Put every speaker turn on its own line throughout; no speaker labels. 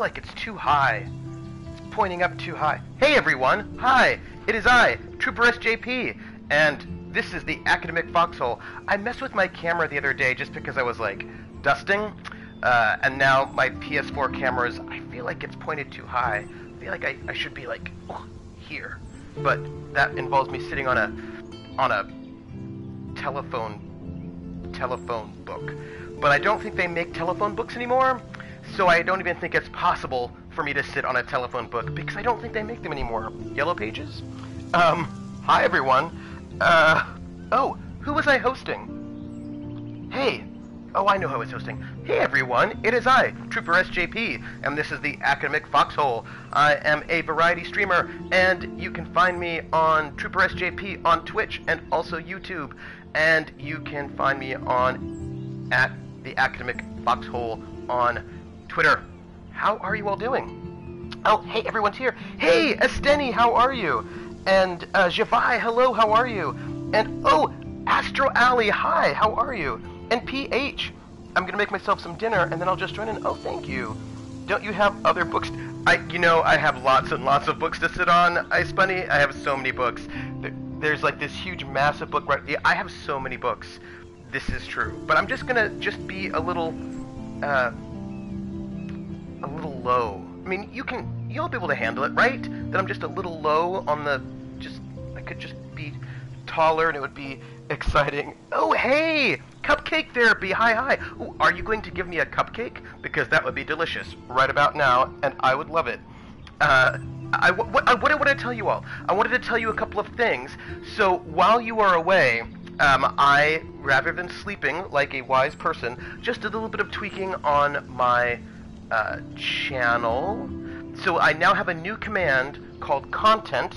like it's too high. It's pointing up too high. Hey everyone! Hi! It is I, Trooper SJP, and this is the Academic Foxhole. I messed with my camera the other day just because I was, like, dusting, and now my PS4 cameras, I feel like it's pointed too high. I feel like I should be, like, here. But that involves me sitting on a telephone book. But I don't think they make telephone books anymore, so I don't even think it's possible for me to sit on a telephone book, because I don't think they make them anymore. Yellow Pages? Hi everyone. Oh, who was I hosting? Hey. Oh, I know who I was hosting. Hey everyone, it is I, Trooper SJP, and this is the Academic Foxhole. I am a variety streamer, and you can find me on Trooper SJP on Twitch and also YouTube, and you can find me at the Academic Foxhole on Twitter. How are you all doing? Oh, hey, everyone's here. Hey, Esteni, how are you? And Javai, hello, how are you? And oh, Astro Alley, hi, how are you? And PH, I'm gonna make myself some dinner and then I'll just join in. Oh, thank you. Don't you have other books? I have lots and lots of books to sit on, Ice Bunny. I have so many books. There's like this huge, massive book right. Yeah, I have so many books. This is true. But I'm just gonna be a little low. I mean, you'll be able to handle it, right? That I'm just a little low on the. I could just be taller and it would be exciting. Oh, hey! Cupcake Therapy, hi. Ooh, are you going to give me a cupcake? Because that would be delicious right about now, and I would love it. What I wanted to tell you all, I wanted to tell you a couple of things. So while you are away, I, rather than sleeping like a wise person, just did a little bit of tweaking on my channel. So I now have a new command called content.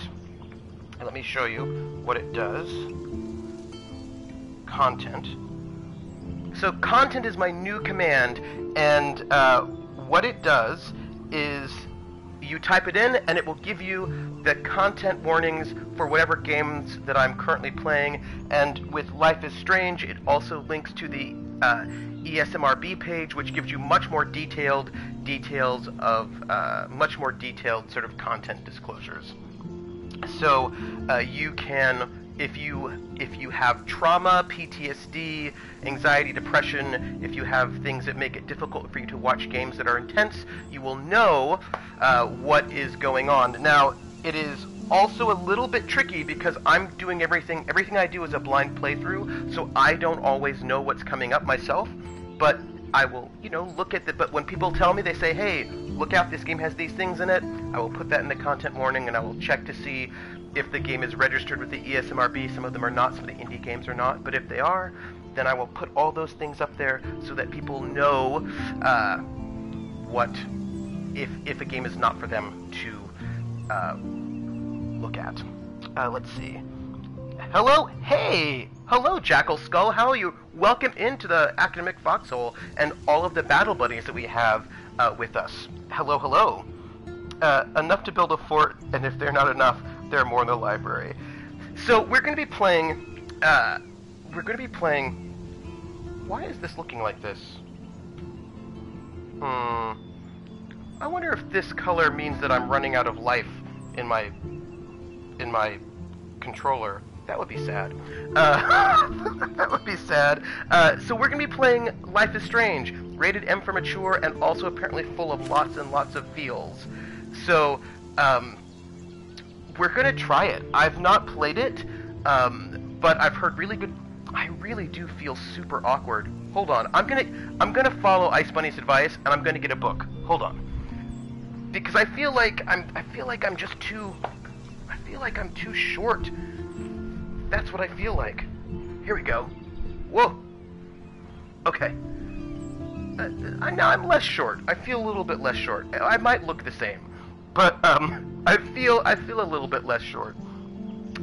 Let me show you what it does. Content. So content is my new command, and what it does is you type it in and it will give you the content warnings for whatever games that I'm currently playing. And with Life is Strange, it also links to the ESMRB page, which gives you much more detailed details of much more detailed sort of content disclosures. So you can, if you have trauma, PTSD, anxiety, depression, if you have things that make it difficult for you to watch games that are intense, you will know what is going on. Now, it is also a little bit tricky because I'm doing everything I do is a blind playthrough, so I don't always know what's coming up myself, but I will, look at but when people tell me, they say, hey, look out, this game has these things in it, I will put that in the content warning, and I will check to see if the game is registered with the ESMRB. Some of them are not, some of the indie games are not, but if they are, then I will put all those things up there so that people know if a game is not for them to look at. Let's see. Hello, hey! Hello, Jackal Skull, how are you? Welcome into the Academic Foxhole and all of the battle buddies that we have with us. Hello. Enough to build a fort, and if they're not enough, there are more in the library. So we're going to be playing. Why is this looking like this? I wonder if this color means that I'm running out of life in my controller. That would be sad. That would be sad. So we're going to be playing Life is Strange, rated M for mature, and also apparently full of lots and lots of feels. So, we're going to try it. I've not played it, but I've heard really good. I really do feel super awkward. Hold on. I'm gonna follow Ice Bunny's advice, and I'm gonna get a book. Hold on. Because I feel like I'm too short. That's what I feel like. Here we go. Whoa. Okay. Now I'm less short. I feel a little bit less short. I might look the same, but I feel a little bit less short.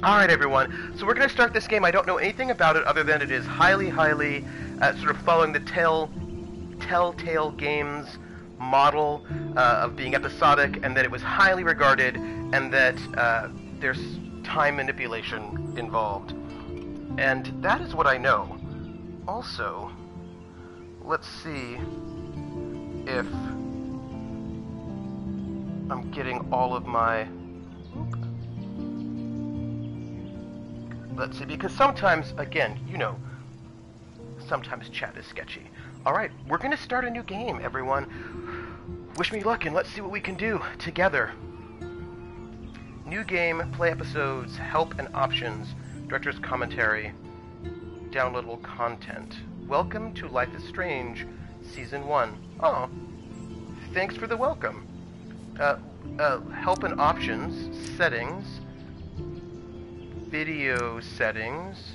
All right, everyone. So we're going to start this game. I don't know anything about it other than it is highly, sort of following the Telltale Games model of being episodic, and that it was highly regarded, and that there's time manipulation involved. And that is what I know. Also, let's see if I'm getting all of my... Let's see, because sometimes, again, you know, sometimes chat is sketchy. Alright, we're gonna start a new game, everyone. Wish me luck and let's see what we can do together. New game, play episodes, help and options, director's commentary, downloadable content. Welcome to Life is Strange, Season 1. Oh, thanks for the welcome. Help and options, settings, video settings,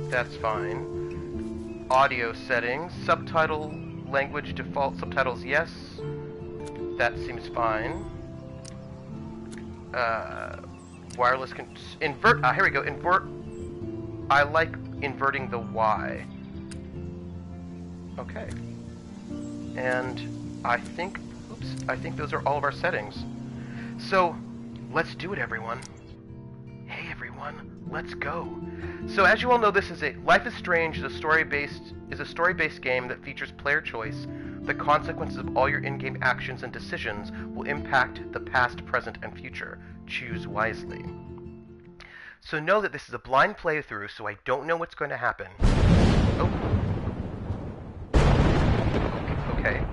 that's fine. Audio settings, subtitle, language default subtitles, yes. That seems fine. Wireless invert, here we go, invert, I like inverting the Y. Okay. And I think those are all of our settings. So, let's do it, everyone. Hey, everyone, let's go. So, as you all know, this is Life is Strange is a story-based game that features player choice. The consequences of all your in-game actions and decisions will impact the past, present, and future. Choose wisely. So know that this is a blind playthrough, so I don't know what's going to happen. Oh. Okay.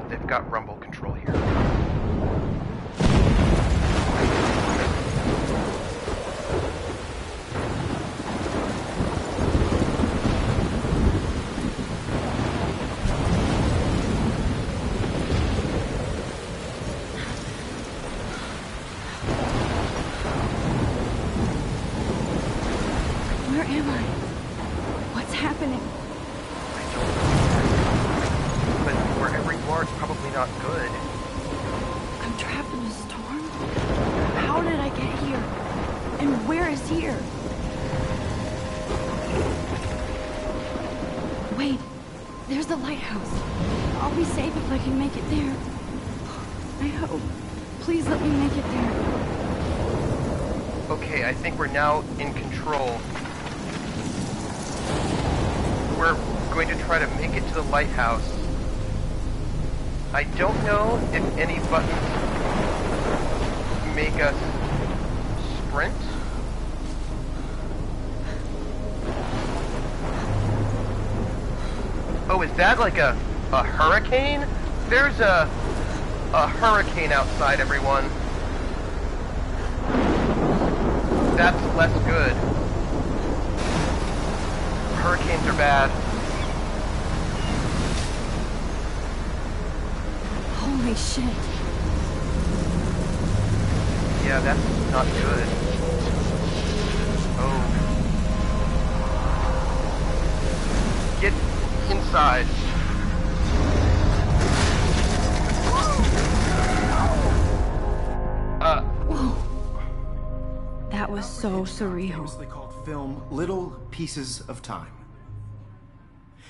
They've got rumble control here.
Where am I? What's happening?
I don't know. But wherever you are, it's probably not good.
I'm trapped in a storm? How did I get here? And where is here? Wait, there's the lighthouse. I'll be safe if I can make it there. I hope. Please let me make it there.
Okay, I think we're now in control. We're going to try to make it to the lighthouse. I don't know if any buttons make us sprint. Oh, is that like a hurricane? There's a hurricane outside, everyone. That's less good. Hurricanes are bad.
Holy shit.
Yeah, that's not good. Oh. Get inside.
Whoa. That was so surreal.
Famously called film Little Pieces of Time.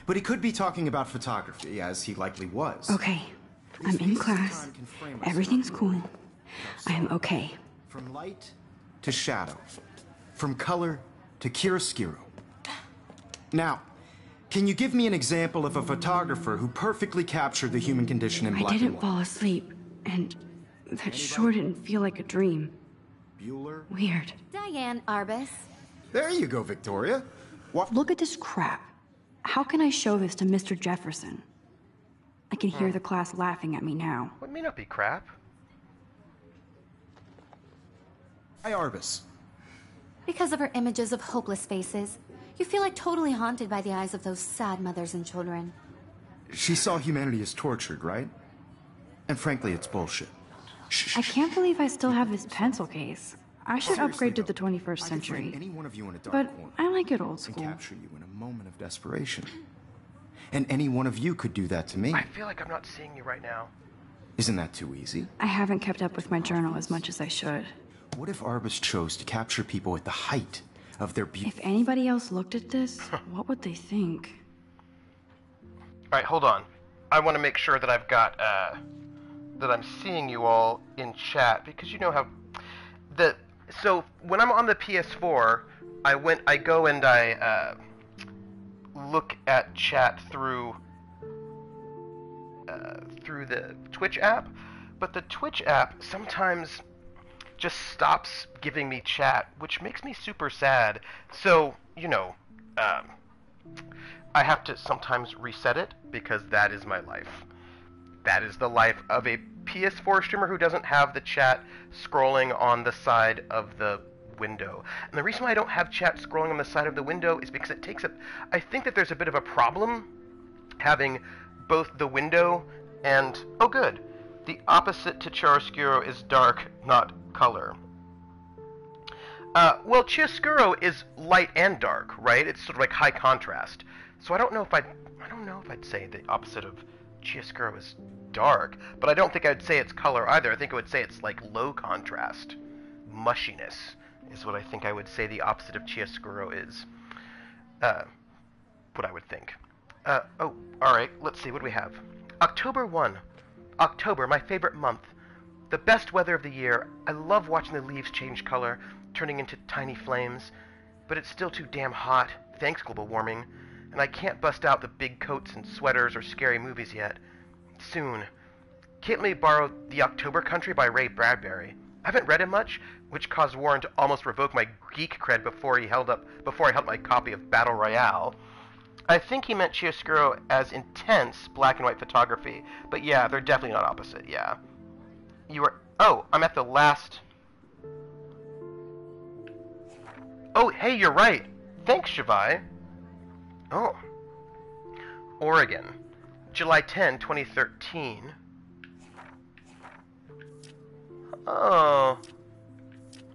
But he could be talking about photography, as he likely was.
Okay, I'm in class. Everything's cool. I am okay.
From light to shadow. From color to chiaroscuro. Now, can you give me an example of a photographer who perfectly captured the human condition in black and white?
I didn't fall asleep, and that sure didn't feel like a dream.
Bueller?
Weird.
Diane Arbus.
There you go, Victoria. What?
Look at this crap. How can I show this to Mr. Jefferson? I can hear the class laughing at me now.
What may not be crap?
Hi, Arbus.
Because of her images of hopeless faces, you feel like totally haunted by the eyes of those sad mothers and children.
She saw humanity as tortured, right? And frankly, it's bullshit.
I can't believe I still have this pencil case. I should
Seriously,
upgrade to
though,
the 21st
I could frame
century.
any one of you in a dark
But
corner
I like it old
and
school.
capture you in a moment of desperation. And any one of you could do that to me.
I feel like I'm not seeing you right now.
Isn't that too easy?
I haven't kept up with my journal as much as I should.
What if Arbus chose to capture people at the height of their beauty?
If anybody else looked at this, what would they think?
Alright, hold on. I want to make sure that I've got, that I'm seeing you all in chat, because you know how... So, when I'm on the PS4, I go and I, look at chat through, through the Twitch app, but the Twitch app sometimes just stops giving me chat, which makes me super sad. So, I have to sometimes reset it because that is my life. That is the life of a PS4 streamer who doesn't have the chat scrolling on the side of the window. And the reason why I don't have chat scrolling on the side of the window is because it takes up. I think that there's a bit of a problem having both the window and, oh good, the opposite to chiaroscuro is dark, not color. Well, chiaroscuro is light and dark, right? It's sort of like high contrast. So I don't know if I'd say the opposite of chiaroscuro is dark, but I don't think I'd say it's color either. I think I would say it's like low contrast. Mushiness is what I think I would say the opposite of chiaroscuro is. What I would think. Oh, alright, let's see, what do we have? October 1. October, my favorite month. The best weather of the year. I love watching the leaves change color, turning into tiny flames. But it's still too damn hot, thanks global warming. And I can't bust out the big coats and sweaters or scary movies yet. Soon. Can't let me borrow The October Country by Ray Bradbury. I haven't read it much, which caused Warren to almost revoke my geek cred before I held my copy of Battle Royale. I think he meant chiaroscuro as intense black and white photography, but yeah, they're definitely not opposite, yeah. Oh, I'm at the last... Oh, hey, you're right. Thanks, Shavai. Oh. Oregon, July 10, 2013. Oh.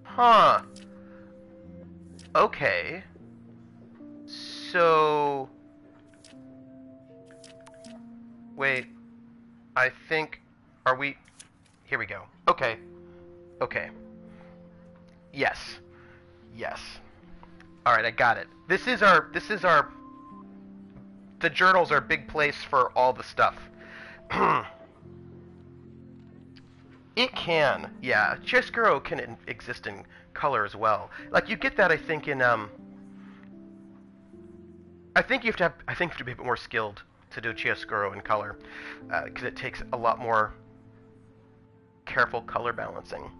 Huh. Okay. So... Wait. I think... Are we... Here we go. Okay. Okay. Yes. Yes. Alright, I got it. This is our... The journal's our big place for all the stuff. It can, yeah. Chiaroscuro can exist in color as well. Like, you get that, I think, in, I think you have to be a bit more skilled to do chiaroscuro in color, because it takes a lot more careful color balancing.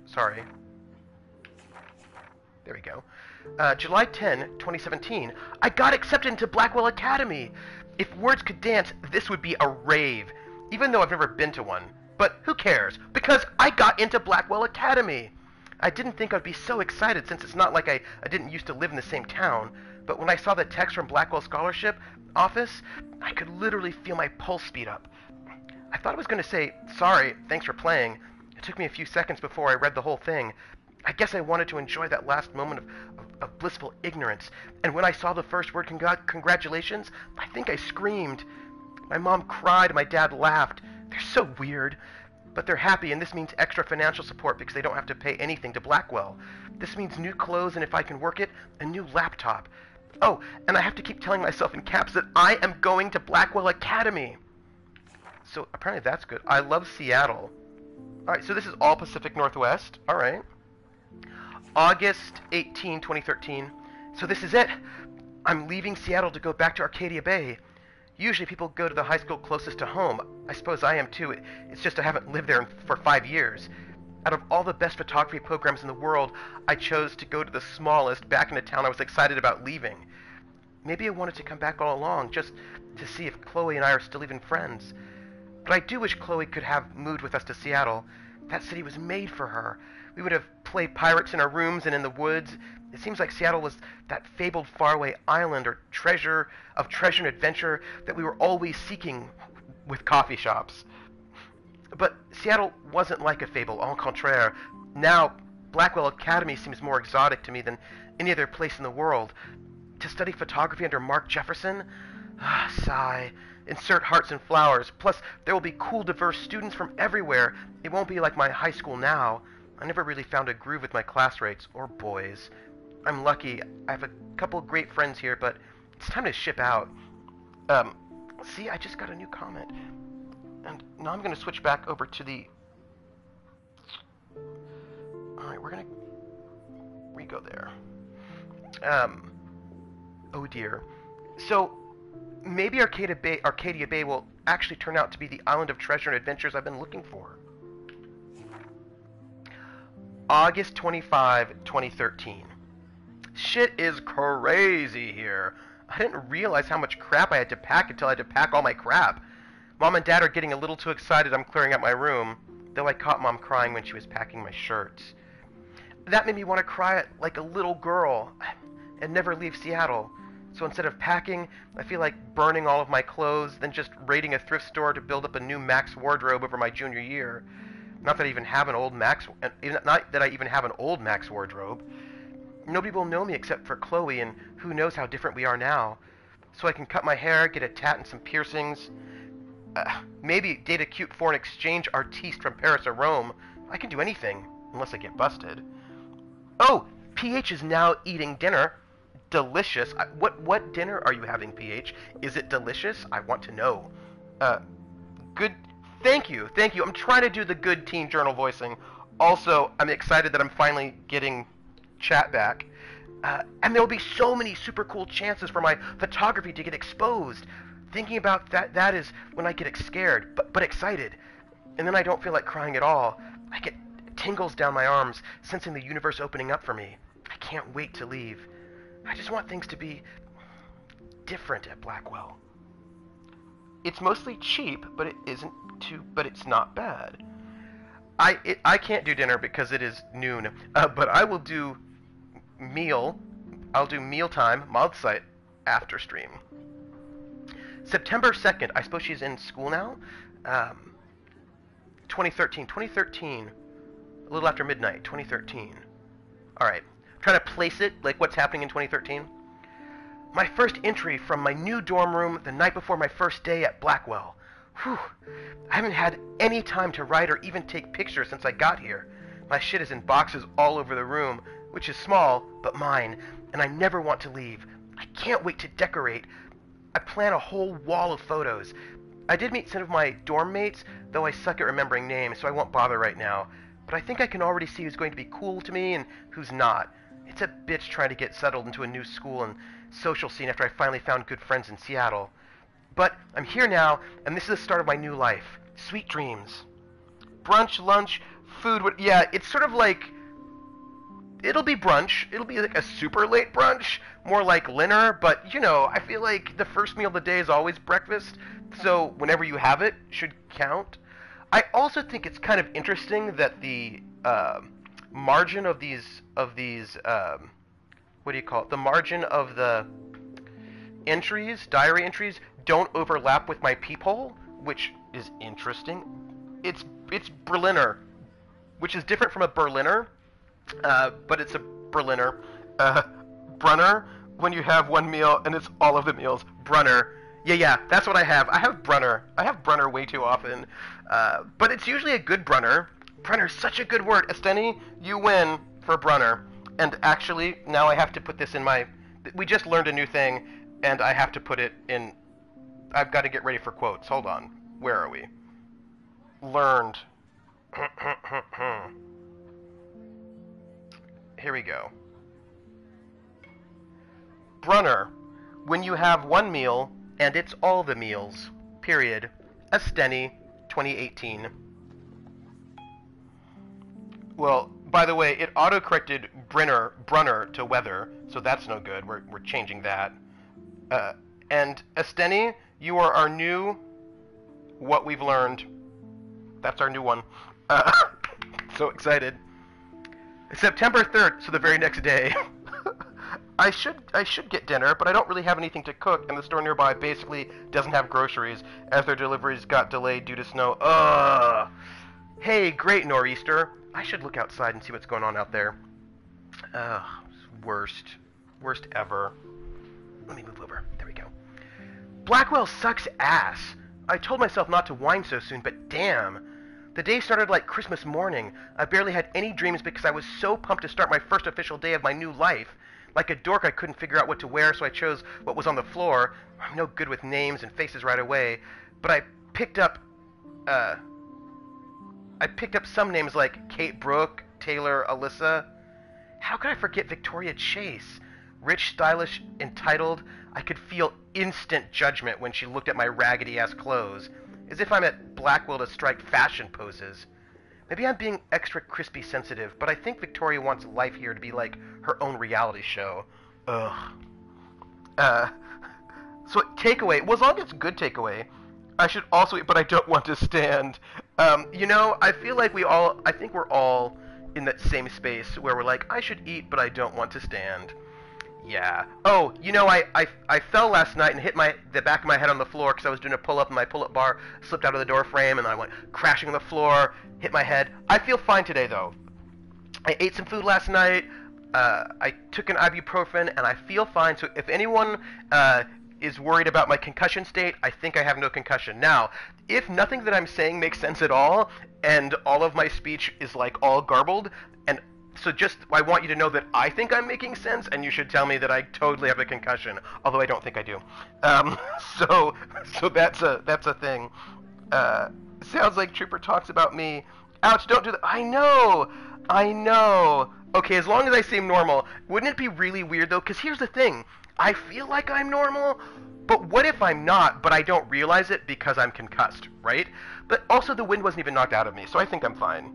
Sorry. There we go. July 10, 2017. I got accepted into Blackwell Academy! If words could dance, this would be a rave, even though I've never been to one. But who cares? Because I got into Blackwell Academy! I didn't think I'd be so excited since it's not like I didn't used to live in the same town, but when I saw the text from Blackwell Scholarship office, I could literally feel my pulse speed up. I thought I was going to say, sorry, thanks for playing. It took me a few seconds before I read the whole thing. I guess I wanted to enjoy that last moment of blissful ignorance, and when I saw the first word congratulations, I think I screamed. My mom cried and my dad laughed. They're so weird. But they're happy, and this means extra financial support because they don't have to pay anything to Blackwell. This means new clothes, and if I can work it, a new laptop. Oh, and I have to keep telling myself in caps that I am going to Blackwell Academy. So apparently that's good. I love Seattle. Alright, so this is all Pacific Northwest. Alright. August 18, 2013. So this is it. I'm leaving Seattle to go back to Arcadia Bay. Usually people go to the high school closest to home. I suppose I am too. It's just I haven't lived there for 5 years. Out of all the best photography programs in the world, I chose to go to the smallest back in a town I was excited about leaving. Maybe I wanted to come back all along just to see if Chloe and I are still even friends. But I do wish Chloe could have moved with us to Seattle. That city was made for her. We would have played pirates in our rooms and in the woods. It seems like Seattle was that fabled faraway island or treasure and adventure that we were always seeking with coffee shops. But Seattle wasn't like a fable, au contraire. Now, Blackwell Academy seems more exotic to me than any other place in the world. To study photography under Mark Jefferson? Sigh. Insert hearts and flowers. Plus, there will be cool, diverse students from everywhere. It won't be like my high school now. I never really found a groove with my class rates, or boys. I'm lucky. I have a couple great friends here, but it's time to ship out. See, I just got a new comment. And now I'm going to switch back over to the... Alright, we're going to... We go there. Oh dear. So, maybe Arcadia Bay will actually turn out to be the island of treasure and adventures I've been looking for. August 25, 2013. Shit is crazy here. I didn't realize how much crap I had to pack until I had to pack all my crap. Mom and Dad are getting a little too excited I'm clearing out my room, though I caught Mom crying when she was packing my shirts. That made me want to cry like a little girl and never leave Seattle. So instead of packing, I feel like burning all of my clothes, then just raiding a thrift store to build up a new Max wardrobe over my junior year. Not that I even have an old Max wardrobe. Nobody will know me except for Chloe, and who knows how different we are now. So I can cut my hair, get a tat and some piercings. Maybe date a cute foreign exchange artiste from Paris or Rome. I can do anything, unless I get busted. Oh, PH is now eating dinner. Delicious. What dinner are you having, PH? Is it delicious? I want to know. Good. Thank you. I'm trying to do the good teen journal voicing. Also, I'm excited that I'm finally getting chat back. And there will be so many super cool chances for my photography to get exposed. Thinking about that is when I get scared, but excited. And then I don't feel like crying at all. I get tingles down my arms, sensing the universe opening up for me. I can't wait to leave. I just want things to be different at Blackwell. It's mostly cheap, but it's not bad. I can't do dinner because it is noon, but I will do I'll do mealtime, mod site, after stream. September 2nd, I suppose she's in school now? 2013, a little after midnight, 2013. Alright, trying to place it, like what's happening in 2013. My first entry from my new dorm room the night before my first day at Blackwell. Whew, I haven't had any time to write or even take pictures since I got here. My shit is in boxes all over the room, which is small, but mine, and I never want to leave. I can't wait to decorate. I plan a whole wall of photos. I did meet some of my dorm mates, though I suck at remembering names, so I won't bother right now. But I think I can already see who's going to be cool to me and who's not. It's a bitch trying to get settled into a new school and social scene after I finally found good friends in Seattle. But I'm here now, and this is the start of my new life. Sweet dreams. Brunch, lunch, food, yeah, it's sort of like... It'll be brunch. It'll be like a super late brunch, more like dinner, but, you know, I feel like the first meal of the day is always breakfast, so whenever you have it should count. I also think it's kind of interesting that the margin of these what do you call it? The margin of the entries, diary entries, don't overlap with my peephole, which is interesting. It's Berliner, which is different from a Berliner. But it's a Berliner. Brunner, when you have one meal and it's all of the meals. Brunner. Yeah, that's what I have. I have Brunner. I have Brunner way too often. But it's usually a good Brunner. Brunner's such a good word. Esteni, you win for Brunner. And actually, now I have to put this in my... We just learned a new thing, and I have to put it in... I've got to get ready for quotes. Hold on. Where are we? Learned. Here we go. Brunner, when you have one meal, and it's all the meals. Period. Esteni, 2018. Well, by the way, it auto-corrected Brunner to weather, so that's no good. We're changing that. And Esteni, you are our new... What we've learned. That's our new one. So excited. September 3rd, so the very next day. I should get dinner, but I don't really have anything to cook, and the store nearby basically doesn't have groceries, as their deliveries got delayed due to snow. Ugh. Hey, great nor'easter. I should look outside and see what's going on out there. Ugh, worst ever. Let me move over. There we go. Blackwell sucks ass. I told myself not to whine so soon, but damn. The day started like Christmas morning. I barely had any dreams because I was so pumped to start my first official day of my new life. Like a dork, I couldn't figure out what to wear, so I chose what was on the floor. I'm no good with names and faces right away, but I picked up some names like Kate Brooke, Taylor, Alyssa. How could I forget Victoria Chase? Rich, stylish, entitled. I could feel instant judgment when she looked at my raggedy-ass clothes, as if I'm at Blackwell to strike fashion poses. Maybe I'm being extra crispy sensitive, but I think Victoria wants life here to be like her own reality show. Ugh. So takeaway. Well, as long as it's good takeaway, I should also eat, but I don't want to stand. I feel like I think we're all in that same space where we're like, I should eat, but I don't want to stand. Yeah. Oh, I fell last night and hit the back of my head on the floor because I was doing a pull-up and my pull-up bar slipped out of the door frame and I went crashing on the floor, hit my head. I feel fine today, though. I ate some food last night. I took an ibuprofen and I feel fine. So if anyone is worried about my concussion state, I think I have no concussion. Now, if nothing that I'm saying makes sense at all, and all of my speech is like all garbled, and so I want you to know that I think I'm making sense, and you should tell me that I totally have a concussion, although I don't think I do. So that's a thing. Sounds like Trooper talks about me. Ouch, don't do that. I know. Okay, as long as I seem normal. Wouldn't it be really weird, though? Because here's the thing. I feel like I'm normal, but what if I'm not, but I don't realize it because I'm concussed, right? But also the wind wasn't even knocked out of me, so I think I'm fine.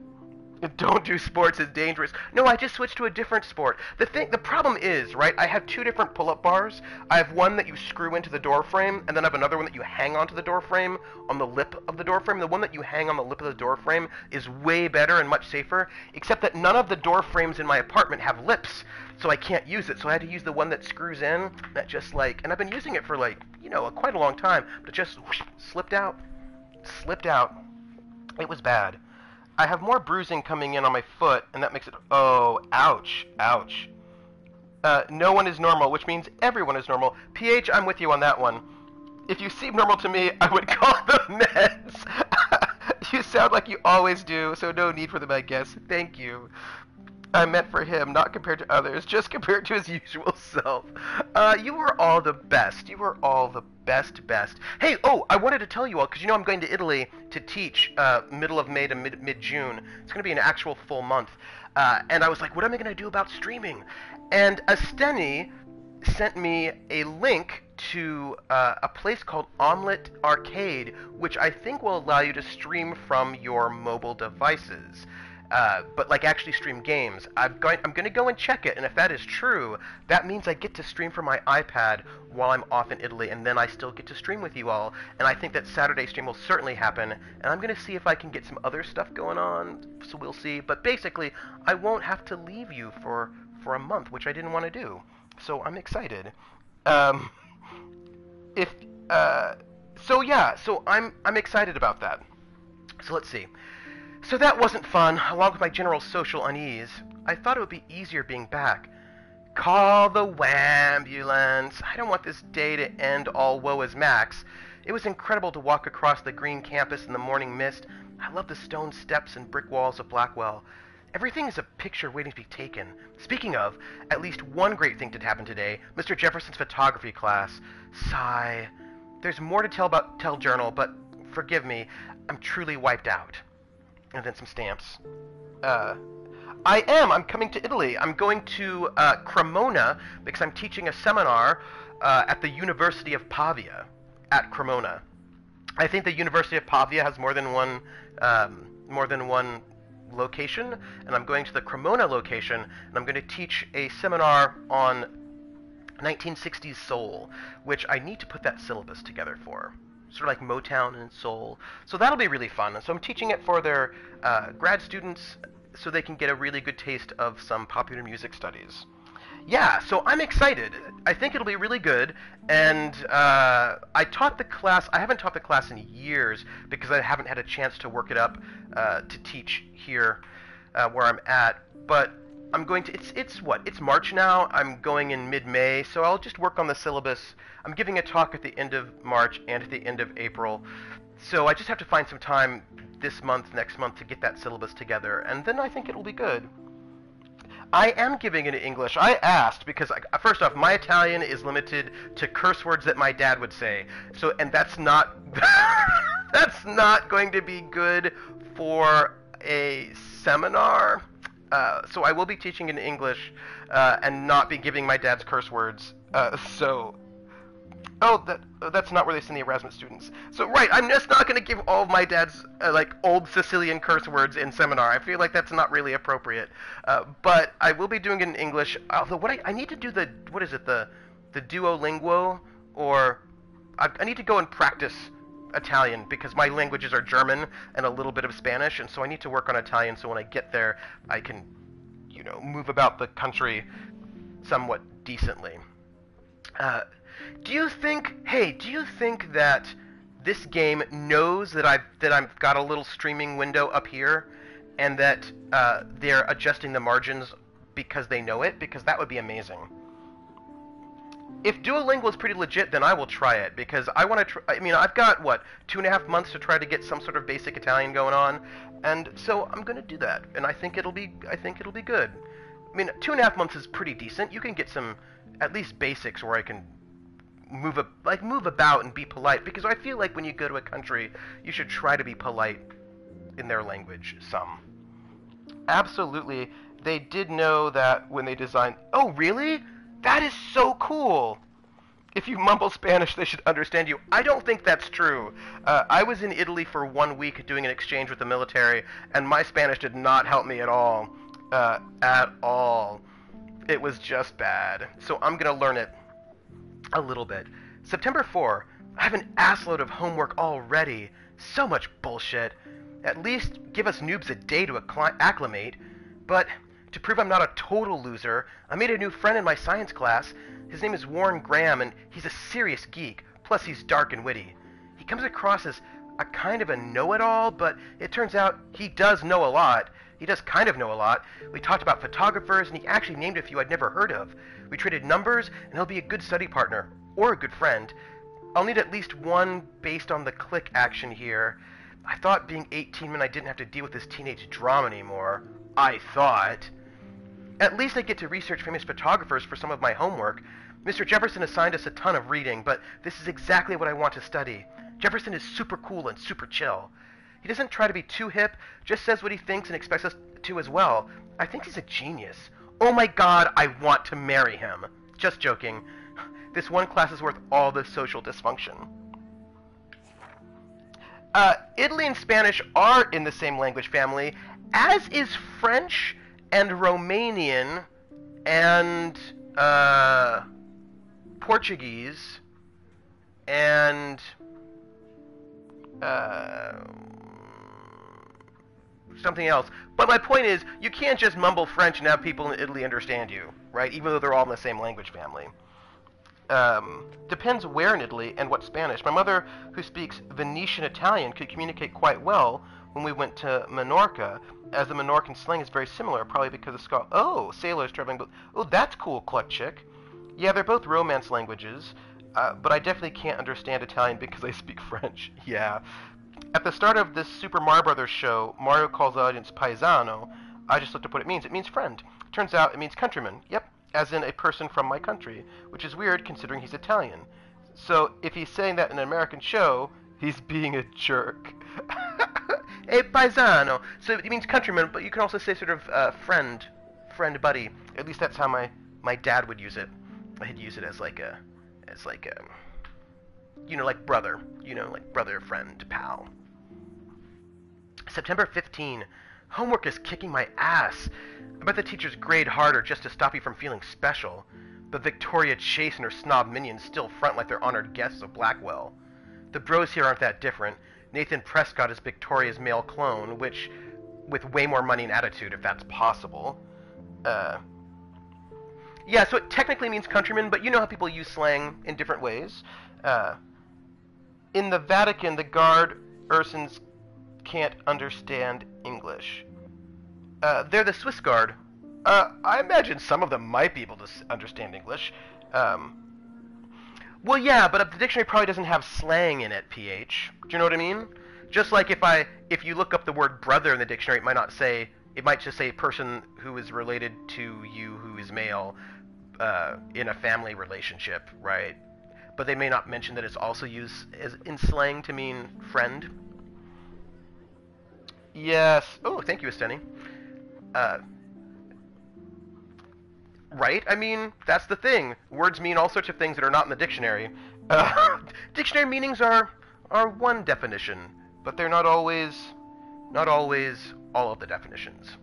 Don't do sports, it's dangerous. No, I just switched to a different sport. The problem is, right, I have two different pull-up bars. I have one that you screw into the door frame, and then I have another one that you hang onto the door frame on the lip of the door frame. The one that you hang on the lip of the door frame is way better and much safer, except that none of the door frames in my apartment have lips, so I can't use it. So I had to use the one that screws in, that just and I've been using it for quite a long time, but it just slipped out. It was bad. I have more bruising coming in on my foot, and that makes it... Oh, ouch. No one is normal, which means everyone is normal. PH, I'm with you on that one. If you seem normal to me, I would call the meds. You sound like you always do, so no need for them, I guess. Thank you. I meant for him, not compared to others, just compared to his usual self. You were all the best. You were all the best. Hey, I wanted to tell you all, because I'm going to Italy to teach middle of May to mid-June. It's going to be an actual full month. And I was like, what am I going to do about streaming? And Asteni sent me a link to a place called Omelette Arcade, which I think will allow you to stream from your mobile devices. But actually stream games. I'm going to go and check it, and if that is true, that means I get to stream from my iPad while I'm off in Italy, and then I still get to stream with you all. And I think that Saturday stream will certainly happen, and I'm going to see if I can get some other stuff going on, so we'll see. But basically, I won't have to leave you for a month, which I didn't want to do. So I'm excited. So I'm excited about that. So let's see. So that wasn't fun, along with my general social unease. I thought it would be easier being back. Call the wambulance. I don't want this day to end all woe is Max. It was incredible to walk across the green campus in the morning mist. I love the stone steps and brick walls of Blackwell. Everything is a picture waiting to be taken. Speaking of, at least one great thing did happen today. Mr. Jefferson's photography class. Sigh. There's more to tell journal, but forgive me, I'm truly wiped out. And then some stamps. I'm coming to Italy. I'm going to Cremona because I'm teaching a seminar at the University of Pavia at Cremona. I think the University of Pavia has more than one location, and I'm going to the Cremona location, and I'm going to teach a seminar on 1960s soul, which I need to put that syllabus together for. Sort of like Motown and soul. So that'll be really fun. So I'm teaching it for their grad students so they can get a really good taste of some popular music studies. Yeah, so I'm excited. I think it'll be really good. And I taught the class. I haven't taught the class in years because I haven't had a chance to work it up to teach here where I'm at. But I'm going to, it's March now. I'm going in mid-May, so I'll just work on the syllabus. I'm giving a talk at the end of March and at the end of April. So I just have to find some time this month, next month, to get that syllabus together, and then I think it'll be good. I am giving it in English. I asked because, first off, my Italian is limited to curse words that my dad would say. So, and that's not, that's not going to be good for a seminar. So I will be teaching in English and not be giving my dad's curse words. That's not where they send the Erasmus students. So right, I'm just not going to give all of my dad's like old Sicilian curse words in seminar. I feel like that's not really appropriate. But I will be doing it in English. Although I need to do the Duolingo, or I need to go and practice Italian because my languages are German and a little bit of Spanish, and so I need to work on Italian so when I get there I can, move about the country somewhat decently. Do you think that this game knows that I've got a little streaming window up here, and that they're adjusting the margins because they know it? Because that would be amazing. If Duolingo is pretty legit, then I will try it, because I want to I've got, 2.5 months to try to get some sort of basic Italian going on, and so I'm going to do that, and I think it'll be good. 2.5 months is pretty decent. You can get some, at least basics, where I can move about and be polite, because I feel like when you go to a country, you should try to be polite in their language some. Absolutely, they did know that when they designed... Oh, really? That is so cool! If you mumble Spanish, they should understand you. I don't think that's true. I was in Italy for 1 week doing an exchange with the military, and my Spanish did not help me at all. At all. It was just bad. So I'm going to learn it a little bit. September 4. I have an assload of homework already. So much bullshit. At least give us noobs a day to acclimate. But to prove I'm not a total loser, I made a new friend in my science class. His name is Warren Graham, and he's a serious geek. Plus, he's dark and witty. He comes across as a kind of a know-it-all, but it turns out he does know a lot. He does kind of know a lot. We talked about photographers, and he actually named a few I'd never heard of. We traded numbers, and he'll be a good study partner, or a good friend. I'll need at least one based on the click action here. I thought being 18 meant I didn't have to deal with this teenage drama anymore. I thought. At least I get to research famous photographers for some of my homework. Mr. Jefferson assigned us a ton of reading, but this is exactly what I want to study. Jefferson is super cool and super chill. He doesn't try to be too hip, just says what he thinks and expects us to as well. I think he's a genius. Oh my god, I want to marry him. Just joking. This one class is worth all the social dysfunction. Italy and Spanish are in the same language family, as is French and Romanian and Portuguese and something else. But my point is, you can't just mumble French and have people in Italy understand you, right? Even though they're all in the same language family. Depends where in Italy and what Spanish. My mother, who speaks Venetian Italian, could communicate quite well when we went to Menorca, as the Menorcan slang is very similar, probably because of sailors traveling. Oh, that's cool, Cluck Chick. Yeah, they're both Romance languages, but I definitely can't understand Italian because I speak French. Yeah. At the start of this Super Mario Brothers show, Mario calls the audience paesano. I just looked up what it means. It means friend. Turns out it means countryman. Yep, as in a person from my country, which is weird considering he's Italian. So if he's saying that in an American show, he's being a jerk. A paesano. So it means countryman, but you can also say sort of friend buddy. At least that's how my dad would use it. He'd use it as like brother, like brother, friend, pal. September 15. Homework is kicking my ass. I bet the teachers grade harder just to stop you from feeling special. But Victoria Chase and her snob minions still front like they're honored guests of Blackwell. The bros here aren't that different. Nathan Prescott is Victoria's male clone, with way more money and attitude, if that's possible. Yeah, so it technically means countryman, but you know how people use slang in different ways. In the Vatican, the guard Ursins can't understand English. They're the Swiss Guard. I imagine some of them might be able to understand English. Well, yeah, but the dictionary probably doesn't have slang in it, PH. Do you know what I mean? Just like if you look up the word brother in the dictionary, it might just say person who is related to you who is male in a family relationship, right? But they may not mention that it's also used in slang to mean friend. Yes. Oh, thank you, Esteni. Right? I mean, that's the thing. Words mean all sorts of things that are not in the dictionary. Dictionary meanings are one definition, but they're not always all of the definitions.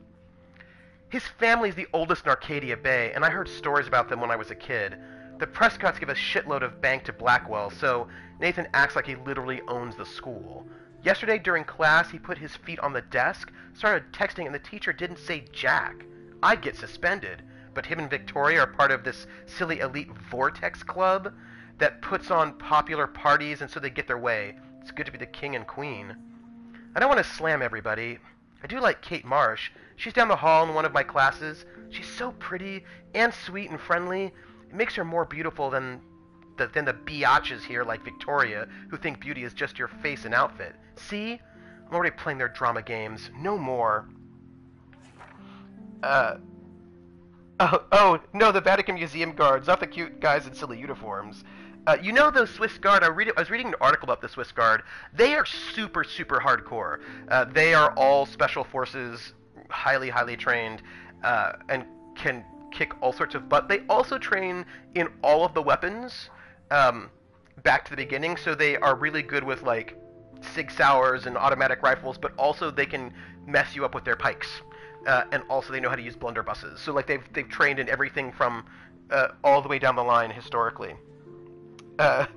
His family's the oldest in Arcadia Bay, and I heard stories about them when I was a kid. The Prescotts give a shitload of bank to Blackwell, so Nathan acts like he literally owns the school. Yesterday during class, he put his feet on the desk, started texting, and the teacher didn't say jack. I'd get suspended, but him and Victoria are part of this silly elite Vortex club that puts on popular parties, and so they get their way. It's good to be the king and queen. I don't want to slam everybody. I do like Kate Marsh. She's down the hall in one of my classes. She's so pretty and sweet and friendly. It makes her more beautiful than the biatches here like Victoria, who think beauty is just your face and outfit. See? I'm already playing their drama games. No more. Oh, no, the Vatican Museum guards, not the cute guys in silly uniforms. You know those Swiss Guard, I was reading an article about the Swiss Guard. They are super, super hardcore. They are all special forces, highly, highly trained, and can kick all sorts of butt. They also train in all of the weapons, back to the beginning, so they are really good with, like, Sig Sauers and automatic rifles, but also they can mess you up with their pikes. And also they know how to use blunderbusses. So, like, they've trained in everything from all the way down the line historically. But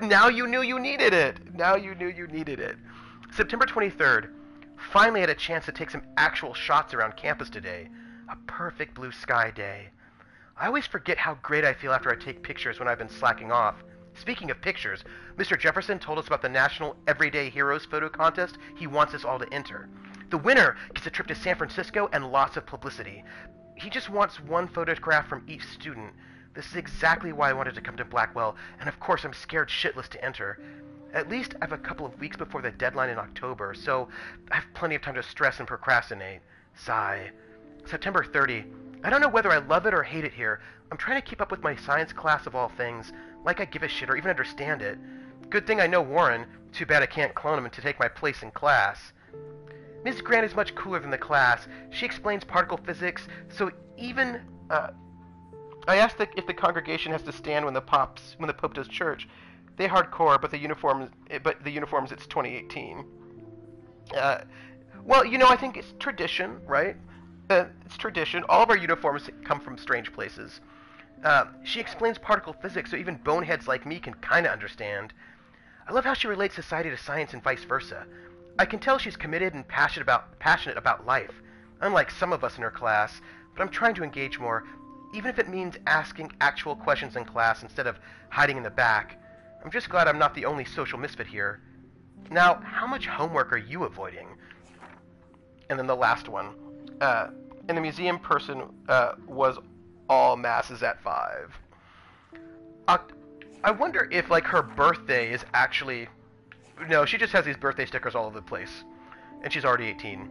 now you knew you needed it. Now you knew you needed it. September 23rd. Finally had a chance to take some actual shots around campus today. A perfect blue sky day. I always forget how great I feel after I take pictures when I've been slacking off. Speaking of pictures, Mr. Jefferson told us about the National Everyday Heroes photo contest he wants us all to enter. The winner gets a trip to San Francisco and lots of publicity. He just wants one photograph from each student. This is exactly why I wanted to come to Blackwell, and of course I'm scared shitless to enter. At least I have a couple of weeks before the deadline in October, so I have plenty of time to stress and procrastinate. Sigh. September 30. I don't know whether I love it or hate it here. I'm trying to keep up with my science class of all things, like I give a shit or even understand it. Good thing I know Warren. Too bad I can't clone him to take my place in class. Ms. Grant is much cooler than the class. She explains particle physics, so even, I asked if the congregation has to stand when the Pope does church. They hardcore, but the uniforms it's 2018. Well, you know, I think it's tradition, right? It's tradition. All of our uniforms come from strange places. She explains particle physics, so even boneheads like me can kind of understand. I love how she relates society to science and vice versa. I can tell she's committed and passionate about life, unlike some of us in her class, but I'm trying to engage more, even if it means asking actual questions in class instead of hiding in the back. I'm just glad I'm not the only social misfit here. Now, how much homework are you avoiding? And then the last one. And the museum person was all masses at 5. I wonder if, like, her birthday is actually... No, she just has these birthday stickers all over the place. And she's already 18.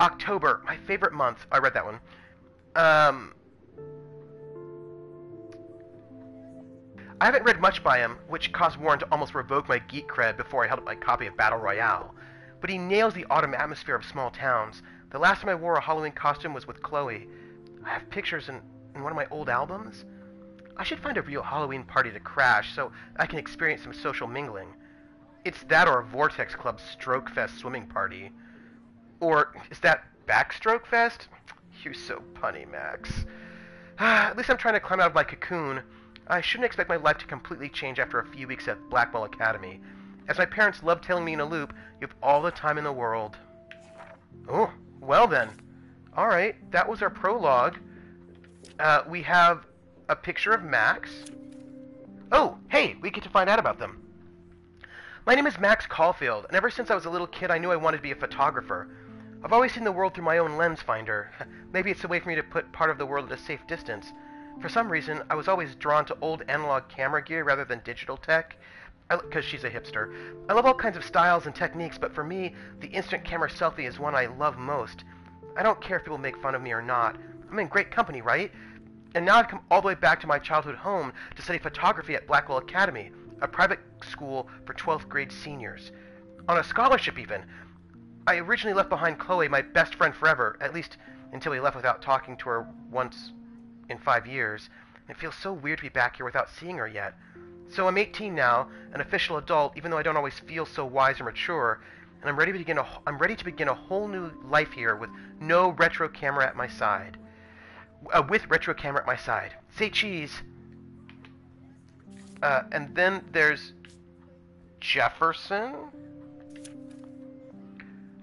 October, my favorite month. I read that one. I haven't read much by him, which caused Warren to almost revoke my geek cred before I held up my copy of Battle Royale. But he nails the autumn atmosphere of small towns. The last time I wore a Halloween costume was with Chloe. I have pictures in one of my old albums. I should find a real Halloween party to crash so I can experience some social mingling. It's that or a Vortex Club Stroke Fest swimming party. Or is that Backstroke Fest? You're so punny, Max. At least I'm trying to climb out of my cocoon. I shouldn't expect my life to completely change after a few weeks at Blackwell Academy. As my parents love telling me in a loop, you have all the time in the world. Oh, well then. Alright, that was our prologue. We have a picture of Max. Oh, hey, we get to find out about them. My name is Max Caulfield, and ever since I was a little kid I knew I wanted to be a photographer. I've always seen the world through my own lens finder. Maybe it's a way for me to put part of the world at a safe distance. For some reason, I was always drawn to old analog camera gear rather than digital tech. Because she's a hipster. I love all kinds of styles and techniques, but for me, the instant camera selfie is one I love most. I don't care if people make fun of me or not. I'm in great company, right? And now I've come all the way back to my childhood home to study photography at Blackwell Academy, a private school for 12th grade seniors. On a scholarship, even. I originally left behind Chloe, my best friend forever, at least until he left without talking to her once in 5 years. It feels so weird to be back here without seeing her yet. So I'm 18 now, an official adult, even though I don't always feel so wise or mature, and I'm ready to begin a whole new life here with no retro camera at my side. With retro camera at my side. Say cheese. And then there's Jefferson.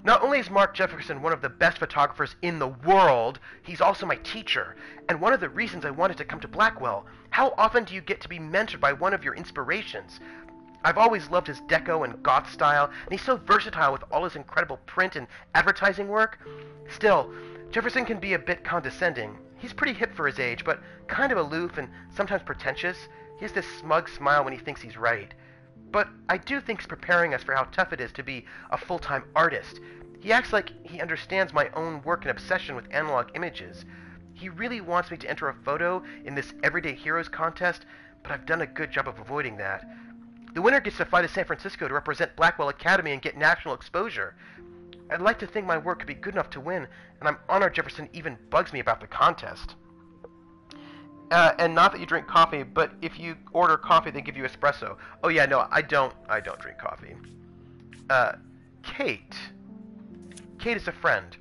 Not only is Mark Jefferson one of the best photographers in the world, he's also my teacher, and one of the reasons I wanted to come to Blackwell. How often do you get to be mentored by one of your inspirations? I've always loved his deco and goth style, and he's so versatile with all his incredible print and advertising work. Still, Jefferson can be a bit condescending. He's pretty hip for his age, but kind of aloof and sometimes pretentious. He has this smug smile when he thinks he's right. But I do think he's preparing us for how tough it is to be a full-time artist. He acts like he understands my own work and obsession with analog images. He really wants me to enter a photo in this Everyday Heroes contest, but I've done a good job of avoiding that. The winner gets to fly to San Francisco to represent Blackwell Academy and get national exposure. I'd like to think my work could be good enough to win, and I'm honored Jefferson even bugs me about the contest. And not that you drink coffee, but if you order coffee, they give you espresso. Oh yeah, no, I don't drink coffee. Kate. Kate is a friend.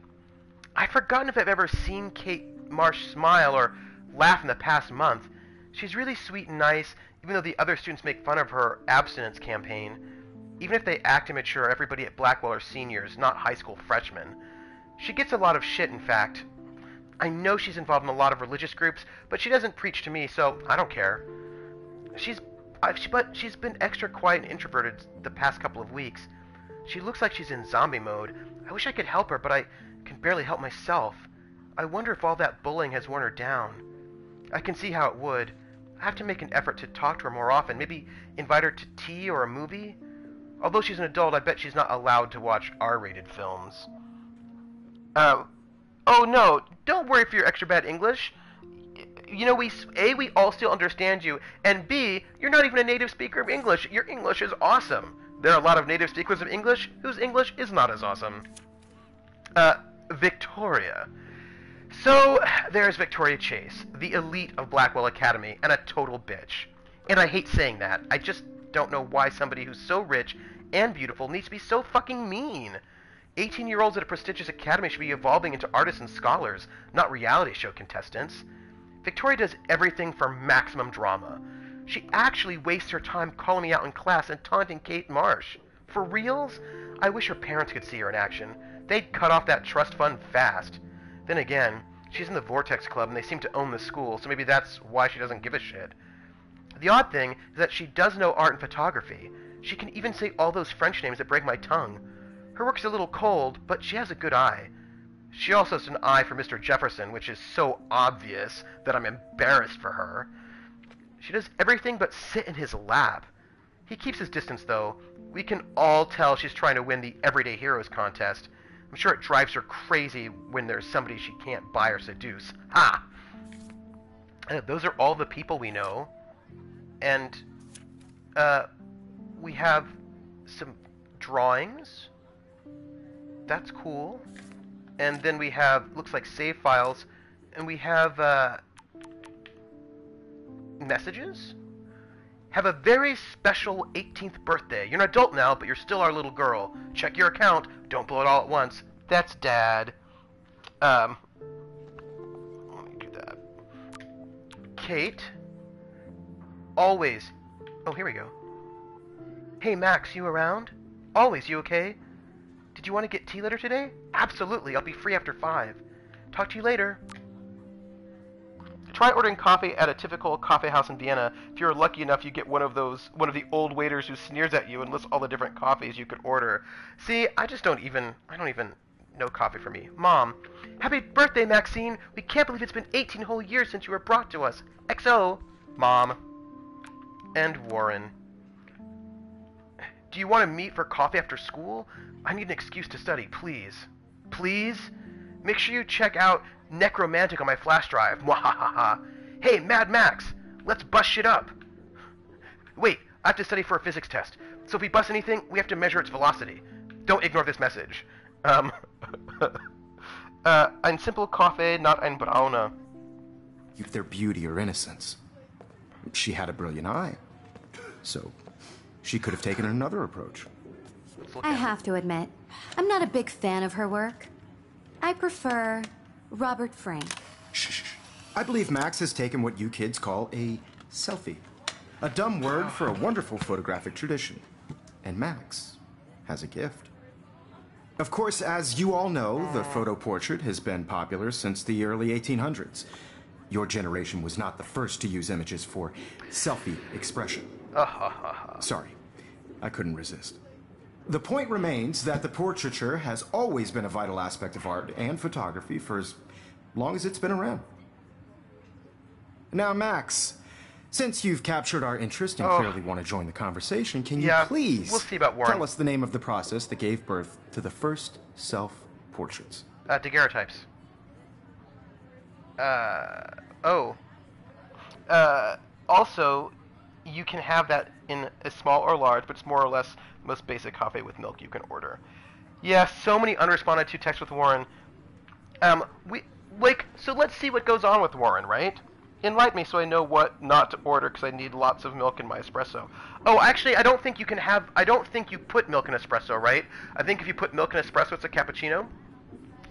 I've forgotten if I've ever seen Kate Marsh smile or laugh in the past month. She's really sweet and nice, even though the other students make fun of her abstinence campaign. Even if they act immature, everybody at Blackwell are seniors, not high school freshmen. She gets a lot of shit, in fact. I know she's involved in a lot of religious groups, but she doesn't preach to me, so I don't care. But she's been extra quiet and introverted the past couple of weeks. She looks like she's in zombie mode. I wish I could help her, but I can barely help myself. I wonder if all that bullying has worn her down. I can see how it would. I have to make an effort to talk to her more often, maybe invite her to tea or a movie. Although she's an adult, I bet she's not allowed to watch R-rated films. Oh no, don't worry for your extra bad English. You know, we all still understand you, and B, you're not even a native speaker of English. Your English is awesome. There are a lot of native speakers of English whose English is not as awesome. Victoria. So, there's Victoria Chase, the elite of Blackwell Academy, and a total bitch. And I hate saying that. I just don't know why somebody who's so rich and beautiful needs to be so fucking mean. 18-year-olds at a prestigious academy should be evolving into artists and scholars, not reality show contestants. Victoria does everything for maximum drama. She actually wastes her time calling me out in class and taunting Kate Marsh. For reals? I wish her parents could see her in action. They'd cut off that trust fund fast. Then again, she's in the Vortex Club and they seem to own the school, so maybe that's why she doesn't give a shit. The odd thing is that she does know art and photography. She can even say all those French names that break my tongue. Her work's a little cold, but she has a good eye. She also has an eye for Mr. Jefferson, which is so obvious that I'm embarrassed for her. She does everything but sit in his lap. He keeps his distance, though. We can all tell she's trying to win the Everyday Heroes contest. I'm sure it drives her crazy when there's somebody she can't buy or seduce. Ha! Those are all the people we know. And, we have some drawings. That's cool. And then we have, looks like save files, and we have, messages? Have a very special 18th birthday. You're an adult now, but you're still our little girl. Check your account. Don't blow it all at once. That's Dad. Let me do that. Kate. Always. Oh, here we go. Hey, Max, you around? Always, you okay? Did you want to get tea later today? Absolutely, I'll be free after 5. Talk to you later. Try ordering coffee at a typical coffee house in Vienna. If you're lucky enough, you get one of the old waiters who sneers at you and lists all the different coffees you could order. See, I don't even know coffee for me. Mom, happy birthday, Maxine. We can't believe it's been 18 whole years since you were brought to us. XO, Mom. And Warren. Do you want to meet for coffee after school? I need an excuse to study, please. Please? Make sure you check out Necromantic on my flash drive. Mwahaha. Hey, Mad Max, let's bust shit up. Wait, I have to study for a physics test. So if we bust anything, we have to measure its velocity. Don't ignore this message. Ein simple Kaffee, not ein brauner.
Their beauty or innocence. She had a brilliant eye. So, she could have taken another approach.
I have to admit, I'm not a big fan of her work. I prefer Robert Frank.
Shh. I believe Max has taken what you kids call a selfie. A dumb word for a wonderful photographic tradition. And Max has a gift. Of course, as you all know, the photo portrait has been popular since the early 1800s. Your generation was not the first to use images for selfie expression. Sorry, I couldn't resist. The point remains that the portraiture has always been a vital aspect of art and photography for as long as it's been around. Now, Max, since you've captured our interest and clearly want to join the conversation, can you please
we'll see about Warren.
Tell us the name of the process that gave birth to the first self-portraits?
Daguerreotypes. Also, you can have that in a small or large, but it's more or less most basic coffee with milk you can order. Yeah, so many unresponded to texts with Warren. So let's see what goes on with Warren, right? Enlighten me so I know what not to order because I need lots of milk in my espresso. Oh, actually, I don't think you put milk in espresso, right? I think if you put milk in espresso, it's a cappuccino.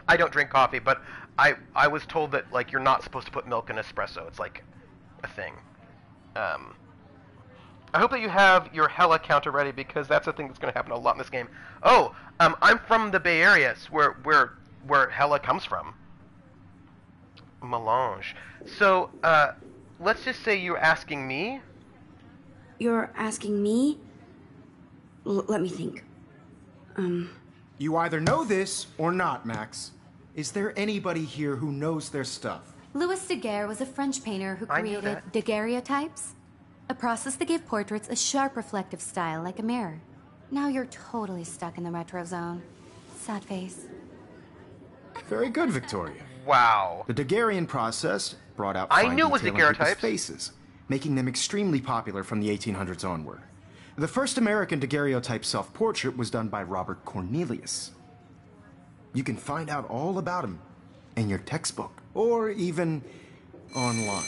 I don't drink coffee, but I was told that, like, you're not supposed to put milk in espresso. It's, like, a thing. I hope that you have your Hella counter ready because that's a thing that's going to happen a lot in this game. Oh, I'm from the Bay Area, where Hella comes from. Melange. So, let's just say you're asking me?
You're asking me? Let me think.
You either know this or not, Max. Is there anybody here who knows their stuff?
Louis Daguerre was a French painter who created daguerreotypes, a process that gave portraits a sharp reflective style like a mirror. Now you're totally stuck in the retro zone. Sad face.
Very good, Victoria.
Wow.
The Daguerrean process brought out
I
fine
knew it was
detail in people's
daguerreotypes.
faces, making them extremely popular from the 1800s onward. The first American daguerreotype self-portrait was done by Robert Cornelius. You can find out all about him in your textbook, or even online.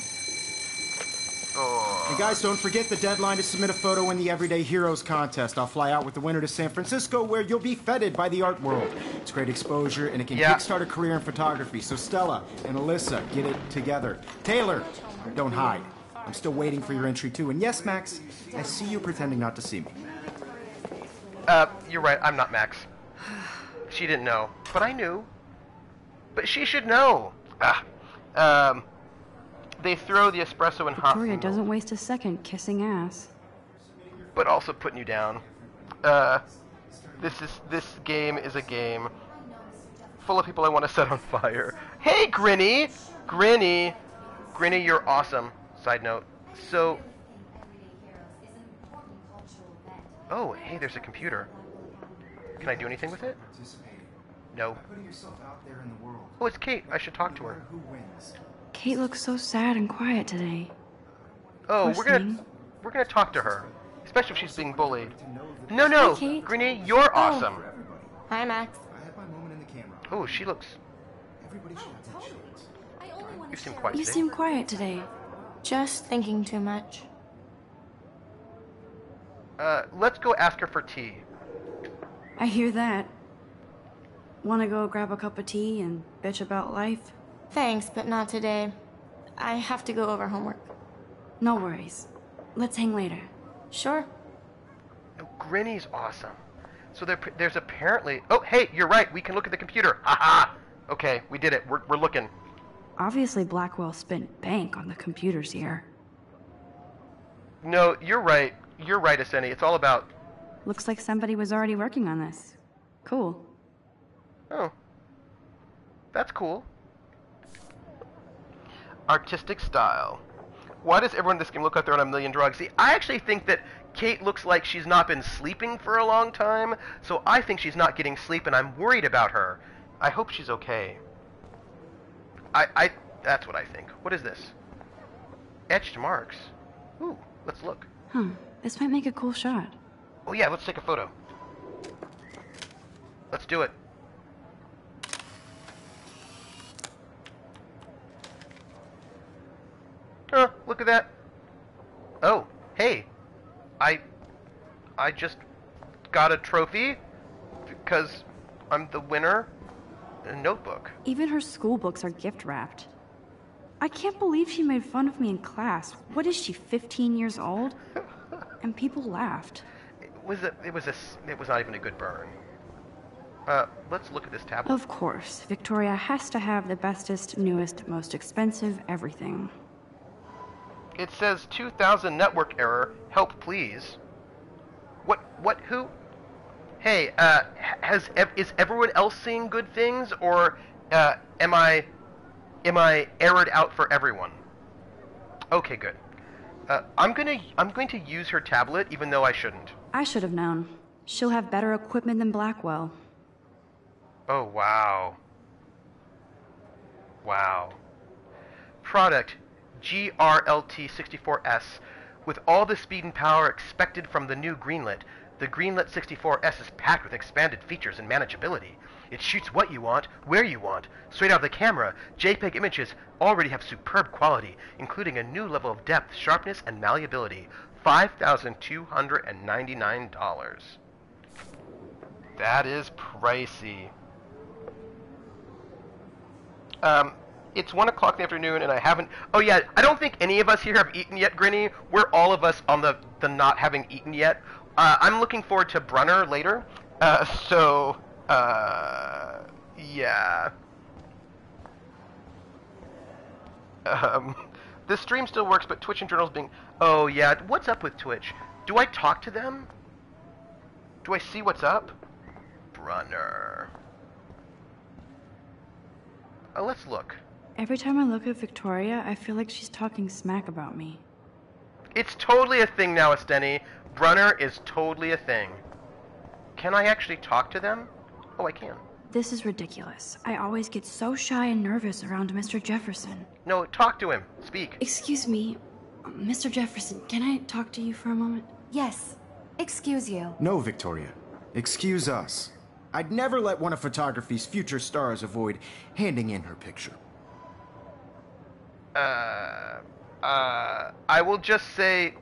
And guys, don't forget the deadline to submit a photo in the Everyday Heroes contest. I'll fly out with the winner to San Francisco, where you'll be feted by the art world. It's great exposure, and it can kickstart a career in photography. So Stella and Alyssa, get it together. Taylor, don't hide. I'm still waiting for your entry, too. And yes, Max, I see you pretending not to see me.
You're right. I'm not Max. She didn't know, but I knew. But she should know. They throw the espresso in hot
Victoria doesn't waste a second kissing ass.
but also putting you down. This game is a game full of people I want to set on fire. Hey, Grinny! Grinny, you're awesome. Side note. So... Oh, hey, there's a computer. Can I do anything with it? No. Oh, it's Kate. I should talk to her.
Kate looks so sad and quiet today.
Oh,
Poor
we're gonna talk to her, especially if she's being bullied. No,
Hi, Kate.
Grinny, you're awesome.
Hi, Max.
Oh, she looks. You seem quiet
You
today.
seem quiet today.
Just thinking too much.
Let's go ask her for tea.
I hear that. Wanna go grab a cup of tea and bitch about life?
Thanks, but not today. I have to go over homework.
No worries. Let's hang later.
Sure.
Oh, Grinny's awesome. So there's apparently. Oh, hey, you're right. We can look at the computer. Haha. Okay, we did it. We're looking.
Obviously Blackwell spent bank on the computers here.
No, you're right. You're right, Aseni. It's all about.
Looks like somebody was already working on this. Cool.
Oh. That's cool. Artistic style. Why does everyone in this game look like they're on a million drugs? See, I actually think that Kate looks like she's not been sleeping for a long time, so I think she's not getting sleep, and I'm worried about her. I hope she's okay. That's what I think. What is this? Etched marks. Ooh, let's look.
Huh. This might make a cool shot.
Oh yeah, let's take a photo. Let's do it. look at that. Oh, hey. I just got a trophy because I'm the winner. A notebook.
Even her school books are gift wrapped. I can't believe she made fun of me in class. What is she, 15 years old? And people laughed.
It was not even a good burn. Let's look at this tablet.
Of course, Victoria has to have the bestest, newest, most expensive everything.
It says 2000 network error. Help, please. What? Who? Hey, is everyone else seeing good things, or am I errored out for everyone? Okay, good. I'm going to use her tablet, even though I shouldn't.
I should have known. She'll have better equipment than Blackwell.
Oh, wow. Wow. Product GRLT64S. With all the speed and power expected from the new Greenlit, the Greenlit 64S is packed with expanded features and manageability. It shoots what you want, where you want, straight out of the camera. JPEG images already have superb quality, including a new level of depth, sharpness, and malleability. $5,299. That is pricey. It's 1 o'clock in the afternoon, and I haven't... Oh, yeah, I don't think any of us here have eaten yet, Grinny. We're all of us on the not having eaten yet. I'm looking forward to Brunner later. Yeah. This stream still works, but Twitch and Journal's being... Oh, yeah, what's up with Twitch? Do I talk to them? Do I see what's up? Brunner. Let's look.
Every time I look at Victoria, I feel like she's talking smack about me.
It's totally a thing now, Esteni. Brunner is totally a thing. Can I actually talk to them? Oh, I can.
This is ridiculous. I always get so shy and nervous around Mr. Jefferson.
No, talk to him. Speak.
Excuse me, Mr. Jefferson, can I talk to you for a moment?
Yes. Excuse you.
No, Victoria. Excuse us. I'd never let one of photography's future stars avoid handing in her picture.
I will just say,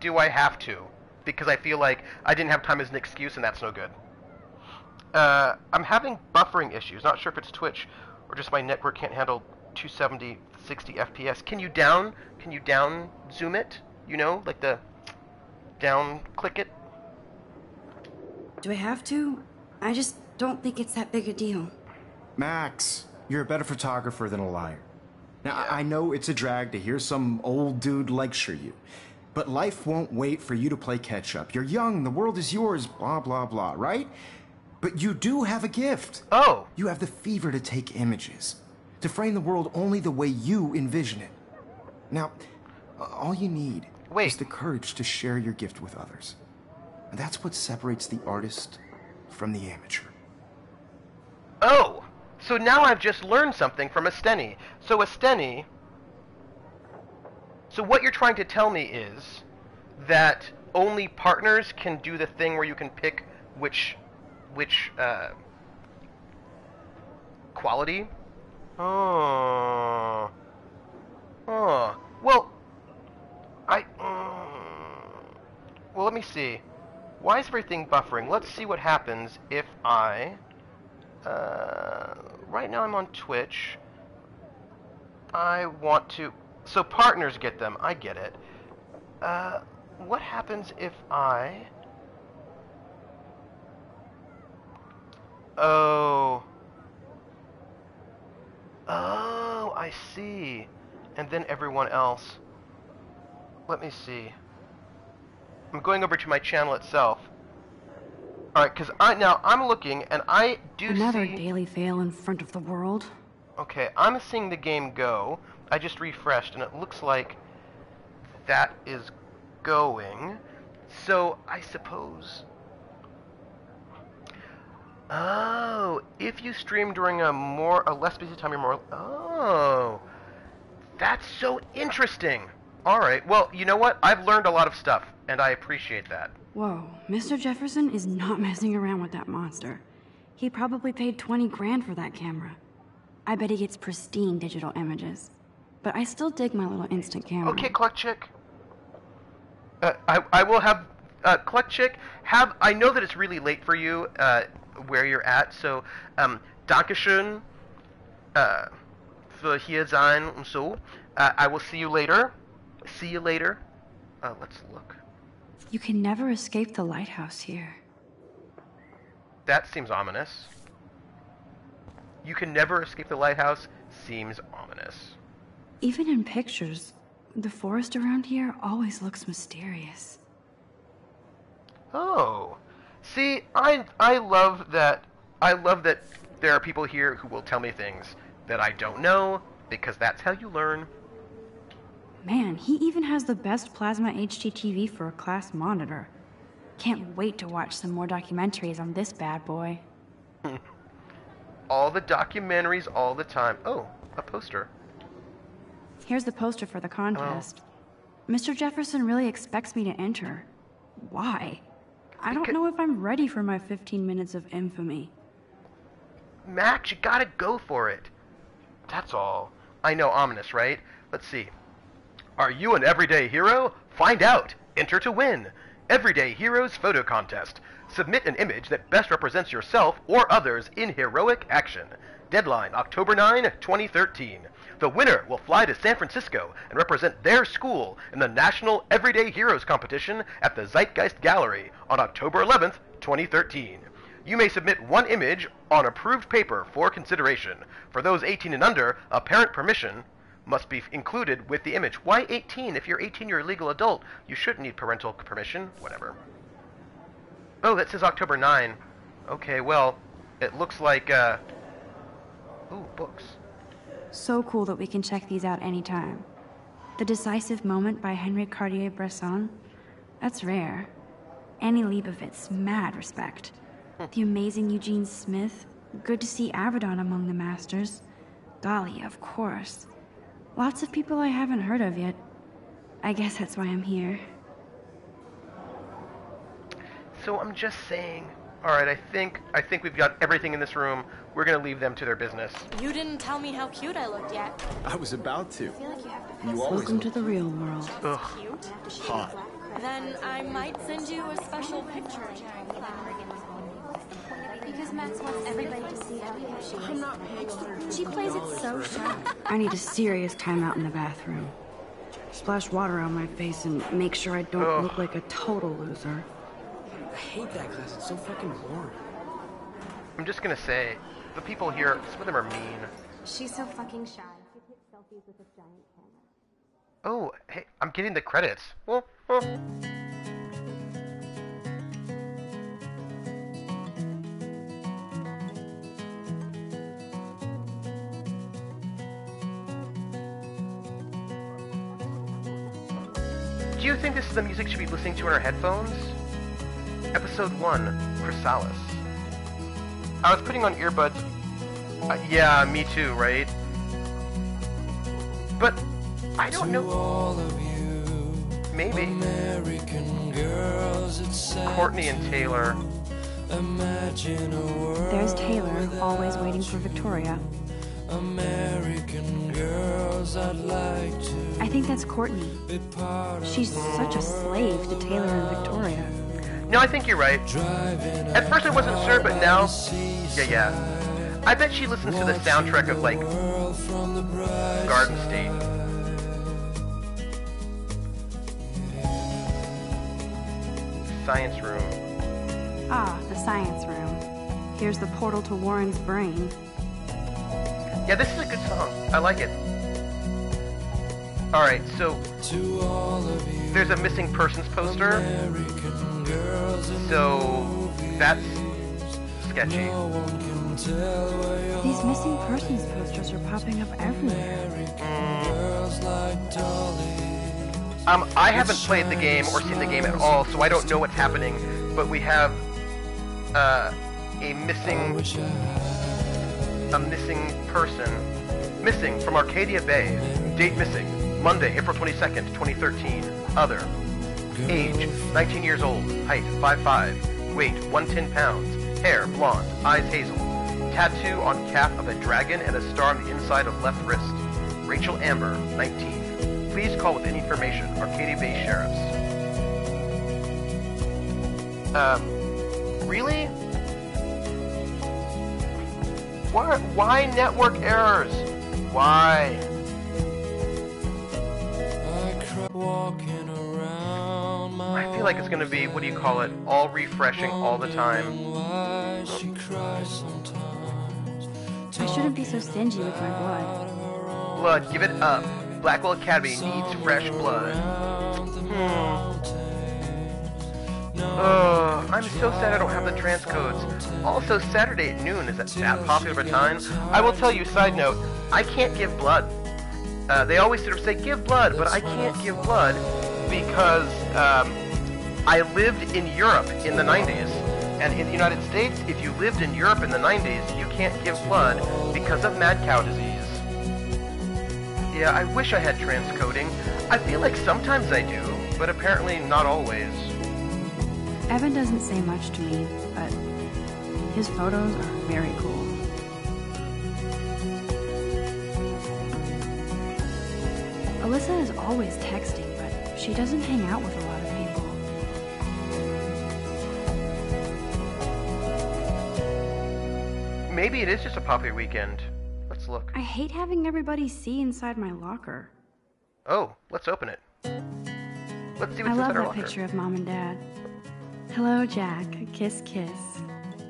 do I have to? Because I feel like I didn't have time as an excuse, and that's no good. I'm having buffering issues. Not sure if it's Twitch or just my network can't handle 270, 60 FPS. Can you down zoom it? You know, like the down click it?
Do I have to? I just don't think it's that big a deal.
Max, you're a better photographer than a liar. Now,
Yeah.
I know it's a drag to hear some old dude lecture you, but life won't wait for you to play catch-up. You're young, the world is yours, blah, blah, blah, right? But you do have a gift.
Oh.
You have the fever to take images, to frame the world only the way you envision it. Now, all you need is the courage to share your gift with others. And that's what separates the artist from the amateur.
Oh! So now I've just learned something from Esteni. So Esteni... So what you're trying to tell me is that only partners can do the thing where you can pick which quality? Oh. Oh. Well, well, let me see. Why is everything buffering? Let's see what happens if I... right now I'm on Twitch. I want to... So partners get them. I get it. What happens if I... Oh, I see. And then everyone else. Let me see. I'm going over to my channel itself. Alright, because I'm looking, and I do
Another
see...
daily fail in front of the world.
Okay, I'm seeing the game go. I just refreshed, and it looks like that is going. So, I suppose... Oh, if you stream during a less busy time, you're more... Oh, that's so interesting. All right, well, you know what? I've learned a lot of stuff, and I appreciate that.
Whoa, Mr. Jefferson is not messing around with that monster. He probably paid 20 grand for that camera. I bet he gets pristine digital images. but I still dig my little instant camera.
Okay, Cluck Chick. I will have Cluck Chick have. I know that it's really late for you where you're at, so Dankeschön für hier sein und so. I will see you later. See you later. Let's look.
You can never escape the lighthouse here.
That seems ominous. You can never escape the lighthouse seems ominous.
Even in pictures, the forest around here always looks mysterious.
Oh. See, I love that there are people here who will tell me things that I don't know, because that's how you learn.
Man, he even has the best plasma HDTV for a class monitor. Can't wait to watch some more documentaries on this bad boy.
All the documentaries all the time. Oh, a poster.
Here's the poster for the contest. Mr. Jefferson really expects me to enter. Why? I don't know if I'm ready for my 15 minutes of infamy.
Max, you gotta go for it. That's all. I know, ominous, right? Let's see. Are you an everyday hero? Find out. Enter to win. Everyday Heroes Photo Contest. Submit an image that best represents yourself or others in heroic action. Deadline October 9, 2013. The winner will fly to San Francisco and represent their school in the National Everyday Heroes Competition at the Zeitgeist Gallery on October 11th, 2013. You may submit one image on approved paper for consideration. For those 18 and under, a parent permission must be included with the image. Why 18? If you're 18, you're a legal adult. You shouldn't need parental permission. Whatever. Oh, that says October 9. Okay, well, it looks like, ooh, books.
So cool that we can check these out anytime. The Decisive Moment by Henry Cartier-Bresson. That's rare. Annie Leibovitz, mad respect. The Amazing Eugene Smith. Good to see Abaddon among the masters. Dahlia, of course. Lots of people I haven't heard of yet. I guess that's why I'm here.
So I'm just saying. Alright, I think we've got everything in this room. We're gonna leave them to their business.
You didn't tell me how cute I looked yet.
I was about to. You always
Welcome to the real world.
Ugh.
Cute?
hot.
Then I might send you a special picture.
Because Max wants everybody to see how cute she is. She plays it so sharp.
I need a serious timeout in the bathroom. Splash water on my face and make sure I don't look like a total loser.
I hate that class. It's so fucking boring.
I'm just gonna say, the people here, some of them are mean.
She's so fucking shy. She takes selfies with a giant camera.
Oh, hey, I'm getting the credits. Well. Do you think this is the music you should be listening to in our headphones? Episode 1, Chrysalis. I was putting on earbuds. Yeah, me too, right? But I don't know. Maybe. Courtney and Taylor.
There's Taylor, always waiting for Victoria. I think that's Courtney. She's such a slave to Taylor and Victoria.
No, I think you're right. At first I wasn't sure, but now... Yeah. I bet she listens to the soundtrack of, like, Garden State. Science room.
Ah, the science room. Here's the portal to Warren's brain.
Yeah, this is a good song. I like it. Alright, so... There's a missing persons poster. So... That's... sketchy.
These missing persons posters are popping up everywhere.
I haven't played the game or seen the game at all, so I don't know what's happening. But we have... a missing person. Missing from Arcadia Bay. Date missing. Monday, April 22nd, 2013. Other. Age, 19 years old. Height, 5'5". Weight, 110 pounds. Hair, blonde. Eyes hazel. Tattoo on calf of a dragon and a star on the inside of left wrist. Rachel Amber, 19. Please call with any information. Arcadia Bay Sheriffs. Really? Why network errors? Why? I feel like it's gonna be, what do you call it, all refreshing all the time.
I shouldn't be so stingy with my blood.
Blood, give it up. Blackwell Academy needs fresh blood. I'm so sad I don't have the transcodes. Also, Saturday at noon is that popular of a time. I will tell you, side note, I can't give blood. They always sort of say, give blood, but I can't give blood because I lived in Europe in the 90s. And in the United States, if you lived in Europe in the 90s, you can't give blood because of mad cow disease. Yeah, I wish I had transcoding. I feel like sometimes I do, but apparently not always.
Evan doesn't say much to me, but his photos are very cool. Alyssa is always texting, but she doesn't hang out with a lot of people.
Maybe it is just a popular weekend. Let's look.
I hate having everybody see inside my locker.
Oh, let's open it. Let's see what's
I love
inside our
that
locker.
picture of Mom and Dad. Hello, Jack. Kiss, kiss.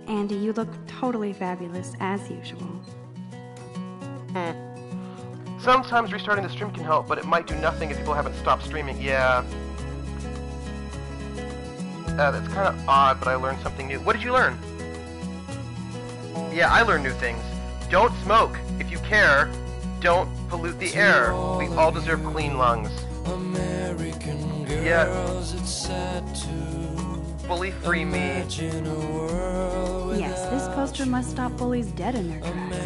Andy, you look totally fabulous, as usual.
Sometimes restarting the stream can help, but it might do nothing if people haven't stopped streaming. Yeah. That's kind of odd, but I learned something new. What did you learn? Yeah, I learned new things. Don't smoke. If you care, don't pollute the air. We all deserve clean lungs. Yeah. Bully free me.
Yes, this poster must stop bullies dead in their tracks.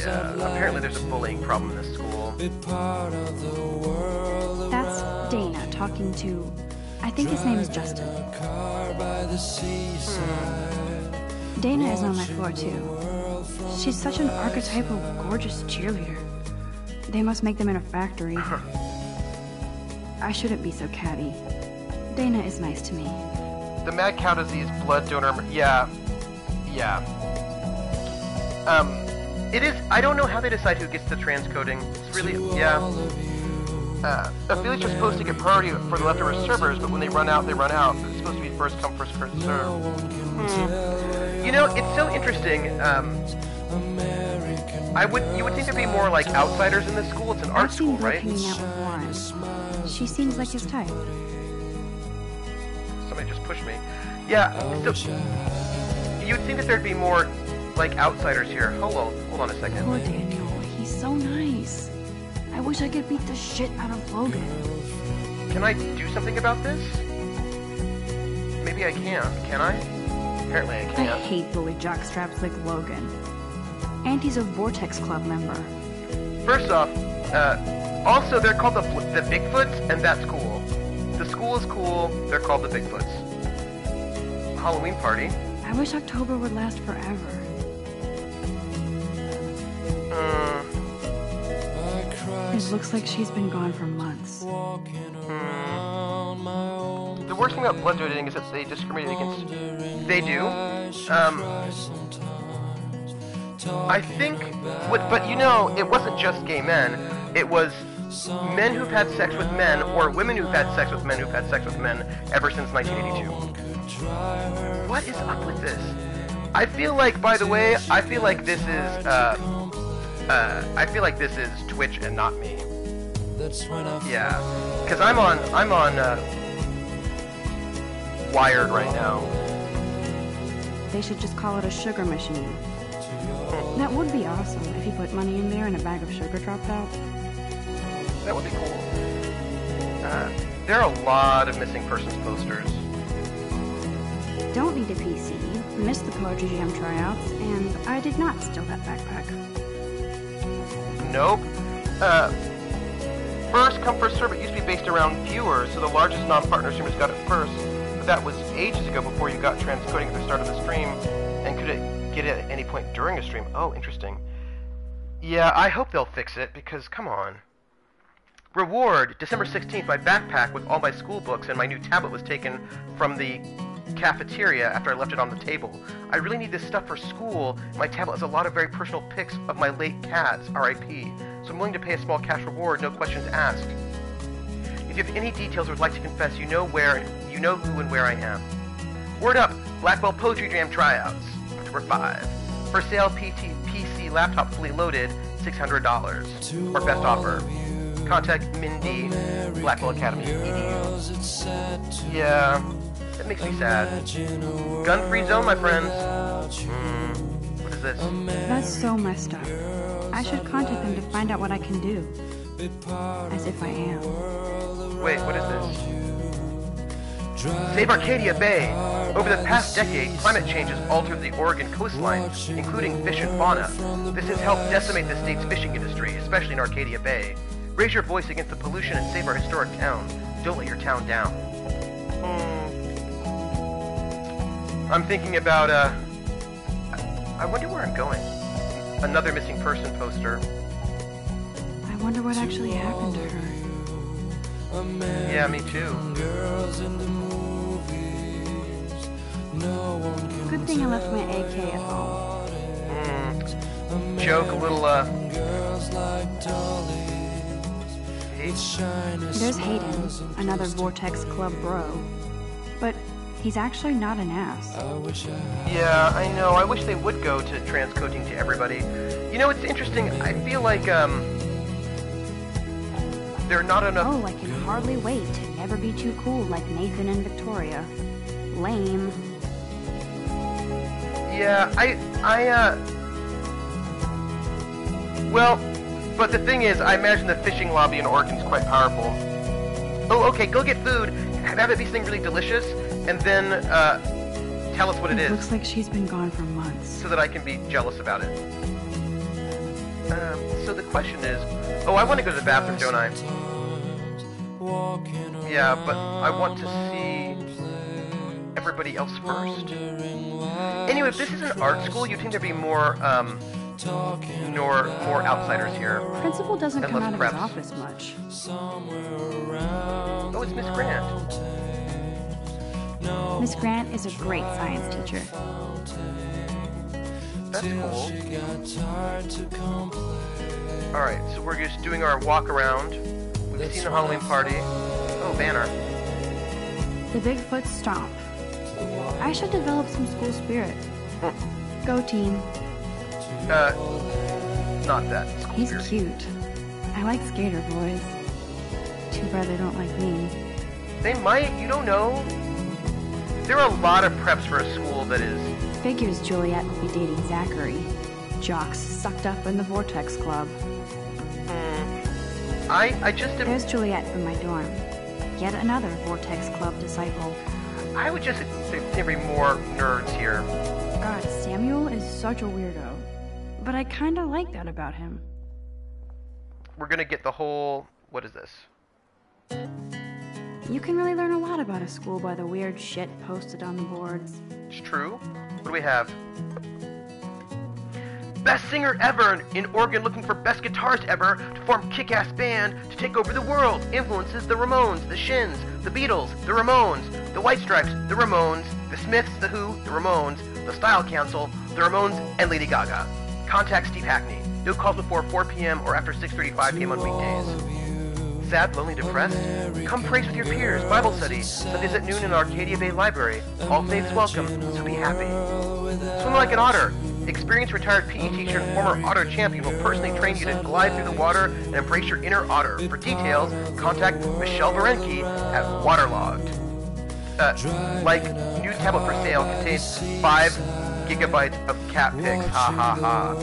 Yeah, apparently there's a bullying problem in this school.
That's Dana talking to... I think his name is Justin. Dana is on my floor too. She's such an archetypal, gorgeous cheerleader. They must make them in a factory. I shouldn't be so catty. Dana is nice to me.
The mad cow disease blood donor... Yeah. It is... I don't know how they decide who gets the transcoding. It's really... Yeah. Affiliates are supposed to get priority for the leftover servers, but when they run out, they run out. It's supposed to be first come, first serve. You know, it's so interesting. You would think there'd be more, like, outsiders in this school. It's an art school, right?
I've seen Brooke hanging out with Warren. She seems like his type.
Somebody just pushed me. Yeah, so... You'd think that there'd be more, like, outsiders here. Hold on a second.
Poor Daniel. He's so nice. I wish I could beat the shit out of Logan.
Can I do something about this? Maybe I can. Can I? Apparently I can't.
I hate bully jockstraps like Logan. And he's a Vortex Club member.
First off, also they're called the Bigfoots, and that's cool. The school is cool, they're called the Bigfoots. Halloween party.
I wish October would last forever. It looks like she's been gone for months.
The worst thing about blood donating is that they discriminate against... They do? I think... But you know, it wasn't just gay men. It was men who've had sex with men, or women who've had sex with men who've had sex with men ever since 1982. What is up with this? I feel like, by the way, I feel like this is Twitch and not me. Yeah, because I'm on Wired right now.
They should just call it a sugar machine. That would be awesome if you put money in there and a bag of sugar dropped out.
That would be cool. There are a lot of missing persons posters.
Don't need a PC, missed the Poetry Jam tryouts, and I did not steal that backpack.
Nope. First come, first serve. It used to be based around viewers, so the largest non-partner streamers got it first. But that was ages ago before you got transcoding at the start of the stream, and could it get it at any point during a stream? Oh, interesting. Yeah, I hope they'll fix it, because come on. Reward, December 16th, my backpack with all my school books and my new tablet was taken from the cafeteria after I left it on the table. I really need this stuff for school. My tablet has a lot of very personal pics of my late cats, R.I.P. So I'm willing to pay a small cash reward, no questions asked. If you have any details or would like to confess, you know who and where I am. Word up, Blackwell Poetry Jam tryouts, October 5. For sale, PC laptop fully loaded, $600. Or best offer. Contact Mindy, Blackwell Academy, EDU. Yeah, that makes me sad. Gun-free zone, my friends. What is this?
That's so messed up. I should contact them to find out what I can do. As if I am.
Wait, what is this? Save Arcadia Bay! Over the past decade, climate change has altered the Oregon coastline, including fish and fauna. This has helped decimate the state's fishing industry, especially in Arcadia Bay. Raise your voice against the pollution and save our historic town. Don't let your town down. I'm thinking about, I wonder where I'm going. Another missing person poster.
I wonder what actually happened to her.
Yeah, me too.
Good thing I left my AK at home.
Joke, a little,
There's Hayden, another Vortex Club bro. But he's actually not an ass.
Yeah, I know. I wish they would go to transcoding to everybody. You know, it's interesting. I feel like, there are not enough...
Oh, I can hardly wait to never be too cool like Nathan and Victoria. Lame.
Yeah, well, but the thing is, I imagine the fishing lobby in Oregon's quite powerful. Oh, okay, go get food, have it be something really delicious, and then, tell us what it is.
Looks like she's been gone for months.
So that I can be jealous about it. So the question is, oh, I want to go to the bathroom, don't I? Yeah, but I want to see everybody else first. Anyway, if this is an art school, you'd think there'd be more outsiders here.
Principal doesn't
and
come
less
out of
preps.
his office much.
Oh, it's Miss Grant.
Miss Grant is a great science teacher.
That's cool. Alright, so we're just doing our walk around. We've seen the Halloween party. Oh, banner.
The Bigfoot Stomp. I should develop some school spirit. Go team.
Not that. School
He's
spirit.
cute. I like skater boys. Too bad they don't like me.
They might, you don't know. There are a lot of preps for a school that is...
Figures Juliet will be dating Zachary. Jocks sucked up in the Vortex Club.
I just am...
There's Juliet from my dorm. Yet another Vortex Club disciple.
I would just say there'd be more nerds here.
God, Samuel is such a weirdo. But I kinda like that about him.
We're gonna get the whole... What is this?
You can really learn a lot about a school by the weird shit posted on the boards.
It's true. What do we have? Best singer ever in Oregon looking for best guitarist ever to form kick-ass band to take over the world. Influences the Ramones, the Shins, the Beatles, the Ramones, the White Stripes, the Ramones, the Smiths, the Who, the Ramones, the Style Council, the Ramones, and Lady Gaga. Contact Steve Hackney. No calls before 4 p.m. or after 6:35 p.m. on weekdays. Sad, lonely, depressed? Come praise with your peers. Bible study. Sundays at noon in the Arcadia Bay Library. All faiths welcome, so be happy. Swim like an otter. Experienced retired PE teacher and former otter champion will personally train you to glide through the water and embrace your inner otter. For details, contact Michelle Berenke at Waterlogged. Like, new tablet for sale contains 5 gigabytes of cat pics. Ha ha ha.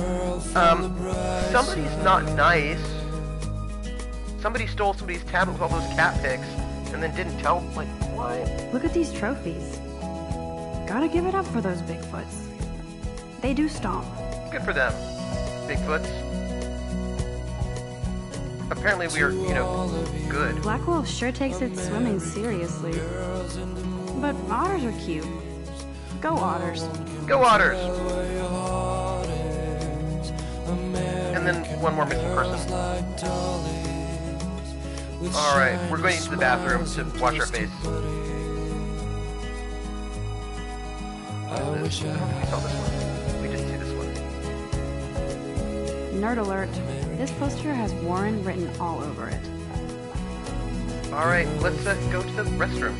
Somebody's not nice. Somebody stole somebody's tablet with all those cat pics and then didn't tell, like, what?
Look at these trophies. Gotta give it up for those Bigfoots. They do stomp.
Good for them, Bigfoots. Apparently we're, good.
Blackwell sure takes its swimming seriously. But otters are cute. Go otters.
Go Otters! And And then one more missing person. Alright, we're going into the bathroom to wash our face. I don't think we saw this one. We didn't see this one.
Nerd alert. This poster has Warren written all over it.
Alright, let's go to the restroom.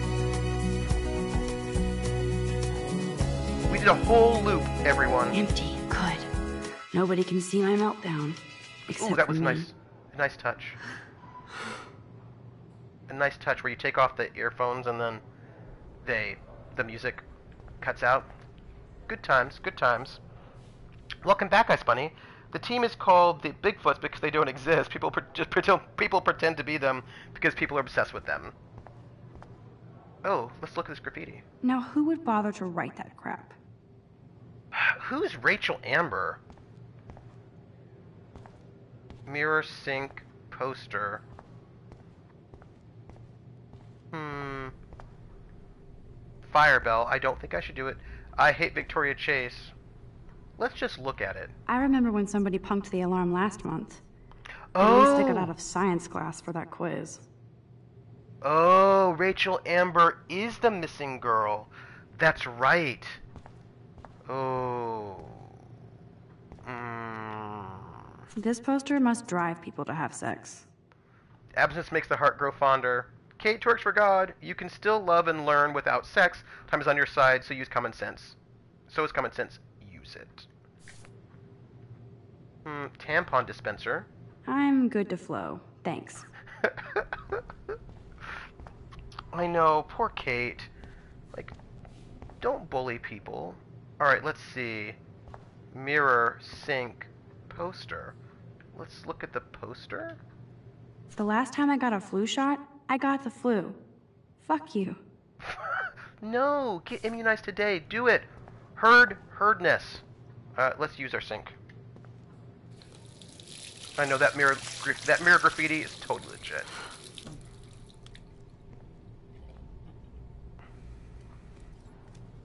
We did a whole loop, everyone.
Empty. Good. Nobody can see my meltdown. Except
Ooh, that was
for me.
nice. A nice touch. A nice touch where you take off the earphones and then the music cuts out. Good times, good times. Welcome back, Ice Bunny. The team is called the Bigfoots because they don't exist. People pretend to be them because people are obsessed with them. Oh, let's look at this graffiti.
Now, who would bother to write that crap?
Who's Rachel Amber? Mirror sink poster. Firebell. I don't think I should do it. I hate Victoria Chase. Let's just look at it.
I remember when somebody punked the alarm last month.
Oh!
At least I got out of science class for that quiz.
Oh, Rachel Amber is the missing girl. That's right. Oh.
This poster must drive people to have sex.
Absence makes the heart grow fonder. Kate twerks for God. You can still love and learn without sex. Time is on your side, so use common sense. So is common sense. Use it. Tampon dispenser.
I'm good to flow. Thanks.
I know, poor Kate. Like, don't bully people. Alright, let's see. Mirror, sink, poster. Let's look at the poster.
The last time I got a flu shot, I got the flu. Fuck you.
No, get immunized today. Do it. Herdness. Let's use our sink. I know that mirror graffiti is totally legit.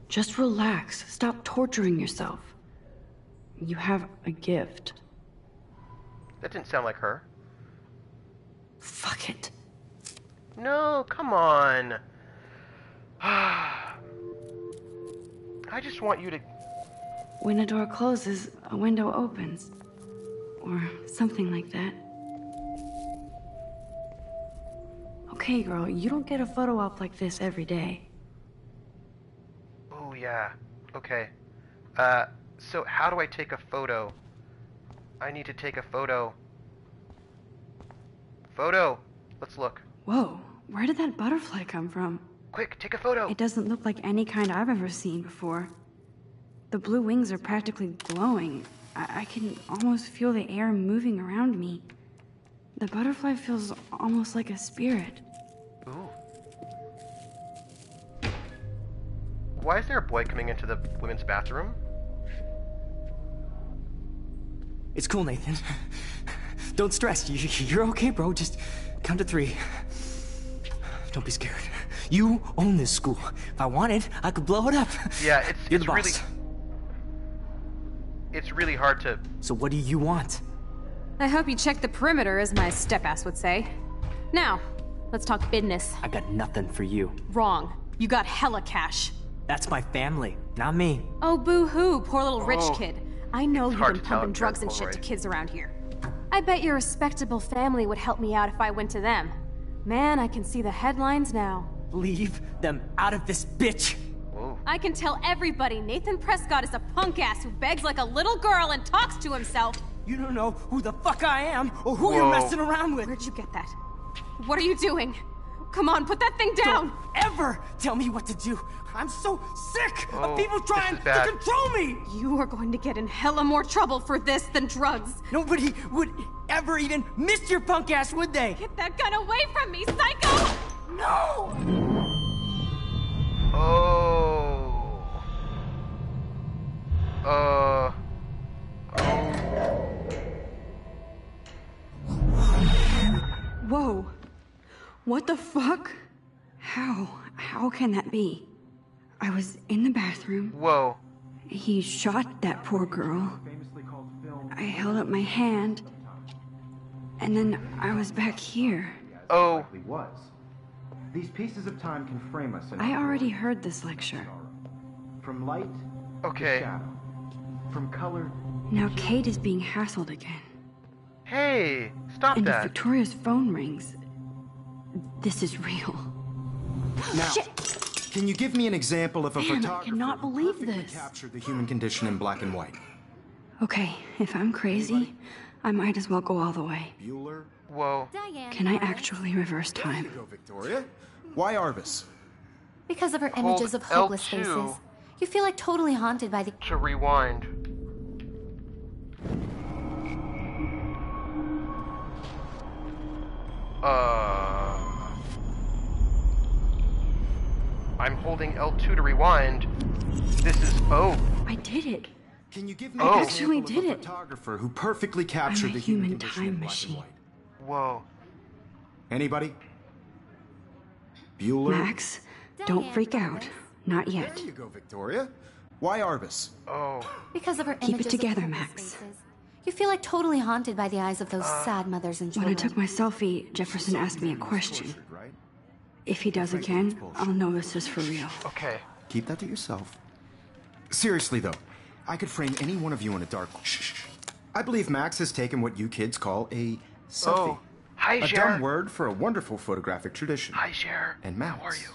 Just relax. Stop torturing yourself. You have a gift.
That didn't sound like her.
Fuck it.
No, come on. I just want you to...
When a door closes, a window opens. Or something like that. Okay, girl, you don't get a photo op like this every day.
Oh, yeah. Okay. So how do I take a photo? I need to take a photo. Photo! Let's look.
Whoa, where did that butterfly come from?
Quick, take a photo!
It doesn't look like any kind I've ever seen before. The blue wings are practically glowing. I can almost feel the air moving around me. The butterfly feels almost like a spirit.
Ooh. Why is there a boy coming into the women's bathroom?
It's cool, Nathan. Don't stress. You're okay, bro. Just count to 3. Don't be scared. You own this school. If I wanted, I could blow it up.
Yeah,
You're the boss.
It's really hard to...
So what do you want?
I hope you checked the perimeter, as my step-ass would say. Now, let's talk business.
I got nothing for you.
Wrong. You got hella cash.
That's my family, not me.
Oh, boo-hoo, poor little rich
Oh.
kid. I know you've
hard
been
to tell
pumping
if
drugs
you're
and shit to
Polaroid.
kids around here. I bet your respectable family would help me out if I went to them. Man, I can see the headlines now.
Leave them out of this bitch.
Whoa.
I can tell everybody Nathan Prescott is a punk ass who begs like a little girl and talks to himself.
You don't know who the fuck I am or who you're
Whoa.
messing around with.
Where'd you get that? What are you doing? Come on, put that thing down!
Don't ever tell me what to do. I'm so sick
Oh,
of people
this
trying
is
to
bad.
control me.
You are going to get in hella more trouble for this than drugs.
Nobody would ever even miss your punk ass, would they?
Get that gun away from me, psycho!
No!
Oh.
Whoa. What the fuck? How can that be? I was in the bathroom.
Whoa.
He shot that poor girl. I held up my hand, and then I was back here.
Oh.
Was. These pieces of time can frame us in
I already heard this lecture.
From light
Okay.
to shadow. From color.
Now Kate is being hassled again.
Hey, stop
And if
that.
Victoria's phone rings, this is real.
Now,
Shit.
can you give me an example of a
Man, I
photographer
cannot
who
believe
perfectly
this.
captured the human condition in black and white?
Okay, if I'm crazy, I might as well go all the way.
Bueller?
Whoa.
Diane.
Can I actually reverse time?
Go, Victoria. Why Arbus?
Because of her
Hold
images of hopeless
L2.
faces. You feel like totally haunted by the...
To rewind. I'm holding L2 to rewind. This is... Oh.
I did it.
Can you give me
Oh.
an
I actually
example of
did
a
it.
photographer who perfectly
I'm
captured
a
the human
human
condition in
time
black
machine.
and white?
Whoa.
Anybody? Bueller?
Max, don't freak out. Not yet.
There you go, Victoria. Why Arbus?
Oh.
Because of her
Keep it
images
together,
of hopeless
Max.
faces. You feel like totally haunted by the eyes of those sad mothers and
When I
children.
took my selfie, Jefferson asked me a question.
Tortured, right?
If he does again, I'll know this is for real.
Okay.
Keep that to yourself. Seriously, though, I could frame any one of you in a dark... Shh. I believe Max has taken what you kids call a selfie.
Oh. Hi,
A
Cher.
dumb word for a wonderful photographic tradition.
Hi, Cher.
And Max
How are you?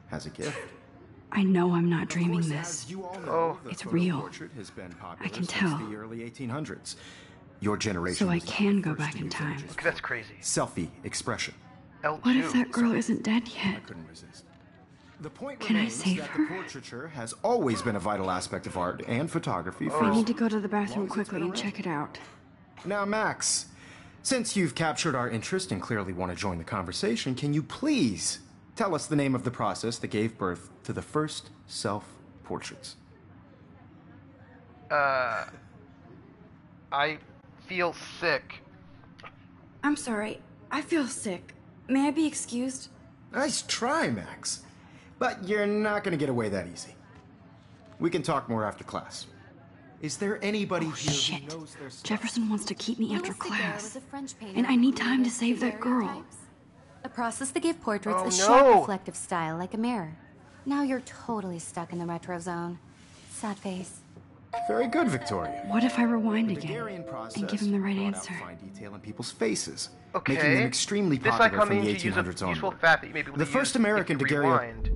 has a gift.
I know I'm not dreaming
Of course,
this.
as you all know,
Oh.
the
It's
photo
real.
portrait has been popular
I can
since
tell.
the early 1800s. Your generation
So I
was the
can go
first
back
to
in
use
time.
images
Okay, that's crazy.
Selfie expression.
L2.
What if that girl isn't dead
I
yet?
couldn't resist. The point
Can I
remains
save
that
her?
the portraiture has always been a vital aspect of art and photography
I
for
need to go to the bathroom quickly and check it out.
Now, Max, since you've captured our interest and clearly want to join the conversation, can you please tell us the name of the process that gave birth to the first self-portraits?
I feel sick.
I'm sorry. I feel sick. May I be excused?
Nice try, Max. But you're not going to get away that easy. We can talk more after class. Is there anybody here
Shit.
who knows their stuff?
Jefferson wants to keep me after
Louis Daguerre
class.
was a French painter
And I need
who
time to
created
save that girl.
daguerreotypes, a process that gave portraits
Oh,
a sharp
no.
reflective style like a mirror. Now you're totally stuck in the retro zone. Sad face.
Very good, Victoria.
What if I rewind
The
again
Daguerrean process
and give him the right
brought out
answer?
fine detail in people's faces,
Okay.
making them extremely
this
popular
I come
from
in
the
to use a
1800s
useful
onward.
fact that you may be able
The
to
first
use
American
if you
daguerreotype.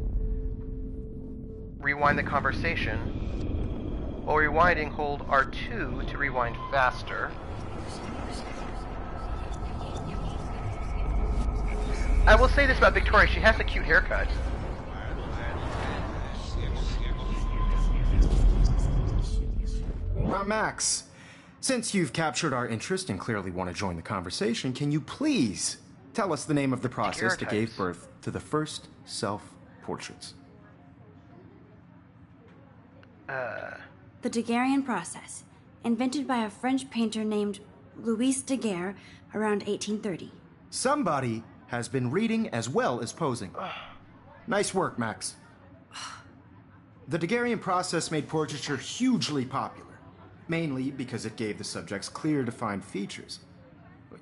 Rewind the conversation. While rewinding, hold R2 to rewind faster. I will say this about Victoria, she has a cute haircut.
Now, Max, since you've captured our interest and clearly want to join the conversation, can you please tell us the name of the process that gave
Daguerreotypes.
birth to the first self-portraits?
The Daguerrean process, invented by a French painter named Louis Daguerre around 1830.
Somebody has been reading as well as posing. Nice work, Max. The Daguerrean process made portraiture hugely popular, mainly because it gave the subjects clear, defined features.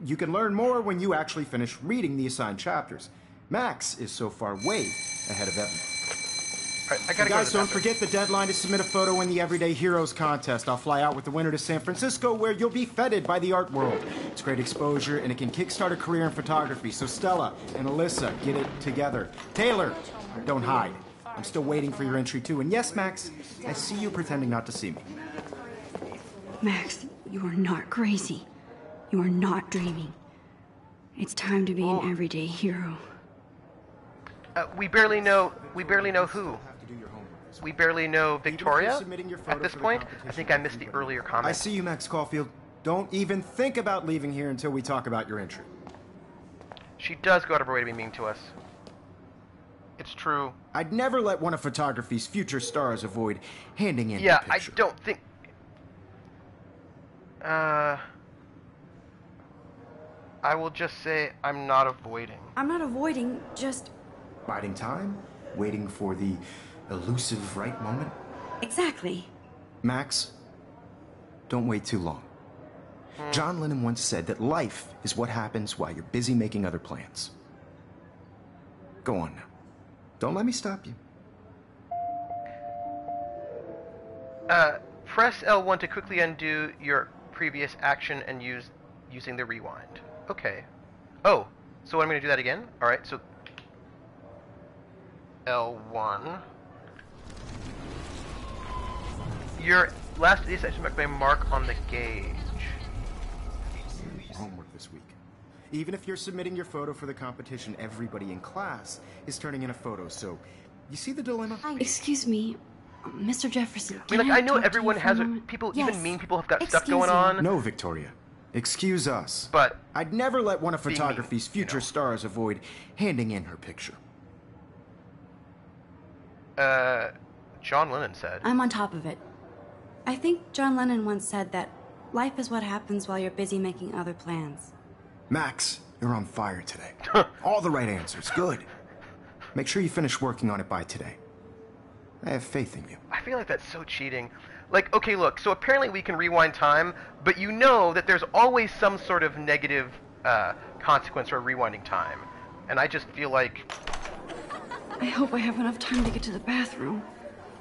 You can learn more when you actually finish reading the assigned chapters. Max is so far way ahead of Evan.
Alright, I gotta
Guys,
go to the
don't
bathroom.
forget the deadline to submit a photo in the Everyday Heroes contest. I'll fly out with the winner to San Francisco, where you'll be feted by the art world. It's great exposure, and it can kickstart a career in photography. So Stella and Alyssa, get it together. Taylor, don't hide. I'm still waiting for your entry, too. And yes, Max, I see you pretending not to see me.
Max, you are not crazy. You are not dreaming. It's time to be an everyday hero.
We barely know who. We barely know Victoria at this point. I think I missed the earlier
I
comment.
see you, Max Caulfield. Don't even think about leaving here until we talk about your entry.
She does go out of her way to be mean to us. It's true.
I'd never let one of photography's future stars avoid handing in
Yeah,
the
I
picture.
don't think... I will just say I'm not avoiding.
I'm not avoiding, just...
Biding time, waiting for the elusive right moment.
Exactly.
Max, don't wait too long. John Lennon once said that life is what happens while you're busy making other plans. Go on now. Don't let me stop you.
Press L1 to quickly undo your previous action and using the rewind. Okay. Oh, so I'm going to do that again? Alright, so L1. Your last of these sections marked by mark on the gauge.
Homework this week. Even if you're submitting your photo for the competition, everybody in class is turning in a photo, so you see the dilemma?
Excuse me, Mr. Jefferson.
I mean, like, I know
talk to
everyone
you for
has
a moment?
people,
Yes.
even mean people have got stuff
Excuse
going
you.
on.
No, Victoria. Excuse us.
But
I'd never let one of
Being
photography's
mean,
future stars avoid handing in her picture.
John Lennon said.
I'm on top of it. I think John Lennon once said that life is what happens while you're busy making other plans.
Max, you're on fire today. All the right answers. Good. Make sure you finish working on it by today. I have faith in you.
I feel like that's so cheating. Like, okay, look, so apparently we can rewind time, but you know that there's always some sort of negative consequence for rewinding time. And I just feel like...
I hope I have enough time to get to the bathroom.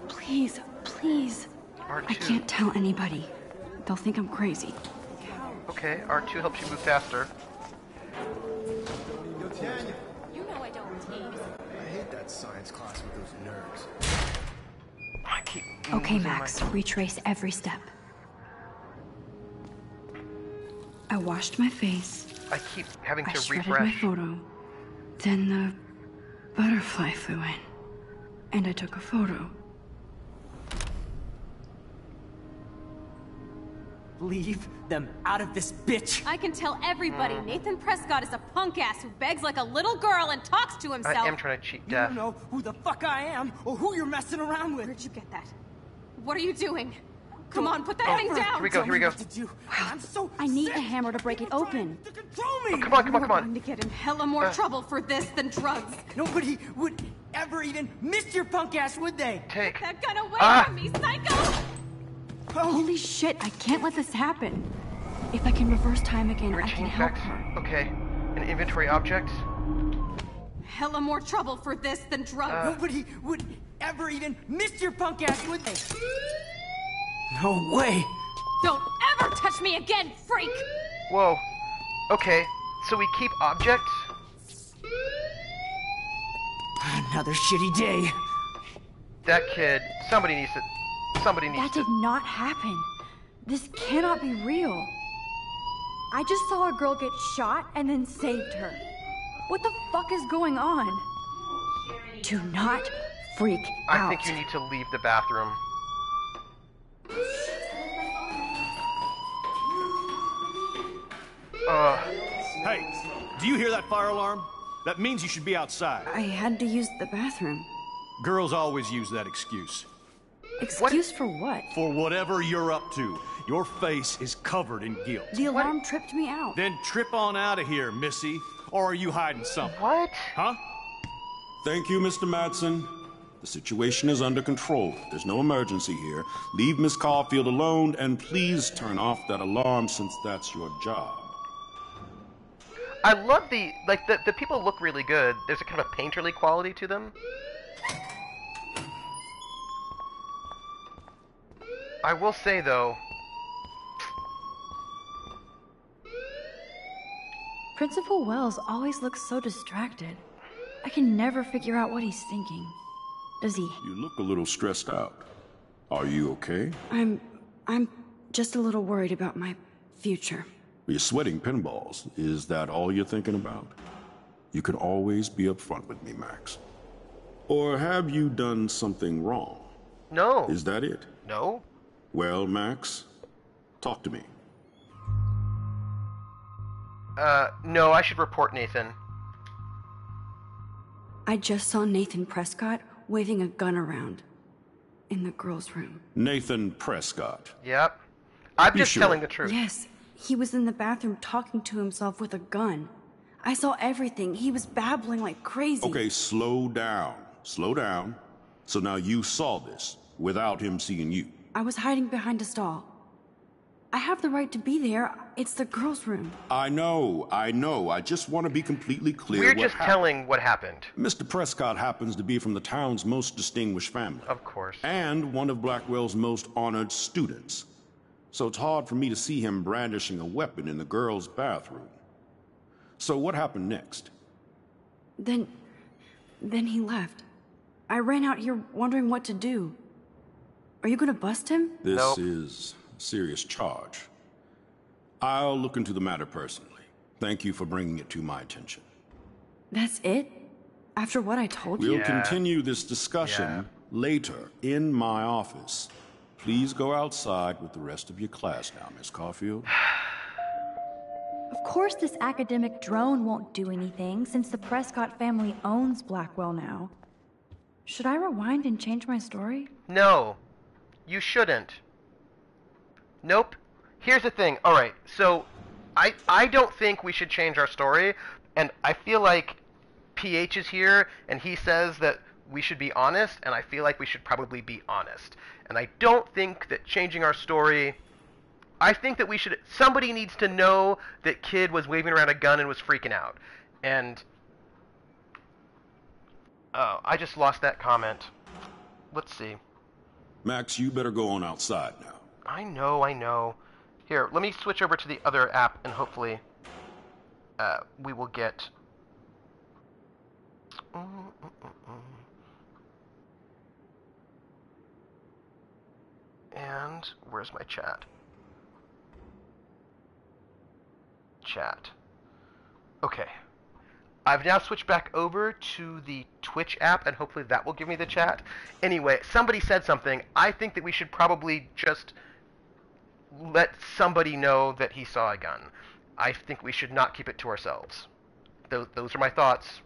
Please, please.
R2.
I can't tell anybody. They'll think I'm crazy.
Okay, R2 helps you move faster.
You know I don't tease.
I hate that science class with those nerds.
I keep
Okay,
losing
Max,
my-
retrace every step. I washed my face.
I keep having
I
to
shredded
refresh.
my photo. Then the butterfly flew in. And I took a photo.
Leave them out of this bitch.
I can tell everybody Nathan Prescott is a punk ass who begs like a little girl and talks to himself.
I am trying to cheat
You
death.
don't know who the fuck I am or who you're messing around with.
Where'd you get that? What are you doing? Come on, put that thing
Here
down!
we go, here we go.
What to do. I'm so
I need
sick.
a hammer to break it
People trying
open.
to control me.
Come on, come on,
You're
come
going
on.
to get in hella more trouble for this than drugs.
Nobody would ever even miss your punk ass, would they?
Take.
That gun away
Ah.
from me, psycho!
Holy shit, I can't let this happen. If I can reverse time again, I can
Retain
help
facts.
her.
Okay. An inventory object.
Hella more trouble for this than drugs.
Nobody would ever even miss your punk ass, would they? No way.
Don't ever touch me again, freak!
Whoa. Okay. So we keep objects?
Another shitty day.
That kid. Somebody needs
That
to...
did not happen. This cannot be real. I just saw a girl get shot and then saved her. What the fuck is going on? Do not freak
I
out.
think you need to leave the bathroom.
Hey, do you hear that fire alarm? That means you should be outside.
I had to use the bathroom.
Girls always use that excuse.
Excuse for what?
For whatever you're up to, your face is covered in guilt.
The alarm tripped me out.
Then trip on out of here, Missy. Or are you hiding something?
What?
Huh?
Thank you, Mr. Madsen. The situation is under control. There's no emergency here. Leave Miss Caulfield alone, and please turn off that alarm since that's your job.
I love the people look really good. There's a kind of a painterly quality to them. I will say though,
Principal Wells always looks so distracted. I can never figure out what he's thinking. Does he?
You look a little stressed out. Are you okay?
I'm just a little worried about my future.
You're sweating pinballs. Is that all you're thinking about? You can always be upfront with me, Max. Or have you done something wrong?
no.
Is that it?
No?
Well, Max, talk to me.
No, I should report Nathan.
I just saw Nathan Prescott waving a gun around in the girls' room.
Nathan Prescott.
Yep. I'm
You
just
sure?
telling the truth.
Yes, he was in the bathroom talking to himself with a gun. I saw everything. He was babbling like crazy.
Okay, slow down. Slow down. So now you saw this without him seeing you.
I was hiding behind a stall. I have the right to be there. It's the girls' room.
I know. I just want to be completely clear.
We're just telling what happened.
Mr. Prescott happens to be from the town's most distinguished family.
Of course.
And one of Blackwell's most honored students. So it's hard for me to see him brandishing a weapon in the girls' bathroom. So what happened next?
Then he left. I ran out here wondering what to do. Are you gonna bust him?
This
Nope.
is a serious charge. I'll look into the matter personally. Thank you for bringing it to my attention.
That's it? After what I told you?
We'll continue this discussion later in my office. Please go outside with the rest of your class now, Miss Caulfield.
Of course this academic drone won't do anything since the Prescott family owns Blackwell now. Should I rewind and change my story?
No. You shouldn't. Nope. Here's the thing. Alright, so I don't think we should change our story, and I feel like PH is here, and he says that we should be honest, and I feel like we should probably be honest. And I don't think that changing our story... I think that we should... Somebody needs to know that Kid was waving around a gun and was freaking out. And... Oh, I just lost that comment. Let's see.
Max, you better go on outside now.
I know. Here, let me switch over to the other app, and hopefully we will get... And where's my chat? Chat. Okay. I've now switched back over to the Twitch app, and hopefully that will give me the chat. Anyway, somebody said something. I think that we should probably just let somebody know that he saw a gun. I think we should not keep it to ourselves. Those are my thoughts.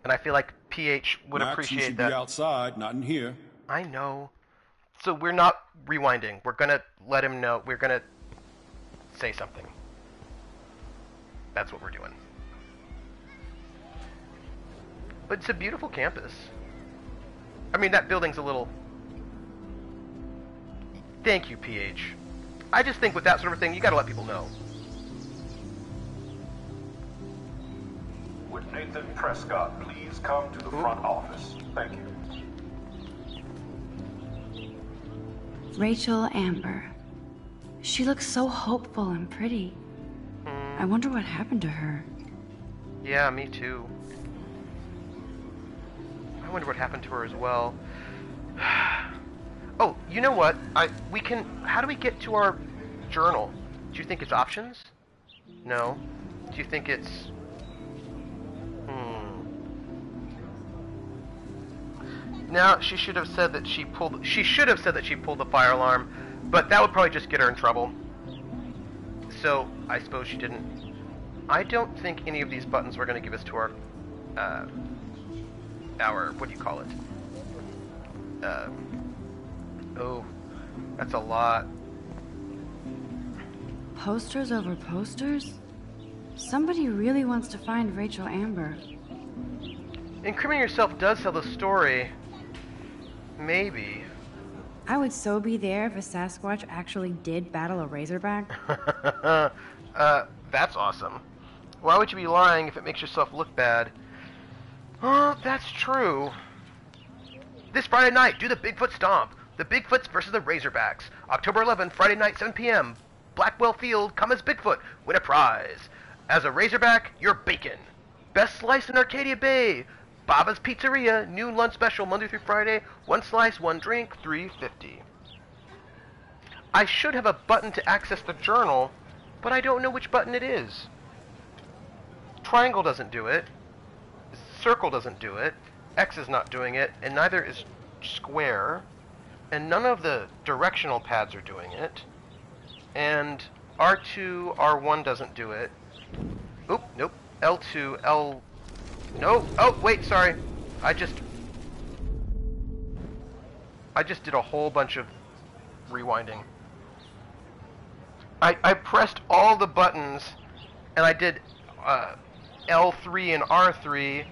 And I feel like PH would
Max,
appreciate
you should
that.
be outside, not in here.
I know. So we're not rewinding. We're going to let him know. We're going to say something. That's what we're doing. But it's a beautiful campus. I mean, that building's a little... Thank you, PH. I just think with that sort of thing, you gotta let people know.
Would Nathan Prescott please come to the front office? Thank you.
Rachel Amber. She looks so hopeful and pretty. I wonder what happened to her.
Yeah, me too. I wonder what happened to her as well. Oh, you know what? We can... How do we get to our journal? Do you think it's options? No. Do you think it's... Now, she should have said that she pulled... She should have said that she pulled the fire alarm, but that would probably just get her in trouble. So, I suppose she didn't. I don't think any of these buttons were going to give us to our... what do you call it? Oh, that's a lot.
Posters over posters? Somebody really wants to find Rachel Amber.
Incriminating yourself does tell the story. Maybe.
I would so be there if a Sasquatch actually did battle a Razorback.
That's awesome. Why would you be lying if it makes yourself look bad? Oh, that's true. This Friday night, do the Bigfoot Stomp. The Bigfoots versus the Razorbacks. October 11th, Friday night, 7 p.m. Blackwell Field, come as Bigfoot. Win a prize. As a Razorback, you're bacon. Best slice in Arcadia Bay. Baba's Pizzeria, new lunch special Monday through Friday. 1 slice, 1 drink, $3.50. I should have a button to access the journal, but I don't know which button it is. Triangle doesn't do it. Circle doesn't do it. X is not doing it, and neither is square. And none of the directional pads are doing it. And R2, R1 doesn't do it. Oop, nope. L2, L... No! Oh, wait, sorry. I just did a whole bunch of rewinding. I pressed all the buttons, and I did L3 and R3,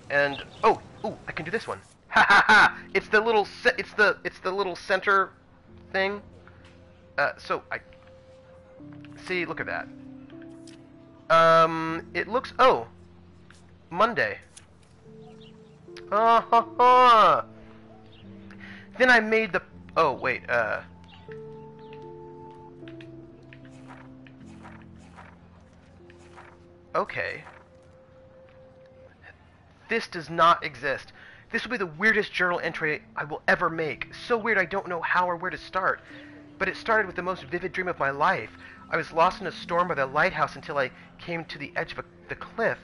and oh, I can do this one. Ha ha ha! It's the little center thing. So I... See, look at that. It looks... Oh! Monday. Then I made the... Oh, wait, Okay. This does not exist. This will be the weirdest journal entry I will ever make. So weird I don't know how or where to start. But it started with the most vivid dream of my life. I was lost in a storm by the lighthouse until I came to the edge of the cliff.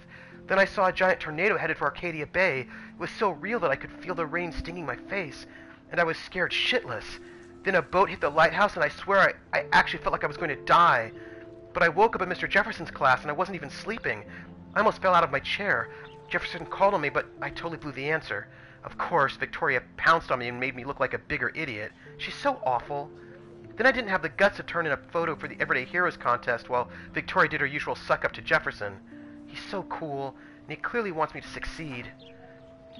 Then I saw a giant tornado headed for Arcadia Bay. It was so real that I could feel the rain stinging my face. And I was scared shitless. Then a boat hit the lighthouse and I swear I actually felt like I was going to die. But I woke up in Mr. Jefferson's class and I wasn't even sleeping. I almost fell out of my chair. Jefferson called on me, but I totally blew the answer. Of course, Victoria pounced on me and made me look like a bigger idiot. She's so awful. Then I didn't have the guts to turn in a photo for the Everyday Heroes contest while Victoria did her usual suck-up to Jefferson. He's so cool, and he clearly wants me to succeed.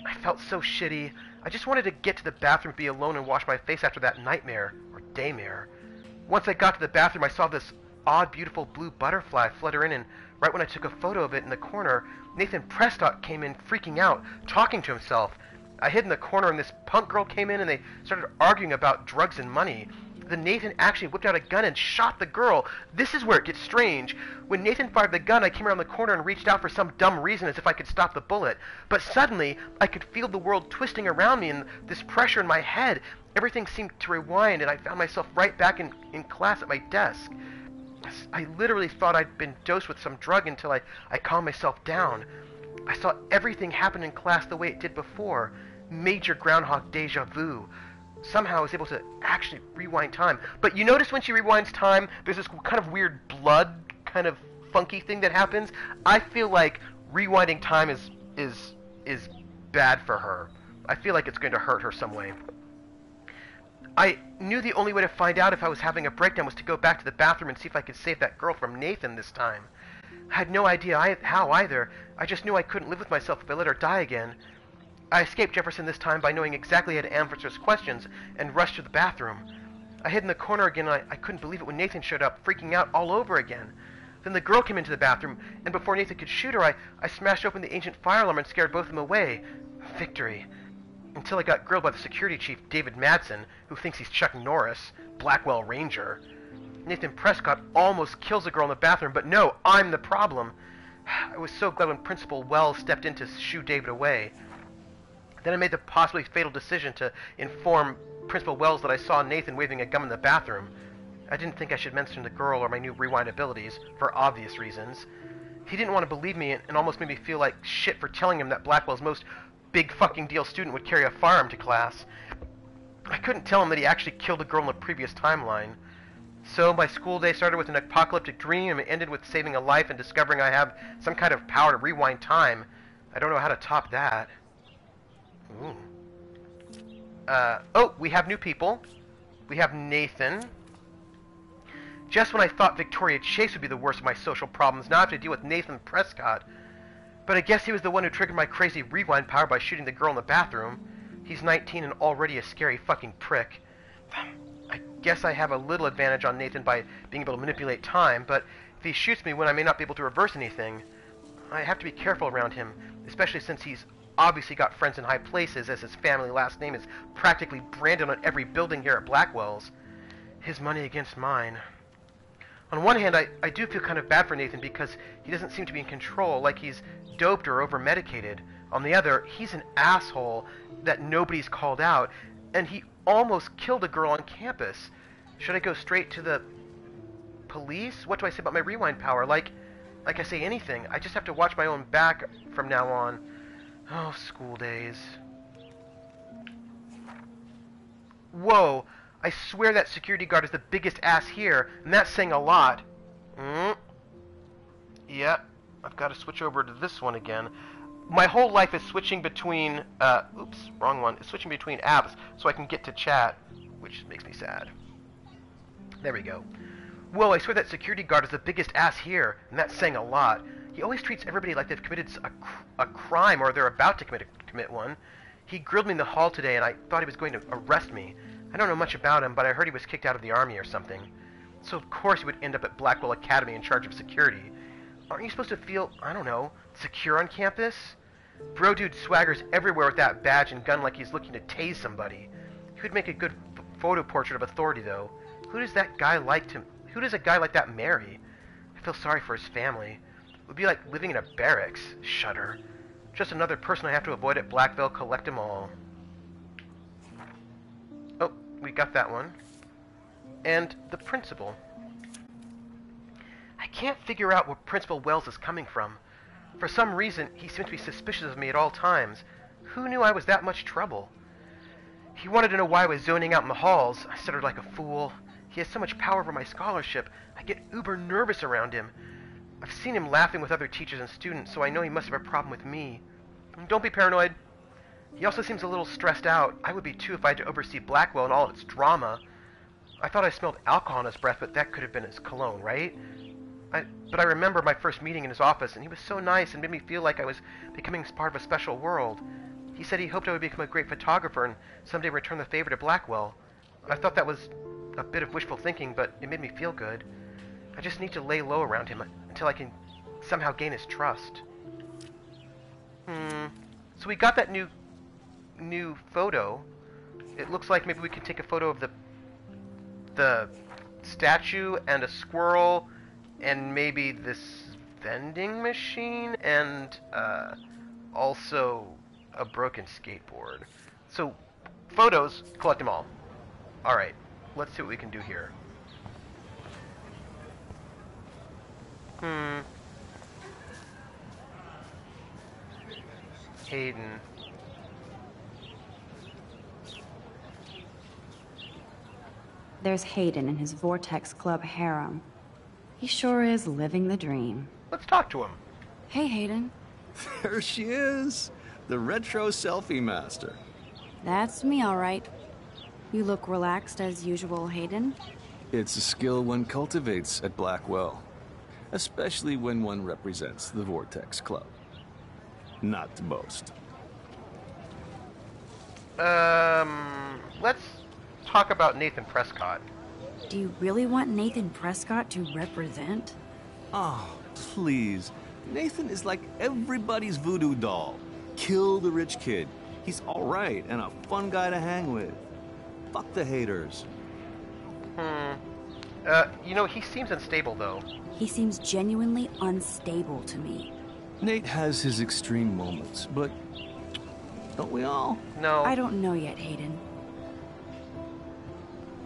I felt so shitty. I just wanted to get to the bathroom, be alone, and wash my face after that nightmare, or daymare. Once I got to the bathroom, I saw this odd, beautiful blue butterfly flutter in, and right when I took a photo of it in the corner, Nathan Prescott came in freaking out, talking to himself. I hid in the corner, and this punk girl came in, and they started arguing about drugs and money. Then Nathan actually whipped out a gun and shot the girl. This is where it gets strange. When Nathan fired the gun, I came around the corner and reached out for some dumb reason as if I could stop the bullet. But suddenly, I could feel the world twisting around me and this pressure in my head. Everything seemed to rewind, and I found myself right back in class at my desk. I literally thought I'd been dosed with some drug until I calmed myself down. I saw everything happen in class the way it did before. Major Groundhog deja vu. Somehow I was able to actually rewind time. But you notice when she rewinds time, there's this kind of weird blood, kind of funky thing that happens. I feel like rewinding time is bad for her. I feel like it's going to hurt her some way. I knew the only way to find out if I was having a breakdown was to go back to the bathroom and see if I could save that girl from Nathan this time. I had no idea how either. I just knew I couldn't live with myself if I let her die again. I escaped Jefferson this time by knowing exactly how to answer his questions and rushed to the bathroom. I hid in the corner again and I couldn't believe it when Nathan showed up, freaking out all over again. Then the girl came into the bathroom, and before Nathan could shoot her, I smashed open the ancient fire alarm and scared both of them away. Victory. Until I got grilled by the security chief, David Madsen, who thinks he's Chuck Norris, Blackwell Ranger. Nathan Prescott almost kills the girl in the bathroom, but no, I'm the problem. I was so glad when Principal Wells stepped in to shoo David away. Then I made the possibly fatal decision to inform Principal Wells that I saw Nathan waving a gun in the bathroom. I didn't think I should mention the girl or my new rewind abilities, for obvious reasons. He didn't want to believe me and almost made me feel like shit for telling him that Blackwell's most big fucking deal student would carry a firearm to class. I couldn't tell him that he actually killed a girl in the previous timeline. So my school day started with an apocalyptic dream and ended with saving a life and discovering I have some kind of power to rewind time. I don't know how to top that. Ooh. Oh, we have new people. We have Nathan. Just when I thought Victoria Chase would be the worst of my social problems, now I have to deal with Nathan Prescott. But I guess he was the one who triggered my crazy rewind power by shooting the girl in the bathroom. He's 19 and already a scary fucking prick. I guess I have a little advantage on Nathan by being able to manipulate time, but if he shoots me when I may not be able to reverse anything, I have to be careful around him, especially since he's obviously got friends in high places, as his family last name is practically branded on every building here at Blackwell's. His money against mine. On one hand, I do feel kind of bad for Nathan because he doesn't seem to be in control, like he's doped or over-medicated. On the other, he's an asshole that nobody's called out, and he almost killed a girl on campus. Should I go straight to the police? What do I say about my rewind power? Like I say anything. I just have to watch my own back from now on. Oh, school days. Whoa, I swear that security guard is the biggest ass here, and that's saying a lot. Yep, I've got to switch over to this one again. My whole life is switching between, oops, wrong one. It's switching between apps so I can get to chat, which makes me sad. There we go. Whoa, I swear that security guard is the biggest ass here, and that's saying a lot. He always treats everybody like they've committed a crime or they're about to commit one. He grilled me in the hall today, and I thought he was going to arrest me. I don't know much about him, but I heard he was kicked out of the army or something. So of course he would end up at Blackwell Academy in charge of security. Aren't you supposed to feel, I don't know, secure on campus? Bro dude swaggers everywhere with that badge and gun like he's looking to tase somebody. He would make a good photo portrait of authority, though. Who does a guy like that marry? I feel sorry for his family. It would be like living in a barracks. Shudder. Just another person I have to avoid at Blackville. Collect them all. Oh, we got that one. And the principal. I can't figure out where Principal Wells is coming from. For some reason, he seems to be suspicious of me at all times. Who knew I was that much trouble? He wanted to know why I was zoning out in the halls. I stuttered like a fool. He has so much power over my scholarship. I get uber nervous around him. I've seen him laughing with other teachers and students, so I know he must have a problem with me. Don't be paranoid. He also seems a little stressed out. I would be too if I had to oversee Blackwell and all of its drama. I thought I smelled alcohol in his breath, but that could have been his cologne, right? But I remember my first meeting in his office, and he was so nice and made me feel like I was becoming part of a special world. He said he hoped I would become a great photographer and someday return the favor to Blackwell. I thought that was a bit of wishful thinking, but it made me feel good. I just need to lay low around him until I can somehow gain his trust. So we got that new photo. It looks like maybe we could take a photo of the statue and a squirrel and maybe this vending machine and also a broken skateboard. So photos, collect them all. Alright, let's see what we can do here. Hayden.
There's Hayden in his Vortex Club harem. He sure is living the dream.
Let's talk to him.
Hey, Hayden.
There she is, the retro selfie master.
That's me, all right. You look relaxed as usual, Hayden.
It's a skill one cultivates at Blackwell, especially when one represents the Vortex Club. Not to boast.
Let's talk about Nathan Prescott.
Do you really want Nathan Prescott to represent?
Oh, please. Nathan is like everybody's voodoo doll. Kill the rich kid. He's all right and a fun guy to hang with. Fuck the haters.
You know, he seems unstable, though.
He seems genuinely unstable to me.
Nate has his extreme moments, but don't we all?
No.
I don't know yet, Hayden.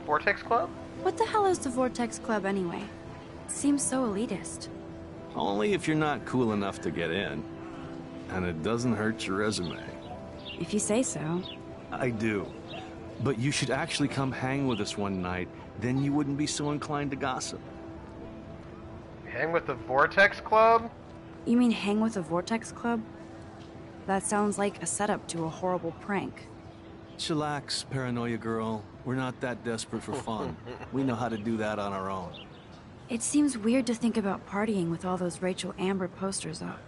Vortex Club?
What the hell is the Vortex Club anyway? It seems so elitist.
Only if you're not cool enough to get in. And it doesn't hurt your resume.
If you say so.
I do. But you should actually come hang with us one night, then you wouldn't be so inclined to gossip.
Hang with the Vortex Club?
You mean hang with the Vortex Club? That sounds like a setup to a horrible prank.
Chillax, paranoia girl. We're not that desperate for fun. We know how to do that on our own.
It seems weird to think about partying with all those Rachel Amber posters up.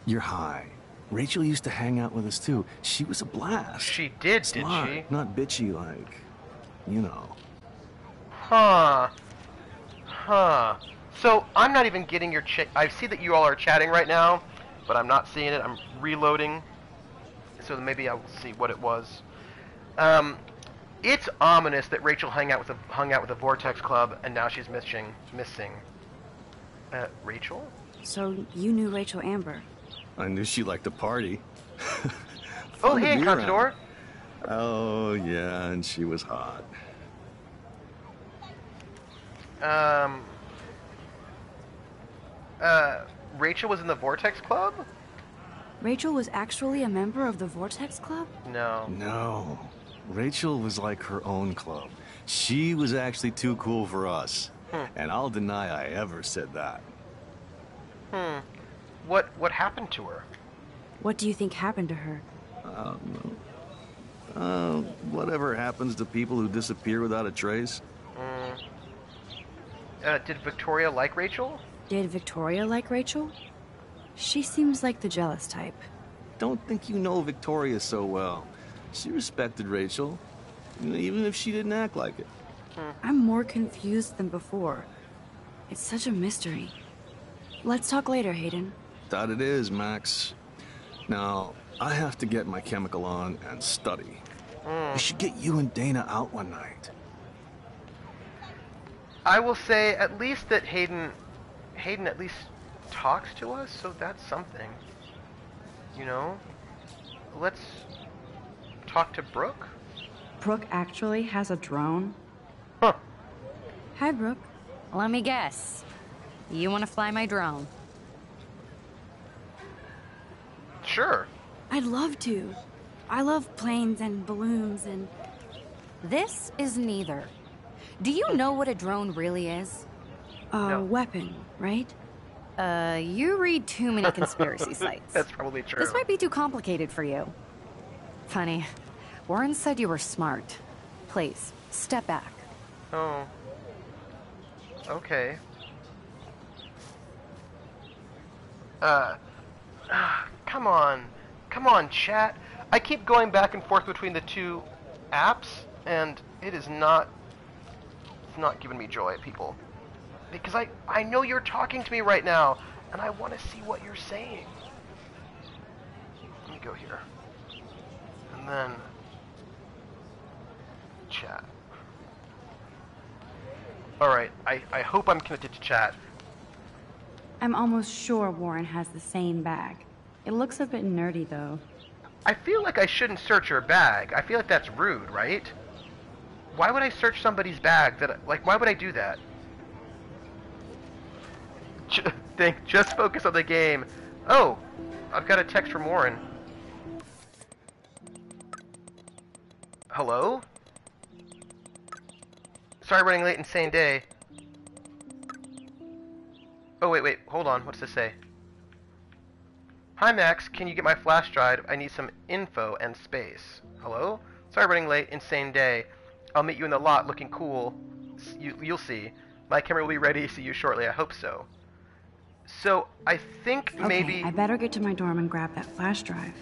You're high. Rachel used to hang out with us too. She was a blast.
She did,
Smart,
did she?
not bitchy like, you know.
Huh. So, I'm not even getting your I see that you all are chatting right now, but I'm not seeing it. I'm reloading. So maybe I'll see what it was. It's ominous that Rachel hung out with the Vortex Club, and now she's missing. Rachel?
So you knew Rachel Amber?
I knew she liked to party.
Oh, hey, Contador.
Oh, yeah, and she was hot.
Rachel was in the Vortex Club?
Rachel was actually a member of the Vortex Club?
No.
No. Rachel was like her own club. She was actually too cool for us. And I'll deny I ever said that.
What happened to her?
What do you think happened to her?
Whatever happens to people who disappear without a trace.
Did Victoria like Rachel?
Did Victoria like Rachel? She seems like the jealous type.
Don't think you know Victoria so well. She respected Rachel, even if she didn't act like it.
I'm more confused than before. It's such a mystery. Let's talk later, Hayden.
That it is, Max. Now, I have to get my chemical on and study. We should get you and Dana out one night.
I will say at least that Hayden at least talks to us, so that's something. You know? Let's talk to Brooke.
Brooke actually has a drone?
Huh.
Hi, Brooke.
Let me guess. You want to fly my drone?
Sure.
I'd love to. I love planes and balloons and...
This is neither. Do you know what a drone really is?
A weapon, right?
You read too many conspiracy sites.
That's probably true.
This might be too complicated for you. Funny. Warren said you were smart. Please, step back.
Oh. Okay. Come on. Come on, chat. I keep going back and forth between the two apps, and it is not... It's not giving me joy, people. Because I know you're talking to me right now, and I want to see what you're saying. Let me go here. And then... chat. Alright, I hope I'm connected to chat.
I'm almost sure Warren has the same bag. It looks a bit nerdy, though.
I feel like I shouldn't search your bag. I feel like that's rude, right? Why would I search somebody's bag that... Like, why would I do that? Just focus on the game. Oh, I've got a text from Warren. Hello? Sorry running late, insane day. Oh, wait, hold on. What's this say? Hi, Max. Can you get my flash drive? I need some info and space. Hello? Sorry running late, insane day. I'll meet you in the lot looking cool. You'll see. My camera will be ready. See you shortly. I hope so. So, I think maybe...
Okay, I better get to my dorm and grab that flash drive.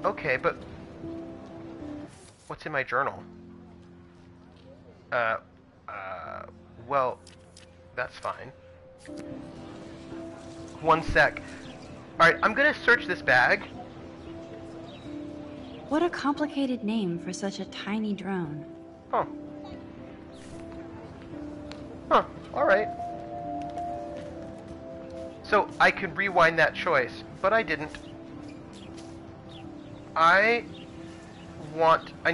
Okay, but... What's in my journal? Well, that's fine. One sec. Alright, I'm gonna search this bag.
What a complicated name for such a tiny drone.
Huh. Huh, alright. So, I could rewind that choice, but I didn't. I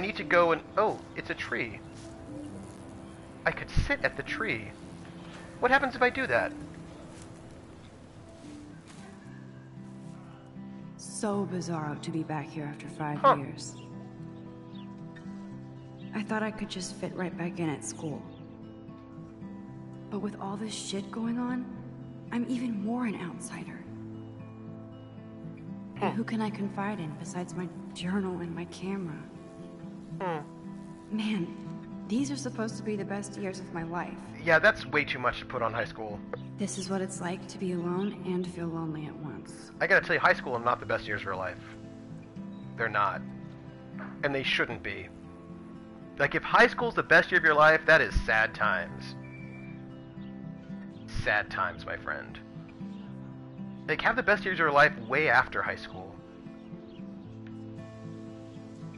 need to go and... Oh, it's a tree. I could sit at the tree. What happens if I do that?
So bizarro to be back here after 5 years. I thought I could just fit right back in at school. But with all this shit going on, I'm even more an outsider. And who can I confide in besides my journal and my camera? Man, these are supposed to be the best years of my life.
Yeah, that's way too much to put on high school.
This is what it's like to be alone and feel lonely at once.
I gotta tell you, high school are not the best years of your life. They're not. And they shouldn't be. Like, if high school's the best year of your life, that is sad times. Sad times, my friend. Like, have the best years of your life way after high school.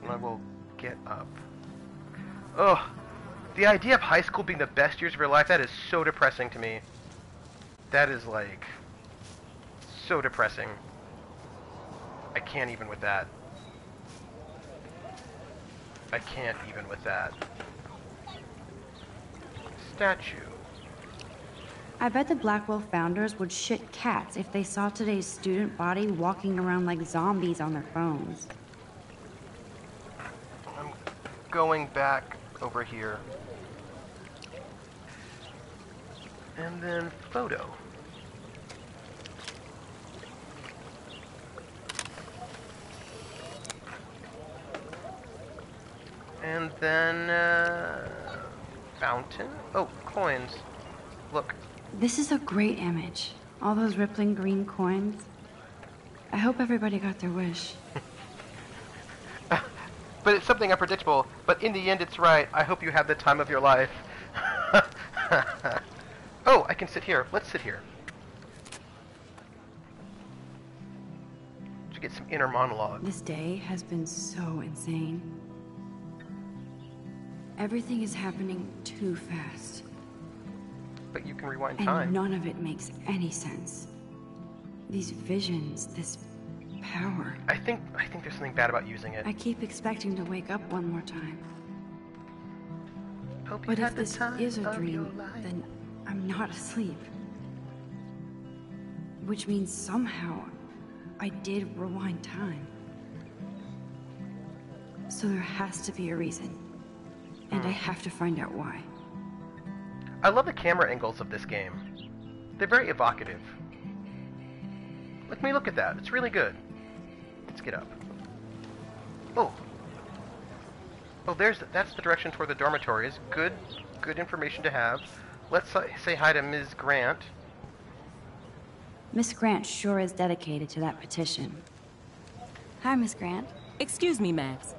And I will get up. Ugh. The idea of high school being the best years of your life, that is so depressing to me. That is, like, so depressing. I can't even with that. I can't even with that. Statue.
I bet the Blackwell founders would shit cats if they saw today's student body walking around like zombies on their phones.
I'm going back over here. And then photo. And then, fountain? Oh, coins. Look.
This is a great image. All those rippling green coins. I hope everybody got their wish.
but it's something unpredictable. But in the end, it's right. I hope you have the time of your life. Oh, I can sit here. Let's sit here. To get some inner monologue.
This day has been so insane. Everything is happening too fast.
But you can rewind
And
time.
none of it makes any sense. These visions, this power.
I think there's something bad about using it.
I keep expecting to wake up one more time.
Hope you
But
had
if
the
this
time
is a
of your
dream,
life.
then I'm not asleep. Which means somehow I did rewind time. So there has to be a reason. And I have to find out why.
I love the camera angles of this game. They're very evocative. Let me look at that. It's really good. Let's get up. Oh. Oh, that's the direction toward the dormitories. Good information to have. Let's say hi to Ms. Grant.
Miss Grant sure is dedicated to that petition. Hi, Miss Grant.
Excuse me, Max.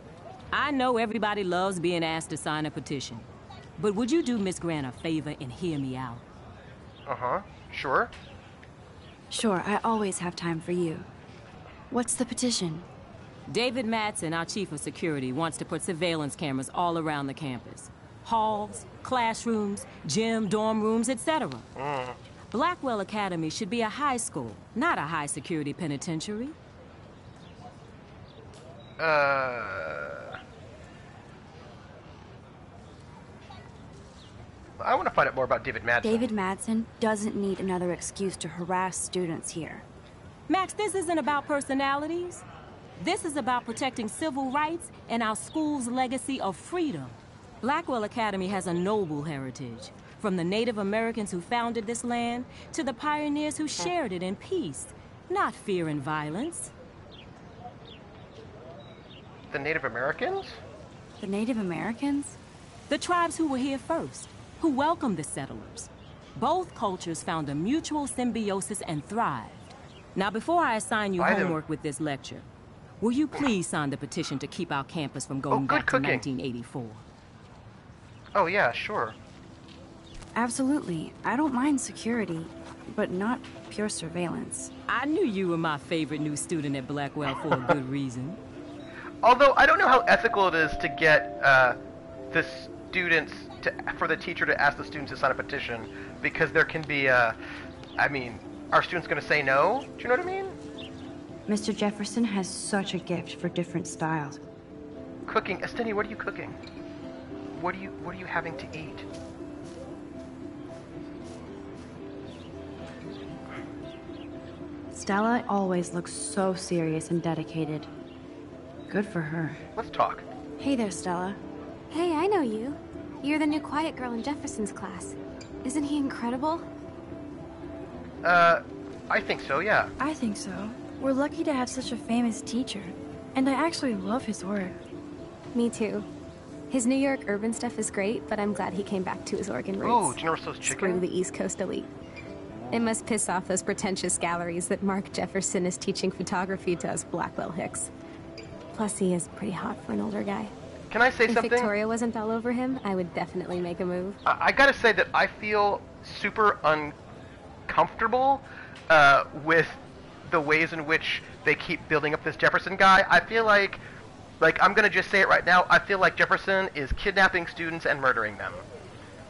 I know everybody loves being asked to sign a petition. But would you do Miss Grant a favor and hear me out?
Uh-huh. Sure.
Sure, I always have time for you. What's the petition?
David Madsen, our chief of security, wants to put surveillance cameras all around the campus. Halls, classrooms, gym, dorm rooms, etc. Blackwell Academy should be a high school, not a high-security penitentiary.
I want to find out more about David Madsen.
David Madsen doesn't need another excuse to harass students here.
Max, this isn't about personalities. This is about protecting civil rights and our school's legacy of freedom. Blackwell Academy has a noble heritage, from the Native Americans who founded this land to the pioneers who shared it in peace, not fear and violence.
The Native Americans?
The Native Americans?
The tribes who were here first, who welcomed the settlers. Both cultures found a mutual symbiosis and thrived. Now, before I assign you homework with this lecture, will you please sign the petition to keep our campus from going back to 1984?
Oh, yeah, sure.
Absolutely. I don't mind security, but not pure surveillance.
I knew you were my favorite new student at Blackwell for a good reason.
Although, I don't know how ethical it is to get the students, for the teacher to ask the students to sign a petition, because there can be, I mean, are students going to say no? Do you know what I mean?
Mr. Jefferson has such a gift for different styles.
Cooking. Esteni, what are you cooking? What are you having to eat?
Stella always looks so serious and dedicated. Good for her.
Let's talk.
Hey there, Stella.
Hey, I know you. You're the new quiet girl in Jefferson's class. Isn't he incredible?
I think so, yeah.
I think so. We're lucky to have such a famous teacher. And I actually love his work.
Me too. His New York urban stuff is great, but I'm glad he came back to his Oregon roots.
Oh, General Tso's chicken?
Screw the East Coast elite. It must piss off those pretentious galleries that Mark Jefferson is teaching photography to us Blackwell hicks. Plus, he is pretty hot for an older guy.
Can I say something?
If Victoria wasn't all over him, I would definitely make a move.
I gotta say that I feel super uncomfortable with the ways in which they keep building up this Jefferson guy. I feel like I'm gonna just say it right now, I feel like Jefferson is kidnapping students and murdering them.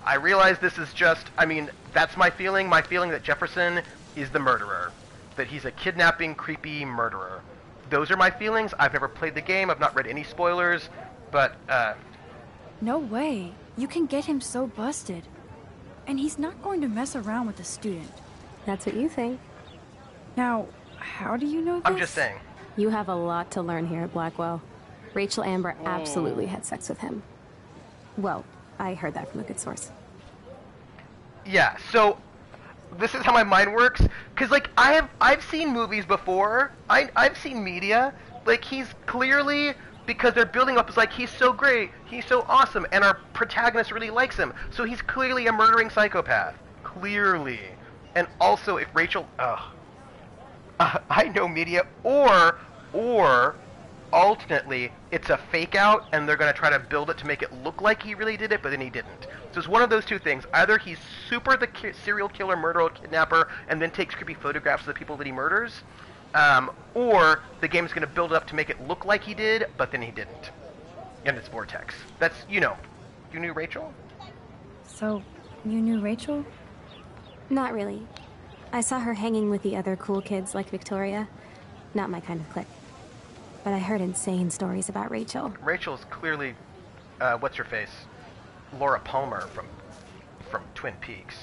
I realize this is just, I mean, that's my feeling that Jefferson is the murderer. That he's a kidnapping, creepy murderer. Those are my feelings. I've never played the game, I've not read any spoilers, but,
No way. You can get him so busted. And he's not going to mess around with a student.
That's what you think.
Now, how do you know this?
I'm just saying.
You have a lot to learn here at Blackwell. Rachel Amber absolutely had sex with him. Well, I heard that from a good source.
Yeah, so this is how my mind works, because like I've seen movies before. I've seen media. Like he's clearly, because they're building up, it's like he's so great, he's so awesome, and our protagonist really likes him. So he's clearly a murdering psychopath. Clearly. And also if Rachel I know media, or alternately, it's a fake out, and they're going to try to build it to make it look like he really did it, but then he didn't. So it's one of those two things. Either he's super the serial killer, murderer, kidnapper, and then takes creepy photographs of the people that he murders, or the game's going to build it up to make it look like he did, but then he didn't. And it's Vortex. That's, you know. You knew Rachel?
So, you knew Rachel?
Not really. I saw her hanging with the other cool kids like Victoria. Not my kind of clique. But I heard insane stories about Rachel.
Rachel's clearly, what's her face? Laura Palmer from Twin Peaks.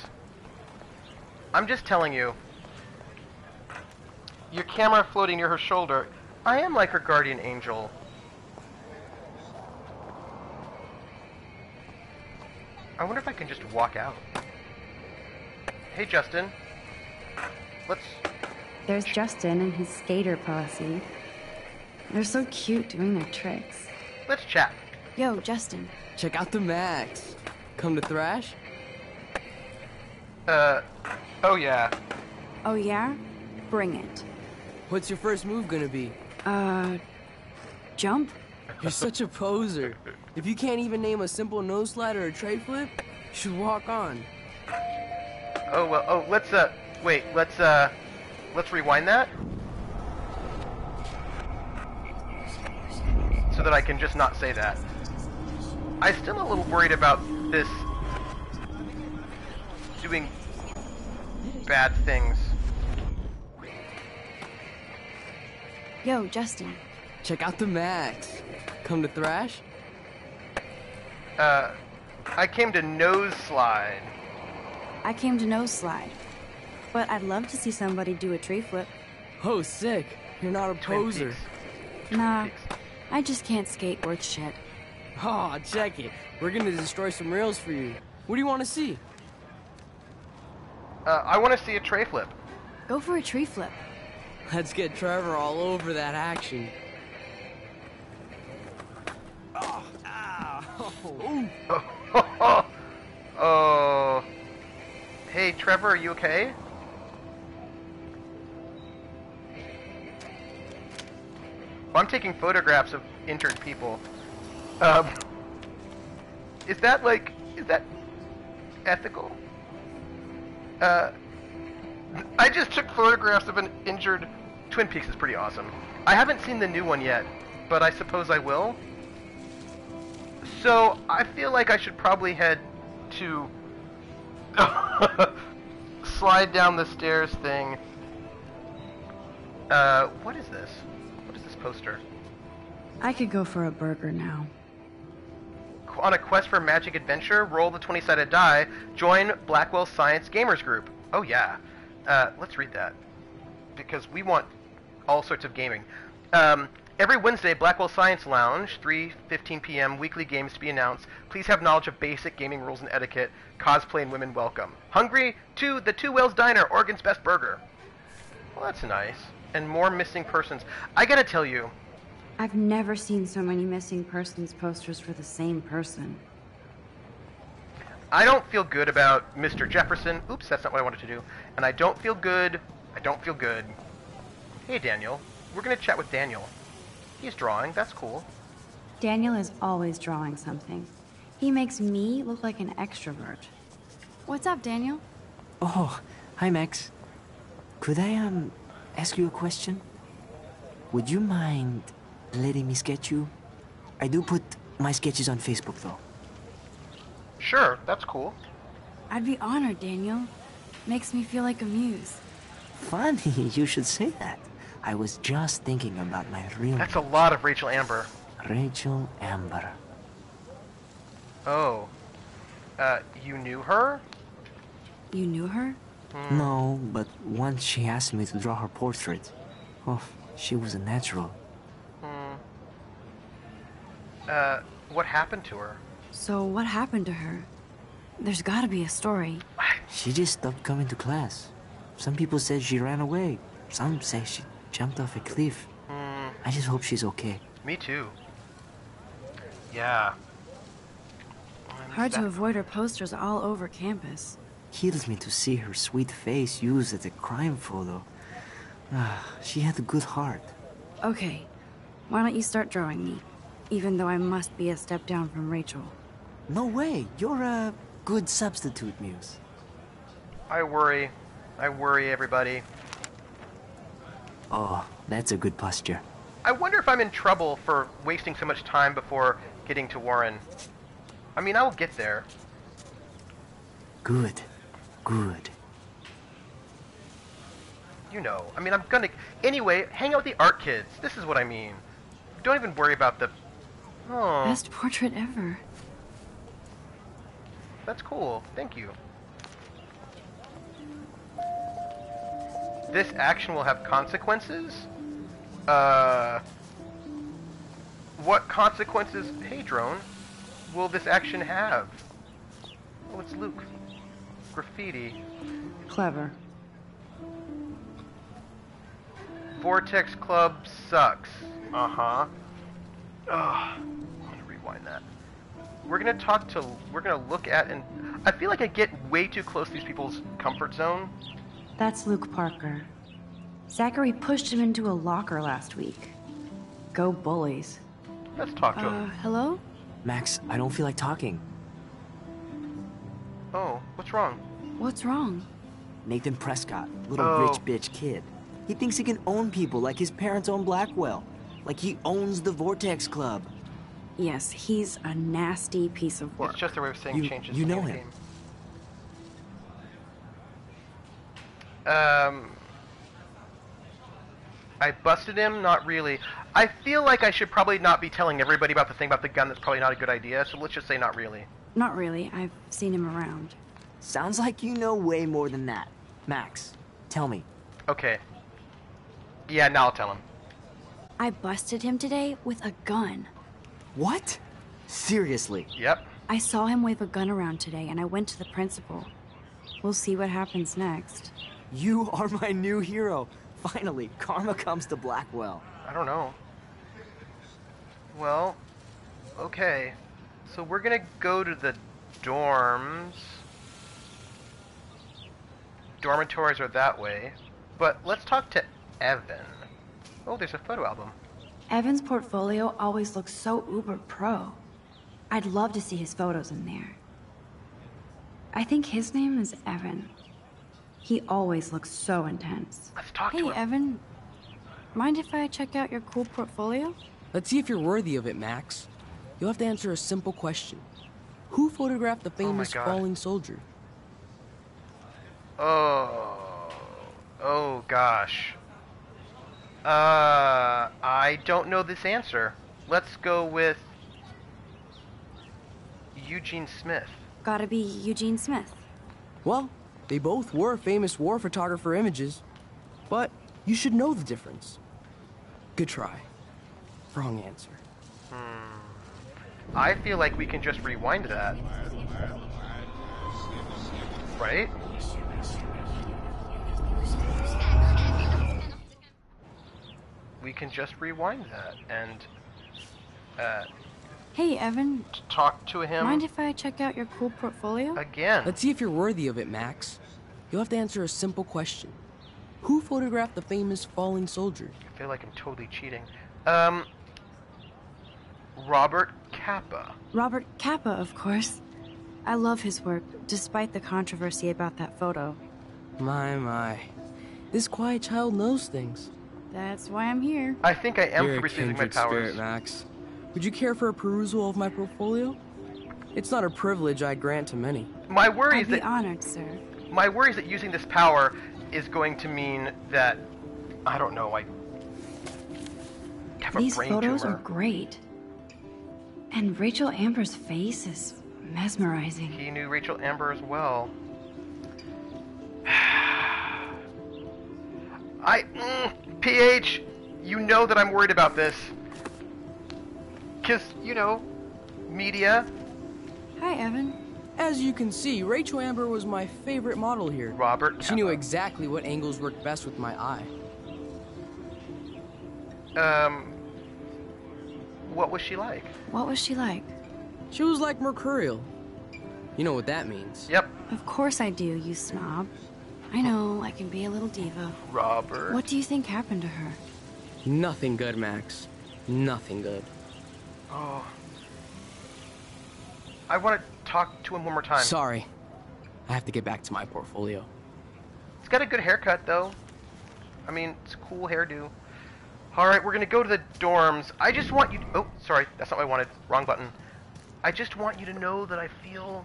I'm just telling you, your camera floating near her shoulder, I am like her guardian angel. I wonder if I can just walk out. Hey, Justin.
There's Justin and his skater posse. They're so cute doing their tricks.
Let's chat.
Yo, Justin.
Check out the Max. Come to thrash?
Oh yeah.
Oh yeah? Bring it.
What's your first move gonna be?
Jump?
You're such a poser. If you can't even name a simple nose slide or a tray flip, you should walk on.
Oh, well, let's rewind that. So that I can just not say that. I'm still a little worried about this doing bad things.
Yo, Justin.
Check out the Max. Come to thrash?
I came to nose slide.
I came to nose slide. But I'd love to see somebody do a tree flip.
Oh, sick. You're not a poser.
Nah, I just can't skate worth shit.
Aw, check it. We're gonna destroy some rails for you. What do you want to see?
I want to see a tray flip.
Go for a tree flip.
Let's get Trevor all over that action. Oh, ow.
Oh. Hey, Trevor, are you okay? Well, I'm taking photographs of injured people. Is that ethical? I just took photographs of an injured... Twin Peaks is pretty awesome. I haven't seen the new one yet, but I suppose I will. So, I feel like I should probably head to... slide down the stairs thing. What is this? What is this poster?
I could go for a burger now.
On a quest for magic adventure, roll the 20-sided die, join Blackwell Science Gamers Group. Oh yeah. Let's read that. Because we want all sorts of gaming. Every Wednesday, Blackwell Science Lounge, 3:15 p.m., weekly games to be announced. Please have knowledge of basic gaming rules and etiquette. Cosplay and women welcome. Hungry? To the Two Whales Diner, Oregon's best burger. Well, that's nice. And more missing persons. I gotta tell you,
I've never seen so many missing persons posters for the same person.
I don't feel good about Mr. Jefferson. Oops, that's not what I wanted to do. And I don't feel good. Hey, Daniel. We're gonna chat with Daniel. He's drawing. That's cool.
Daniel is always drawing something. He makes me look like an extrovert. What's up, Daniel?
Oh, hi, Max. Could I, ask you a question? Would you mind letting me sketch you? I do put my sketches on Facebook, though.
Sure, that's cool.
I'd be honored, Daniel. Makes me feel like a muse.
Funny you should say that. I was just thinking about my real...
That's a lot of Rachel Amber.
Rachel Amber.
Oh. You knew her?
You knew her?
No, but once she asked me to draw her portrait. Oh, she was a natural.
What happened to her?
So what happened to her? There's gotta be a story.
She just stopped coming to class. Some people said she ran away. Some say she jumped off a cliff. I just hope she's okay.
Me too. Yeah.
Hard to avoid her posters all over campus.
Kills me to see her sweet face used as a crime photo. She had a good heart.
Okay, Why don't you start drawing me? Even though I must be a step down from Rachel.
No way. You're a good substitute, Muse.
I worry, everybody.
Oh, that's a good posture.
I wonder if I'm in trouble for wasting so much time before getting to Warren. I mean, I'll get there.
Good. Good.
You know, I mean, I'm gonna... Anyway, hang out with the art kids. This is what I mean. Don't even worry about the... Oh.
Best portrait ever.
That's cool. Thank you. This action will have consequences? What consequences, hey drone, will this action have? Oh, it's Luke. Graffiti.
Clever.
Vortex Club sucks. Uh-huh. Ugh. I'm gonna rewind that. We're gonna look at, and I feel like I get way too close to these people's comfort zone.
That's Luke Parker. Zachary pushed him into a locker last week. Go bullies.
Let's talk to him.
Hello?
Max, I don't feel like talking.
Oh, what's wrong?
What's wrong?
Nathan Prescott, little rich bitch kid. He thinks he can own people like his parents own Blackwell. Like he owns the Vortex Club.
Yes, he's a nasty piece of work.
It's just a way of saying changes.
You know him.
I busted him? Not really. I feel like I should probably not be telling everybody about the thing about the gun. That's probably not a good idea, so let's just say not really.
Not really. I've seen him around.
Sounds like you know way more than that. Max, tell me.
Okay. Yeah, now I'll tell him.
I busted him today with a gun.
What? Seriously?
Yep.
I saw him wave a gun around today, and I went to the principal. We'll see what happens next.
You are my new hero. Finally, karma comes to Blackwell.
I don't know. Well, okay. So we're gonna go to the dorms. Dormitories are that way. But let's talk to Evan. Oh, there's a photo album.
Evan's portfolio always looks so uber pro. I'd love to see his photos in there. I think his name is Evan. He always looks so intense.
Let's talk to him.
Hey, Evan. Mind if I check out your cool portfolio?
Let's see if you're worthy of it, Max. You'll have to answer a simple question. Who photographed the famous falling soldier?
Oh gosh. I don't know this answer. Let's go with Eugene Smith.
Gotta be Eugene Smith.
Well, they both were famous war photographer images, but you should know the difference. Good try. Wrong answer.
I feel like we can just rewind that. Right? We can just rewind that and
Hey, Evan.
Talk to him.
Mind if I check out your cool portfolio?
Again.
Let's see if you're worthy of it, Max. You'll have to answer a simple question. Who photographed the famous falling soldier?
I feel like I'm totally cheating. Robert Capa.
Robert Capa, of course. I love his work, despite the controversy about that photo.
My. This quiet child knows things.
That's why I'm here.
I think I am
You're
receiving my
kindred
powers.
spirit, Max. Would you care for a perusal of my portfolio? It's not a privilege I grant to many.
My worry is
I'd be
that
honored, sir.
my worry is that using this power is going to mean that I don't know. I have
These
a brain
photos
tumor.
are great. And Rachel Amber's face is mesmerizing.
He knew Rachel Amber as well. PH, you know that I'm worried about this. 'Cause, you know, media.
Hi, Evan.
As you can see, Rachel Amber was my favorite model here.
Robert
She knew exactly what angles worked best with my eye.
What was she like?
What was she like?
She was like mercurial. You know what that means.
Yep.
Of course I do, you snob. I know, I can be a little diva.
Robert.
What do you think happened to her?
Nothing good, Max. Nothing good.
Oh. I want to talk to him one more time.
Sorry. I have to get back to my portfolio.
He's got a good haircut, though. I mean, it's a cool hairdo. Alright, we're gonna go to the dorms. I just want you... Oh, sorry. That's not what I wanted. Wrong button. I just want you to know that I feel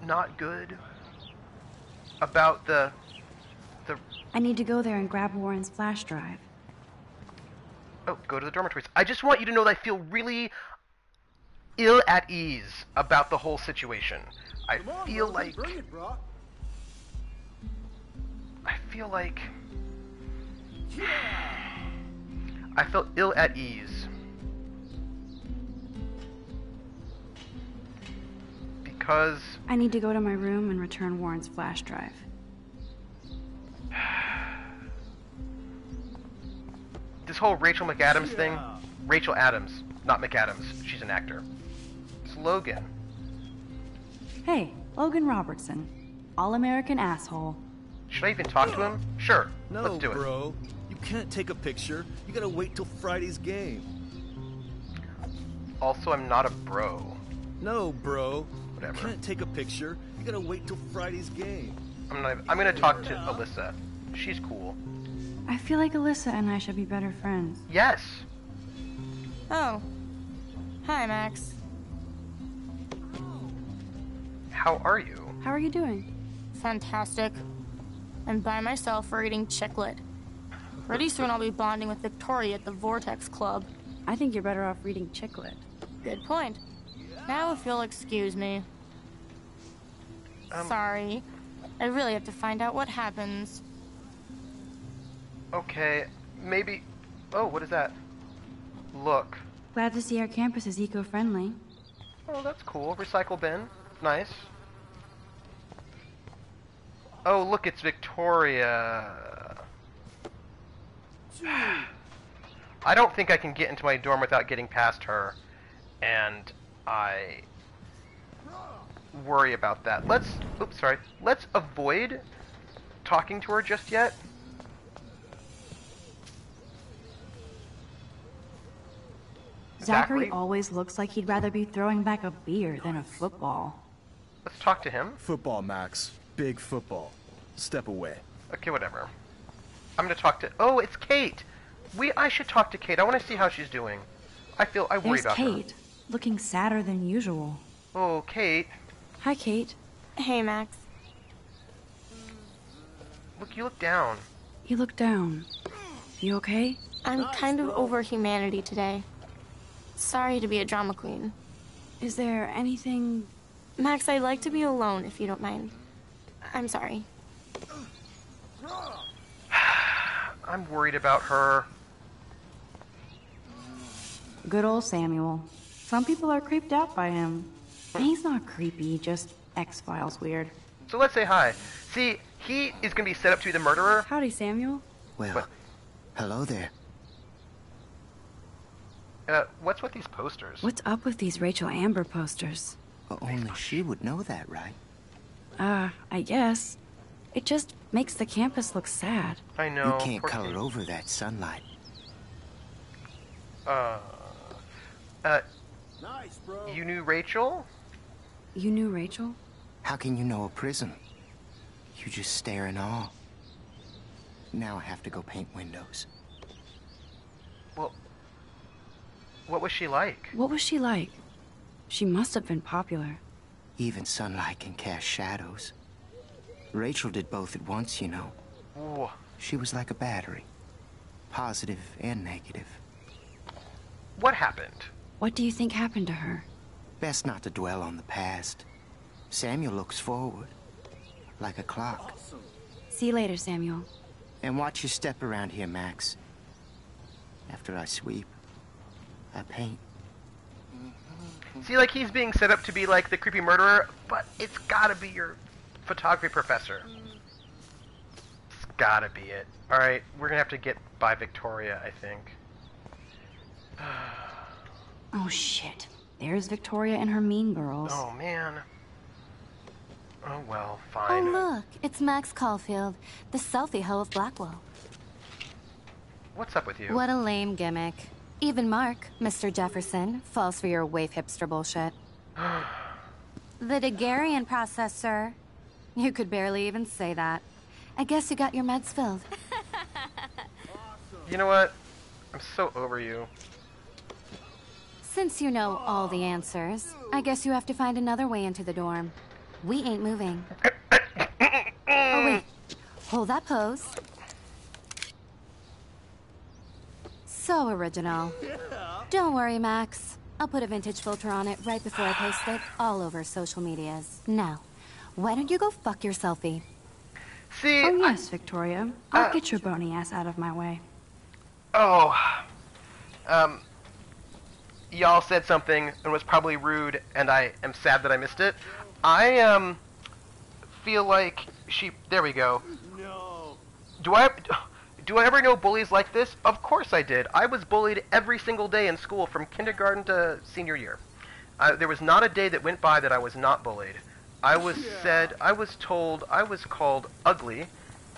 not good about the...
I need to go there and grab Warren's flash drive.
Oh, go to the dormitories. I just want you to know that I feel really ill at ease about the whole situation. I feel like... I felt ill at ease. Because...
I need to go to my room and return Warren's flash drive.
This whole Rachel McAdams thing... Rachel Adams, not McAdams. She's an actor. It's Logan.
Hey, Logan Robertson. All-American asshole.
Should I even talk to him? Sure,
No,
let's do it.
bro. You can't take a picture. You gotta wait till Friday's game.
Also, I'm not a bro.
No, bro.
Whatever.
You can't take a picture. You gotta wait till Friday's game.
I'm gonna talk to Alyssa. She's cool.
I feel like Alyssa and I should be better friends.
Yes.
Oh. Hi, Max.
How are you?
How are you doing?
Fantastic. I'm by myself reading Chicklet. Pretty soon I'll be bonding with Victoria at the Vortex Club.
I think you're better off reading Chicklet.
Good point. Now if you'll excuse me. Sorry. I really have to find out what happens.
Okay, maybe... Oh, what is that? Look.
Glad to see our campus is eco-friendly.
Oh, that's cool. Recycle bin. Nice. Oh, look, it's Victoria. I don't think I can get into my dorm without getting past her. And I worry about that. Let's... Oops, sorry. Let's avoid talking to her just yet.
Zachary always looks like he'd rather be throwing back a beer than a football.
Let's talk to him.
Football, Max. Big football. Step away.
Okay, whatever. I'm gonna talk to... Oh, it's Kate! I should talk to Kate. I want to see how she's doing. I worry
There's
about her.
Kate, looking sadder than usual.
Oh, Kate.
Hi, Kate.
Hey, Max.
Look, you look down.
You look down. You okay?
I'm kind of over humanity today. Sorry to be a drama queen.
Is there anything...
Max, I'd like to be alone if you don't mind. I'm sorry.
I'm worried about her.
Good old Samuel. Some people are creeped out by him. And he's not creepy, just X-Files weird.
So let's say hi. See, he is going to be set up to be the murderer.
Howdy, Samuel.
Well, hello there.
What's with these posters?
What's up with these Rachel Amber posters?
Well, only she would know that, right?
I guess. It just makes the campus look sad.
I know.
You can't color over that sunlight.
Nice, bro.
You knew Rachel?
You knew Rachel?
How can you know a prison? You just stare in awe. Now I have to go paint windows.
Well, what was she like?
What was she like? She must have been popular.
Even sunlight can cast shadows. Rachel did both at once, you know.
Ooh.
She was like a battery. Positive and negative.
What happened?
What do you think happened to her?
Best not to dwell on the past. Samuel looks forward. Like a clock.
See you later, Samuel.
And watch your step around here, Max. After I sweep, I paint.
See, like, he's being set up to be, like, the creepy murderer, but it's gotta be your photography professor. It's gotta be it. Alright, we're gonna have to get by Victoria, I think.
Oh, shit. There's Victoria and her mean girls.
Oh, man. Oh, well,
Oh,
fine.
look. It's Max Caulfield, the selfie hoe of Blackwell.
What's up with you?
What a lame gimmick. Even Mark, Mr. Jefferson, falls for your wave hipster bullshit. The Daguerrean process, sir. You could barely even say that. I guess you got your meds filled.
You know what? I'm so over you.
Since you know all the answers, I guess you have to find another way into the dorm. We ain't moving. Oh, wait. Hold that pose. So original. Don't worry, Max. I'll put a vintage filter on it right before I post it all over social medias. Now, why don't you go fuck your selfie?
See,
oh yes, Victoria. I'll get your bony ass out of my way.
Oh, y'all said something and was probably rude, and I am sad that I missed it. I feel like there we go.
No.
Do I ever know bullies like this? Of course I did. I was bullied every single day in school from kindergarten to senior year. There was not a day that went by that I was not bullied. I was told, I was called ugly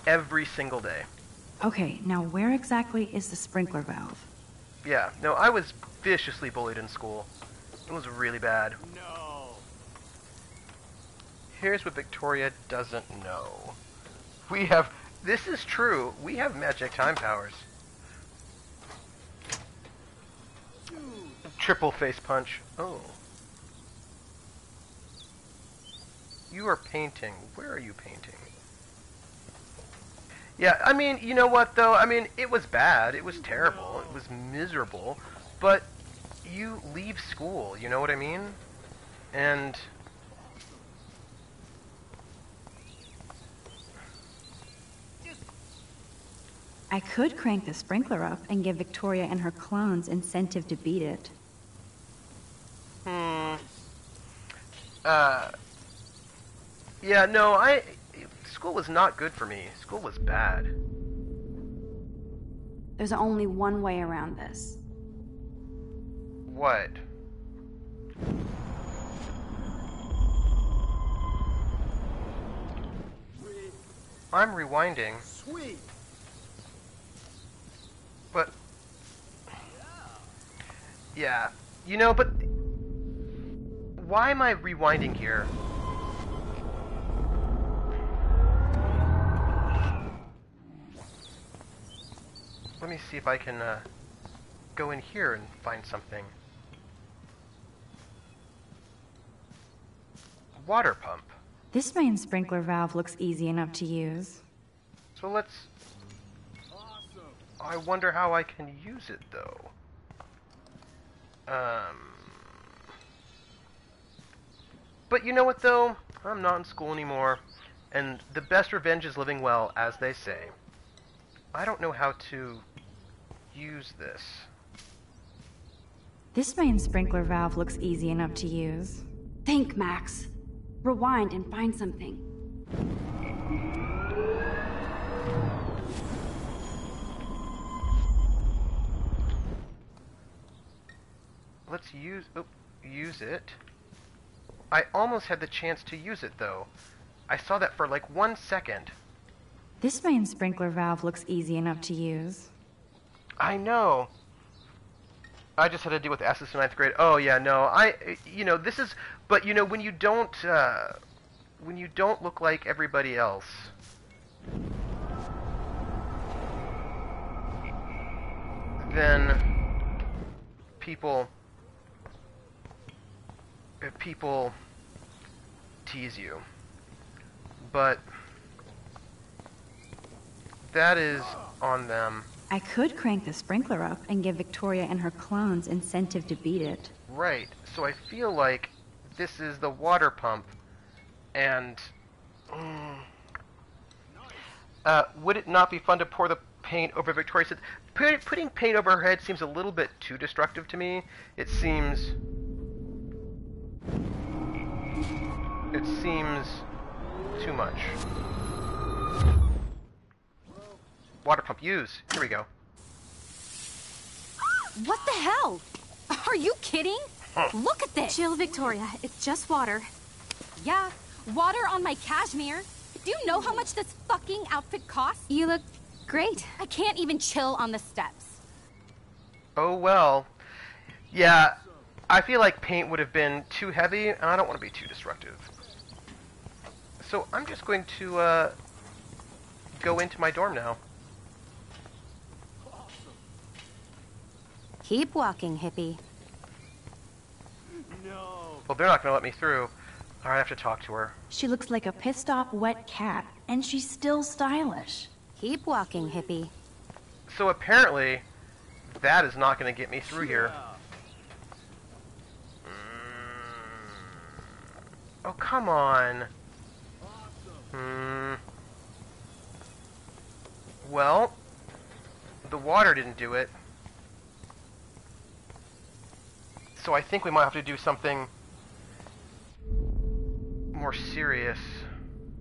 every single day.
Okay, now where exactly is the sprinkler valve?
Yeah, no, I was viciously bullied in school. It was really bad.
No.
Here's what Victoria doesn't know. This is true, we have magic time powers. Triple face punch. Oh. You are painting. Where are you painting? Yeah, I mean, you know what, though? I mean, it was bad. It was terrible. It was miserable. But you leave school, you know what I mean? And...
I could crank the sprinkler up and give Victoria and her clones incentive to beat it.
Yeah, no, school was not good for me. School was bad.
There's only one way around this.
What? I'm rewinding.
Sweet.
But... yeah. You know, but... why am I rewinding here? Let me see if I can go in here and find something. Water pump.
This main sprinkler valve looks easy enough to use.
So let's... I wonder how I can use it, though. But you know what, though? I'm not in school anymore, and the best revenge is living well, as they say. I don't know how to use this.
This main sprinkler valve looks easy enough to use. Think, Max. Rewind and find something.
Let's use it. I almost had the chance to use it, though. I saw that for like 1 second.
This main sprinkler valve looks easy enough to use.
I know. I just had to deal with S's in 9th grade. Oh yeah, no. This is, but you know, when you don't look like everybody else, then people tease you. But that is on them.
I could crank the sprinkler up and give Victoria and her clones incentive to beat it.
Right, so I feel like this is the water pump, and... would it not be fun to pour the paint over Victoria's head? Putting paint over her head seems a little bit too destructive to me. It seems too much. Water pump, use. Here we go.
What the hell? Are you kidding? Look at this.
Chill, Victoria. It's just water.
Yeah, water on my cashmere. Do you know how much this fucking outfit costs?
You look great.
I can't even chill on the steps.
Oh well. Yeah, I feel like paint would have been too heavy, and I don't want to be too destructive. So I'm just going to go into my dorm now.
Keep walking, hippie.
Well, they're not going to let me through. I have to talk to her.
She looks like a pissed off wet cat, and she's still stylish.
Keep walking, hippie.
So apparently, that is not going to get me through here. Oh, come on. Well, the water didn't do it. So I think we might have to do something more serious.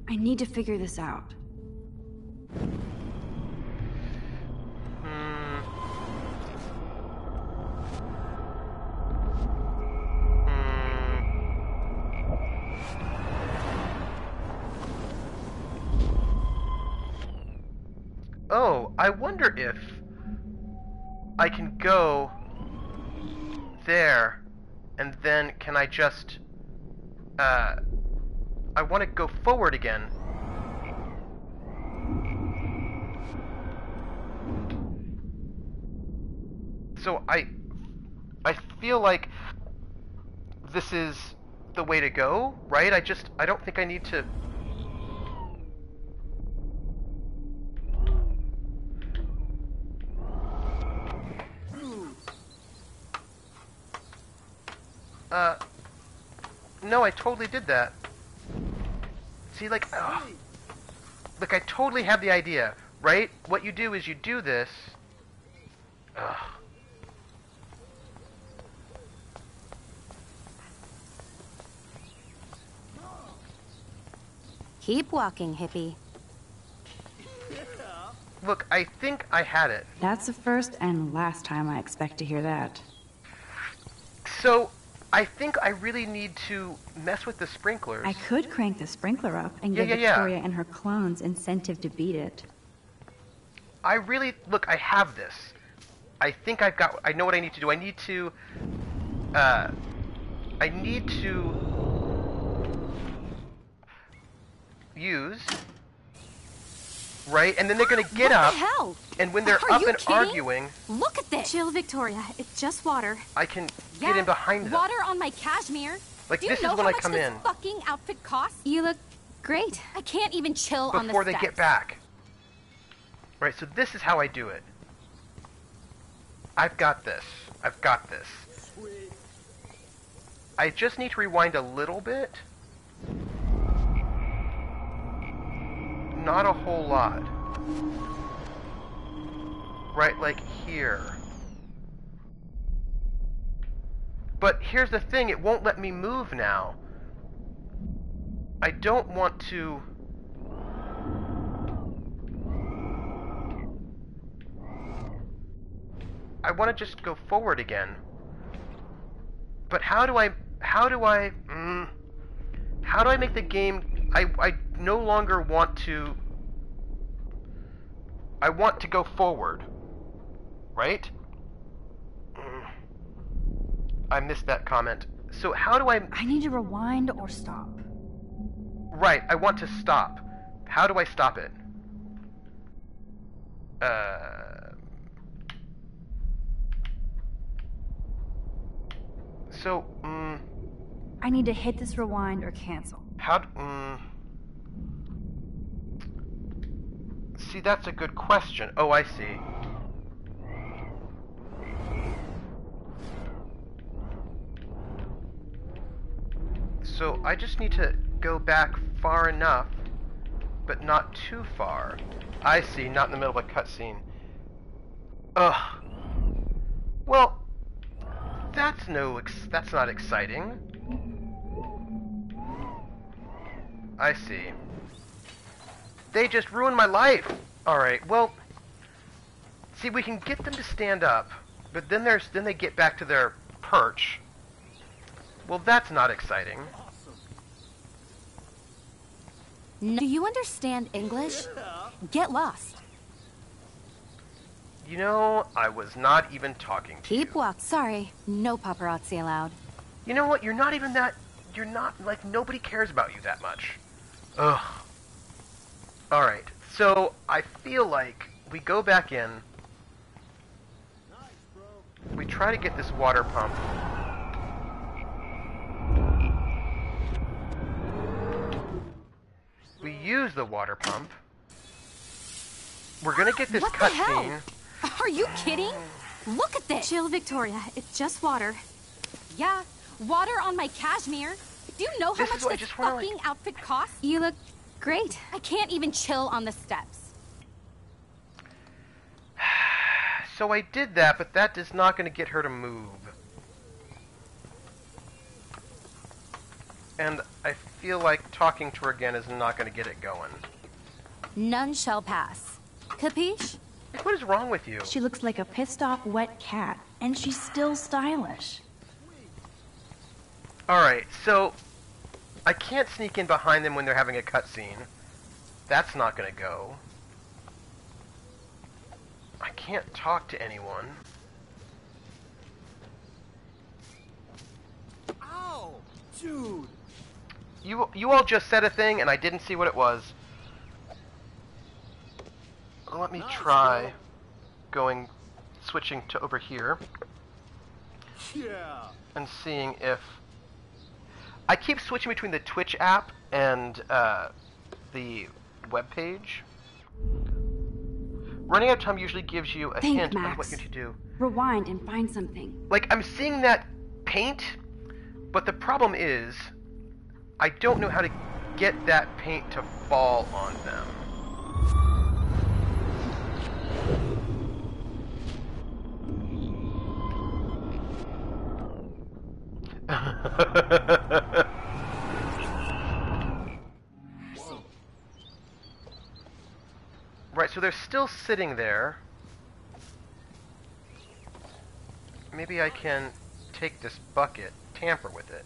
I need to figure this out.
Oh, I wonder if I can go there, and then can I just, I want to go forward again. So I feel like this is the way to go, right? I don't think I need to... No, I totally did that. See, like, ugh. Look, I totally have the idea, right? What you do is you do this. Ugh.
Keep walking, hippie.
Look, I think I had it.
That's the first and last time I expect to hear that.
So, I think I really need to mess with the sprinklers.
I could crank the sprinkler up and give Victoria and her clones incentive to beat it.
I really... Look, I have this. I think I've got... I know what I need to do. I need to... use... Right? And then they're gonna get up.
What the hell?
And when they're up and arguing...
Look at this!
Chill, Victoria. It's just water.
I can get in behind them.
Water on my cashmere.
Like,
Do
this
you know
is when
how
I
much
come
this
in.
fucking outfit costs?
You look great.
I can't even chill on the
Before
steps.
they get back. Right, so this is how I do it. I've got this. I've got this. I just need to rewind a little bit. Not a whole lot. Right, like here. But here's the thing, it won't let me move now. I don't want to... I want to just go forward again. But how do I make the game... I no longer want to... I want to go forward. Right? I missed that comment. So how do I...
I need to rewind or stop.
Right, I want to stop. How do I stop it? So,
I need to hit this rewind or cancel.
How... See, that's a good question. Oh, I see. So I just need to go back far enough, but not too far. I see, not in the middle of a cutscene. Ugh. Well, that's not exciting. I see. They just ruined my life. Alright, well, see, we can get them to stand up, but then they get back to their perch. Well, that's not exciting.
Do you understand English? Get lost.
You know, I was not even talking to you.
Keep walk. Sorry, no paparazzi allowed.
You know what? You're not even that... You're not... Like, nobody cares about you that much. Ugh. Alright, so I feel like we go back in. We try to get this water pump. We use the water pump. We're gonna get this cutscene.
Are you kidding? Look at this!
Chill, Victoria. It's just water.
Yeah, water on my cashmere. Do you know how much this fucking outfit costs?
You look great.
I can't even chill on the steps.
So I did that, but that is not going to get her to move. And I feel like talking to her again is not going to get it going.
None shall pass. Capiche?
What is wrong with you?
She looks like a pissed off wet cat, and she's still stylish.
Alright, so I can't sneak in behind them when they're having a cutscene. That's not going to go. I can't talk to anyone.
Ow! Dude!
You all just said a thing and I didn't see what it was. Let me try switching to over here.
Yeah.
And seeing if... I keep switching between the Twitch app and the webpage. Running out of time usually gives you a hint on what you need to do.
Rewind and find something.
Like, I'm seeing that paint, but the problem is, I don't know how to get that paint to fall on them. Right, so they're still sitting there. Maybe I can take this bucket, tamper with it.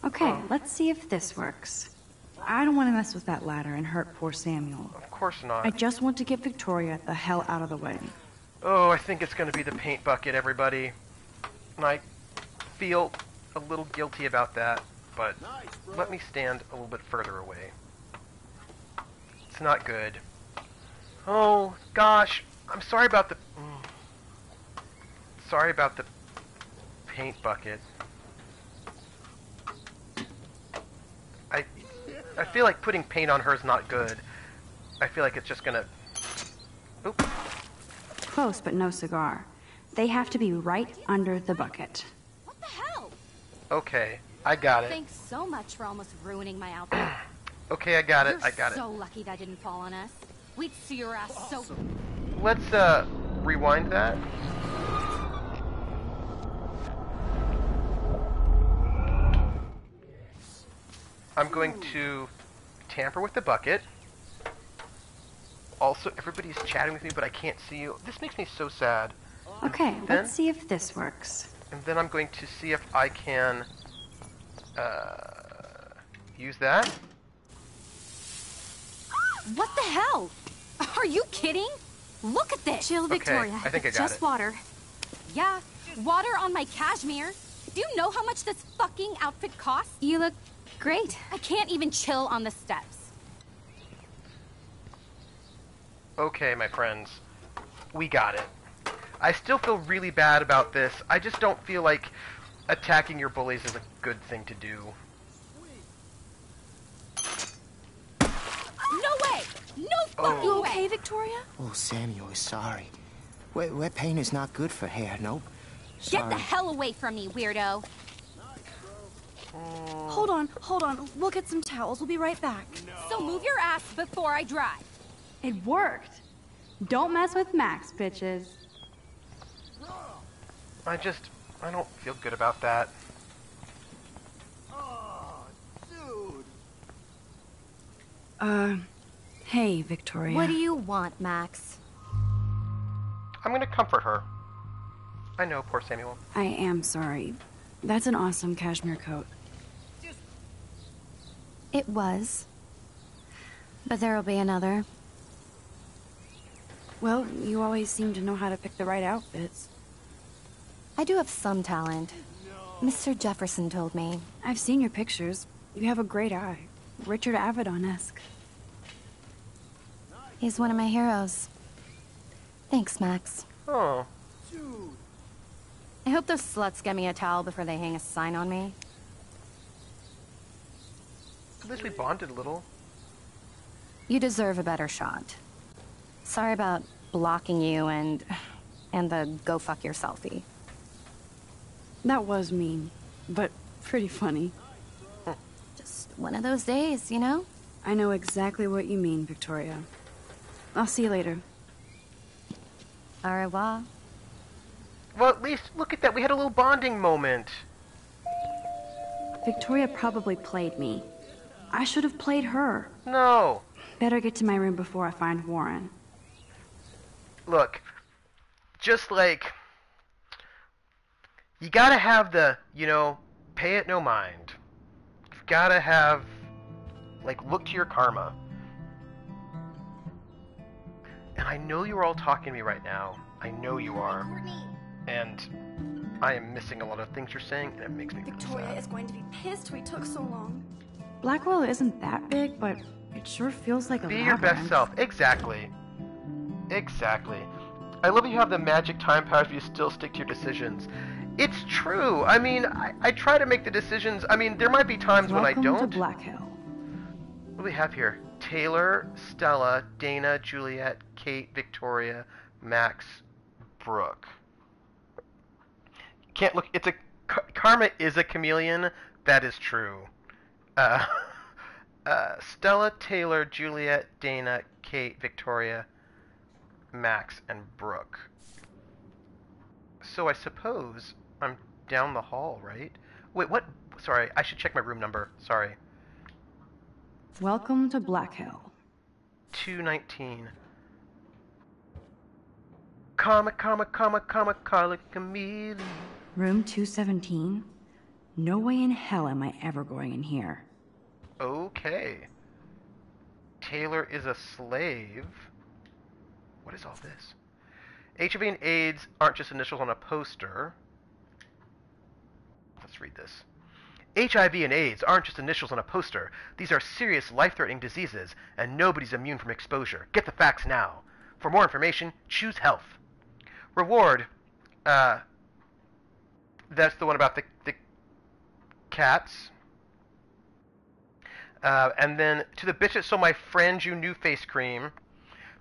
Okay, let's see if this works. I don't want to mess with that ladder and hurt poor Samuel.
Of course not.
I just want to get Victoria the hell out of the way.
Oh, I think it's going to be the paint bucket, everybody. And I feel a little guilty about that, but let me stand a little bit further away. It's not good. Oh, gosh. I'm sorry about the... Sorry about the paint bucket. I feel like putting paint on her is not good. I feel like it's just gonna... Oop.
Close, but no cigar. They have to be right under the bucket.
What the hell?
Okay, I got it.
Thanks so much for almost ruining my outfit.
Okay, I got it.
You're
I got it.
so lucky that didn't fall on us. We'd see your ass so...
Let's, rewind that. I'm going to tamper with the bucket. Also, everybody's chatting with me, but I can't see you. This makes me so sad.
Okay, let's see if this works.
And then I'm going to see if I can, use that.
What the hell? Are you kidding? Look at this!
Chill, Victoria.
I think I got
just
it.
water.
Yeah, water on my cashmere. Do you know how much this fucking outfit costs?
You look great.
I can't even chill on the steps.
Okay, my friends. We got it. I still feel really bad about this. I just don't feel like attacking your bullies is a good thing to do.
No way! No fucking
You
way!
okay, Victoria?
Oh, Samuel is sorry. Wet paint is not good for hair, nope.
Get the hell away from me, weirdo!
Hold on. We'll get some towels. We'll be right back.
So move your ass before I drive.
It worked. Don't mess with Max, bitches.
I don't feel good about that.
Hey, Victoria.
What do you want, Max?
I'm gonna comfort her. I know, poor Samuel.
I am sorry. That's an awesome cashmere coat.
It was. But there'll be another.
Well, you always seem to know how to pick the right outfits.
I do have some talent. Mr. Jefferson told me.
I've seen your pictures. You have a great eye. Richard Avedon-esque.
He's one of my heroes. Thanks, Max.
Oh.
I hope those sluts get me a towel before they hang a sign on me.
At least we bonded a little.
You deserve a better shot. Sorry about blocking you and the go fuck your selfie.
That was mean, but pretty funny.
Just one of those days, you know?
I know exactly what you mean, Victoria. I'll see you later.
Au revoir.
Well, at least, look at that, we had a little bonding moment.
Victoria probably played me. I should have played her.
No.
Better get to my room before I find Warren.
Look, just like, you gotta have the, you know, pay it no mind. You've gotta have, like, look to your karma. And I know you're all talking to me right now. I know you are. And I am missing a lot of things you're saying, and it makes me
Victoria
sad.
is going to be pissed we took so long. Blackwell isn't that big, but it sure feels like a
Be your best self. Exactly. Exactly. I love that you have the magic time powers, but you still stick to your decisions. It's true. I mean, I try to make the decisions. I mean, there might be times when I don't.
Welcome to Black Hill.
What do we have here? Taylor, Stella, Dana, Juliet, Kate, Victoria, Max, Brooke. Can't look. It's a karma is a chameleon. That is true. Stella, Taylor, Juliet, Dana, Kate, Victoria, Max, and Brooke. So I suppose I'm down the hall, right? Wait, what? Sorry, I should check my room number. Sorry.
Welcome to Black Hill.
219. Karma, chameleon.
Room 217? No way in hell am I ever going in here.
Okay. Taylor is a slave. What is all this? HIV and AIDS aren't just initials on a poster. Let's read this. HIV and AIDS aren't just initials on a poster. These are serious, life-threatening diseases, and nobody's immune from exposure. Get the facts now. For more information, choose health. Reward. That's the one about the cats. And then, to the bitch that sold my friend you new face cream.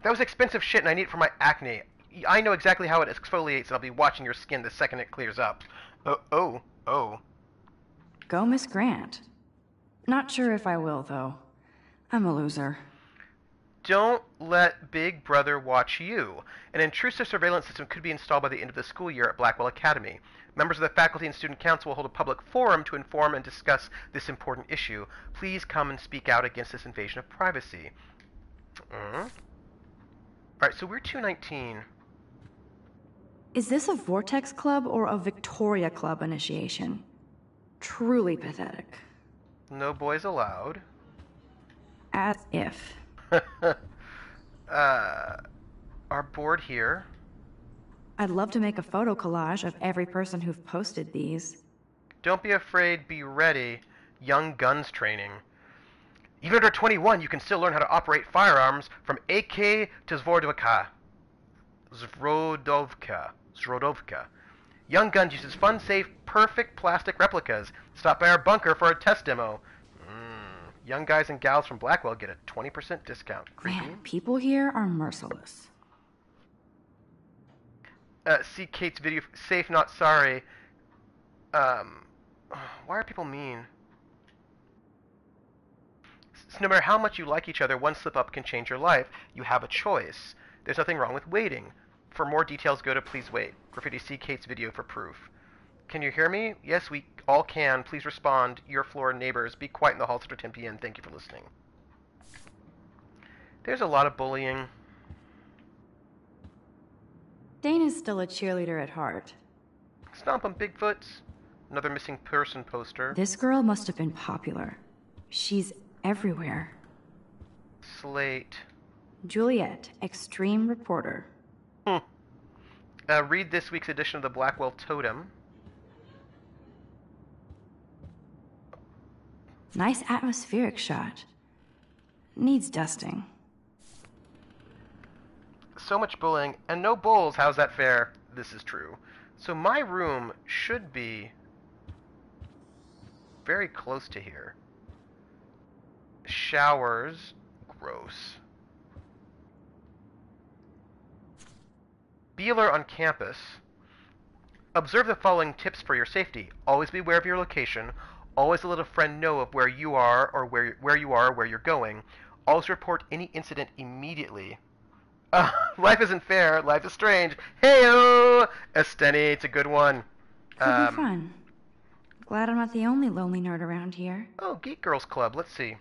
That was expensive shit and I need it for my acne. I know exactly how it exfoliates and I'll be watching your skin the second it clears up. Oh.
Go, Miss Grant. Not sure if I will, though. I'm a loser.
Don't let Big Brother watch you. An intrusive surveillance system could be installed by the end of the school year at Blackwell Academy. Members of the faculty and student council will hold a public forum to inform and discuss this important issue. Please come and speak out against this invasion of privacy. Alright, so we're 219.
Is this a Vortex Club or a Victoria Club initiation? Truly pathetic.
No boys allowed.
As if.
Our board here.
I'd love to make a photo collage of every person who've posted these.
Don't be afraid, be ready. Young Guns Training. Even under 21, you can still learn how to operate firearms from AK to Zvodovka. Young Guns uses fun, safe, perfect plastic replicas. Stop by our bunker for a test demo. Young guys and gals from Blackwell get a 20% discount. Creepy.
Man, people here are merciless.
See Kate's video. Safe, not sorry. Why are people mean? So no matter how much you like each other, one slip-up can change your life. You have a choice. There's nothing wrong with waiting. For more details, go to Please Wait. Graffiti, see Kate's video for proof. Can you hear me? Yes, we all can. Please respond. Your floor neighbors. Be quiet in the halls after 10 p.m. Thank you for listening. There's a lot of bullying.
Dana's still a cheerleader at heart.
Stomp on Bigfoots. Another missing person poster.
This girl must have been popular. She's everywhere.
Slate.
Juliet, extreme reporter.
Read this week's edition of the Blackwell Totem.
Nice atmospheric shot. Needs dusting.
So much bullying, and no bowls. How's that fair? This is true. So my room should be very close to here. Showers. Gross. Be alert on campus. Observe the following tips for your safety. Always be aware of your location. Always let a friend know of where you are or where you're going. Always report any incident immediately. Life isn't fair. Life is strange. Hey-o! Esteni, it's a good one.
Could be fun. Glad I'm not the only lonely nerd around here.
Oh, Geek Girls Club. Let's see.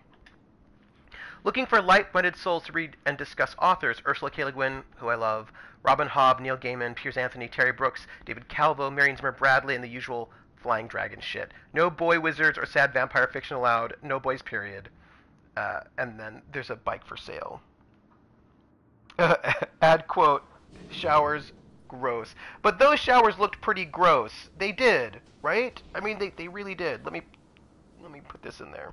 Looking for light-minded souls to read and discuss authors. Ursula K. Le Guin, who I love. Robin Hobb, Neil Gaiman, Piers Anthony, Terry Brooks, David Calvo, Marion Zimmer Bradley, and the usual flying dragon shit. No boy wizards or sad vampire fiction allowed. No boys, period. And then there's a bike for sale. Add quote, showers, gross. But those showers looked pretty gross. They did, right? I mean, they really did. Let me put this in there.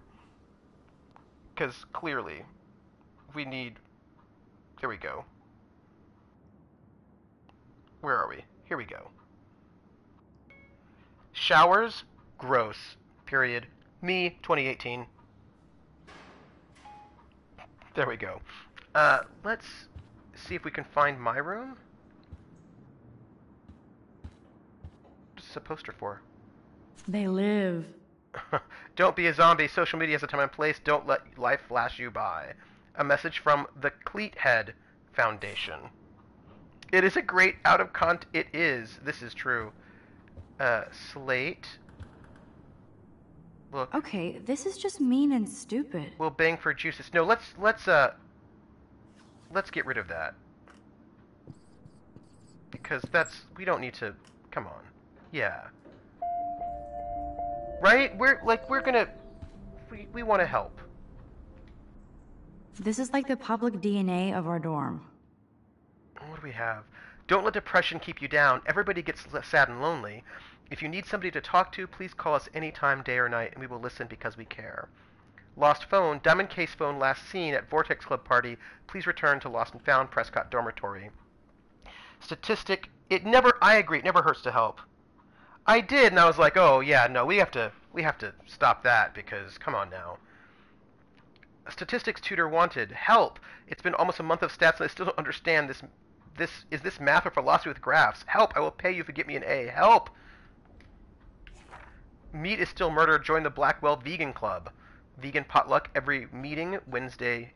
Because clearly, we need... There we go. Where are we? Here we go. Showers, gross, period. Me, 2018. There we go. Let's see if we can find my room. What's this a poster for?
They live.
Don't be a zombie. Social media has a time and place. Don't let life flash you by. A message from the Cleathead Foundation. It is a great out of It is. This is true. Slate. Look.
Okay, this is just mean and stupid.
We'll bang for juices. No, let's get rid of that. Because we don't need to, come on. Yeah. Right? We want to help.
This is like the public DNA of our dorm.
What do we have? Don't let depression keep you down. Everybody gets sad and lonely. If you need somebody to talk to, please call us anytime, day or night, and we will listen because we care. Lost phone. Diamond case phone last seen at Vortex Club party. Please return to Lost and Found Prescott Dormitory. Statistic. I agree. It never hurts to help. I did, and I was like, oh, yeah, no, we have to stop that because, come on now. Statistics tutor wanted. Help. It's been almost a month of stats, and I still don't understand this. Is this math or philosophy with graphs? Help. I will pay you if you get me an A. Help. Meat is still murder. Join the Blackwell Vegan Club. Vegan potluck every Wednesday.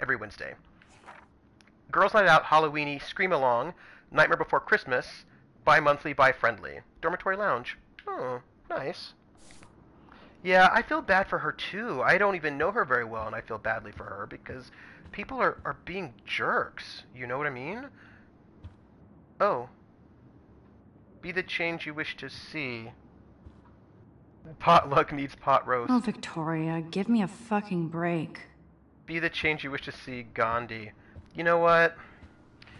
Girls Night Out, Halloweeny, Scream Along, Nightmare Before Christmas, bi-monthly, bi-friendly. Dormitory Lounge. Oh, nice. Yeah, I feel bad for her too. I don't even know her very well, and I feel badly for her because people are being jerks. You know what I mean? Oh. Be the change you wish to see. Potluck needs pot roast.
Oh, Victoria, give me a fucking break.
Be the change you wish to see, Gandhi. You know what?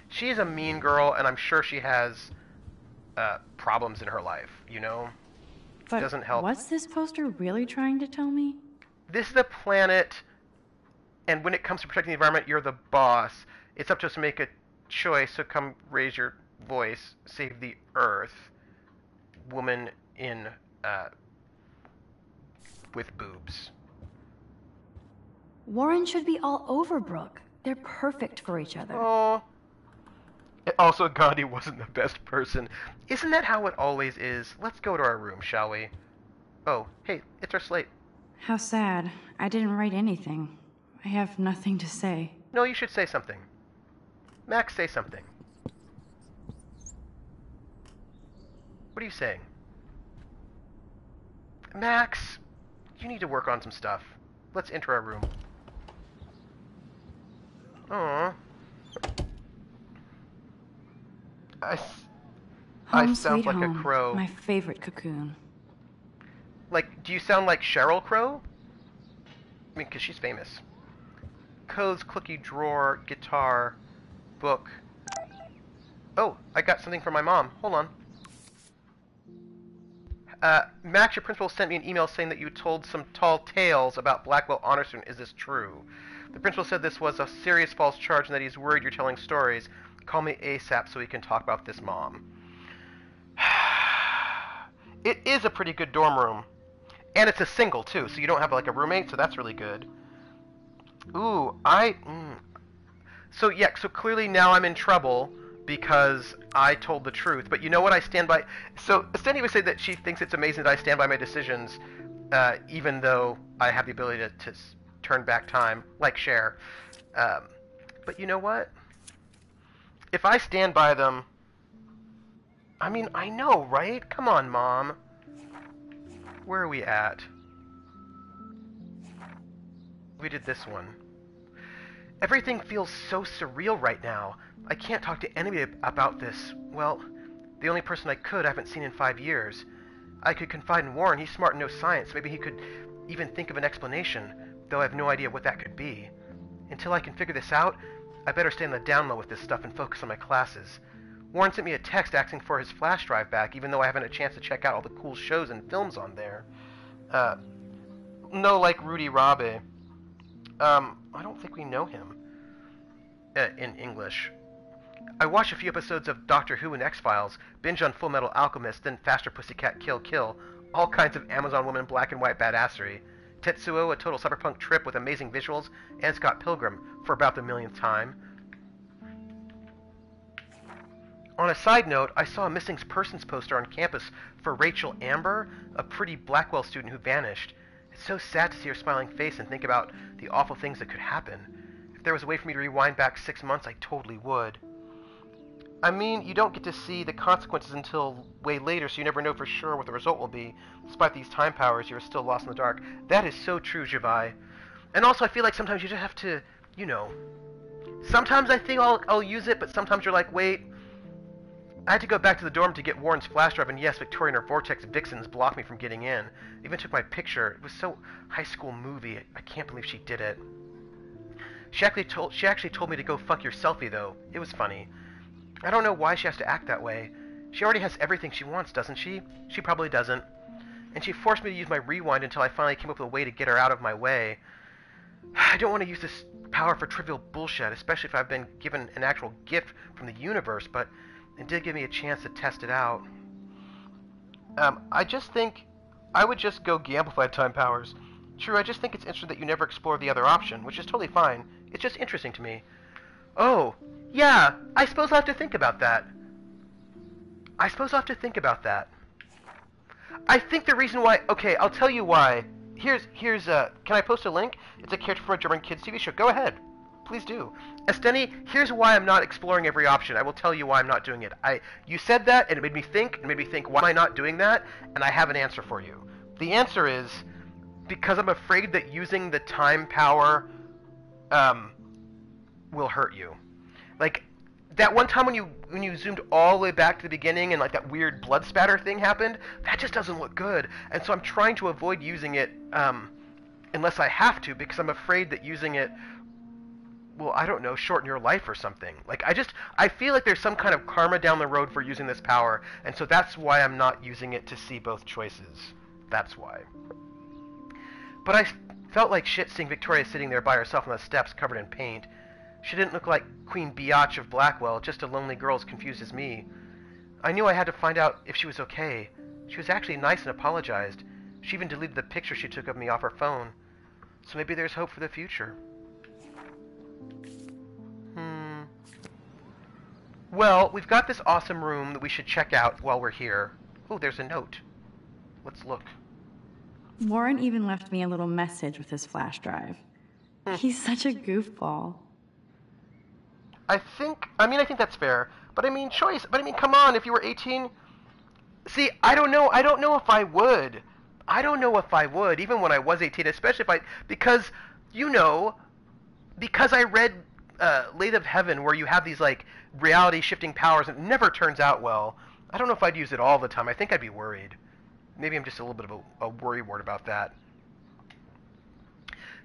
She's a mean girl, and I'm sure she has problems in her life, you know?
But
doesn't help.
What's this poster really trying to tell me?
This is the planet, and when it comes to protecting the environment, you're the boss. It's up to us to make a choice, so come raise your voice. Save the Earth. Woman in, with boobs.
Warren should be all over Brooke. They're perfect for each other.
Oh. Also, Gandhi wasn't the best person. Isn't that how it always is? Let's go to our room, shall we? Oh, hey, it's our slate.
How sad. I didn't write anything. I have nothing to say.
No, you should say something. Max, say something. What are you saying? Max, you need to work on some stuff. Let's enter our room. Aww. I sound like a crow.
My favorite cocoon.
Like, do you sound like Sheryl Crow? I mean, because she's famous. codes, cookie drawer, guitar, book. Oh, I got something from my mom. Hold on. Max, your principal sent me an email saying that you told some tall tales about Blackwell honor student. Is this true? The principal said this was a serious false charge and that he's worried you're telling stories. Call me ASAP so we can talk about this, Mom. It is a pretty good dorm room. And it's a single, too, so you don't have, like, a roommate, so that's really good. Ooh, So, yeah, so clearly now I'm in trouble because I told the truth. But you know what? I stand by... So, Esteni would say that she thinks it's amazing that I stand by my decisions, even though I have the ability to turn back time, like Cher. But you know what? If I stand by them... I mean, I know, right? Come on, Mom. Where are we at? We did this one. Everything feels so surreal right now. I can't talk to anybody about this. Well, the only person I haven't seen in 5 years. I could confide in Warren. He's smart and knows science. Maybe he could even think of an explanation, though I have no idea what that could be. Until I can figure this out, I better stay on the down low with this stuff and focus on my classes. Warren sent me a text asking for his flash drive back, even though I haven't had a chance to check out all the cool shows and films on there. No, like Rudy Rabe. I don't think we know him. In English. I watched a few episodes of Doctor Who and X-Files, binge on Full Metal Alchemist, then Faster Pussycat Kill Kill, all kinds of Amazon woman black and white badassery. Tetsuo, a total cyberpunk trip with amazing visuals, and Scott Pilgrim, for about the millionth time. On a side note, I saw a missing persons poster on campus for Rachel Amber, a pretty Blackwell student who vanished. It's so sad to see her smiling face and think about the awful things that could happen. If there was a way for me to rewind back 6 months, I totally would. I mean, you don't get to see the consequences until way later, so you never know for sure what the result will be. Despite these time powers, you're still lost in the dark. That is so true, Javai. And also, I feel like sometimes you just have to, you know... Sometimes I think I'll use it, but sometimes you're like, wait... I had to go back to the dorm to get Warren's flash drive, and yes, Victoria and her Vortex Vixens blocked me from getting in. They even took my picture. It was so high school movie. I can't believe she did it. She actually told me to go fuck your selfie, though. It was funny. I don't know why she has to act that way. She already has everything she wants, doesn't she? She probably doesn't. And she forced me to use my rewind until I finally came up with a way to get her out of my way. I don't want to use this power for trivial bullshit, especially if I've been given an actual gift from the universe, but it did give me a chance to test it out. I just think I would just go gamble if I had time powers. True, I just think it's interesting that you never explore the other option, which is totally fine. It's just interesting to me. Oh, yeah, I suppose I'll have to think about that. I think the reason why... Okay, I'll tell you why. Here's can I post a link? It's a character from a German kids TV show. Go ahead. Please do. Esteni, here's why I'm not exploring every option. I will tell you why I'm not doing it. You said that, and it made me think, why am I not doing that? And I have an answer for you. The answer is because I'm afraid that using the time power will hurt you. Like, that one time when you zoomed all the way back to the beginning and like that weird blood spatter thing happened, that just doesn't look good. And so I'm trying to avoid using it unless I have to, because I'm afraid that using it will, I don't know, shorten your life or something. Like, I feel like there's some kind of karma down the road for using this power, and so that's why I'm not using it to see both choices. That's why. But I felt like shit seeing Victoria sitting there by herself on the steps covered in paint. She didn't look like Queen Biatch of Blackwell, just a lonely girl as confused as me. I knew I had to find out if she was okay. She was actually nice and apologized. She even deleted the picture she took of me off her phone. So maybe there's hope for the future. Well, we've got this awesome room that we should check out while we're here. Oh, there's a note. Let's look.
Warren even left me a little message with his flash drive. He's such a goofball.
I think that's fair. But I mean, come on, if you were 18... See, I don't know if I would. Even when I was 18, especially because I read Late of Heaven, where you have these, like, reality-shifting powers, and it never turns out well. I don't know if I'd use it all the time. I think I'd be worried. Maybe I'm just a little bit of a worrywart about that.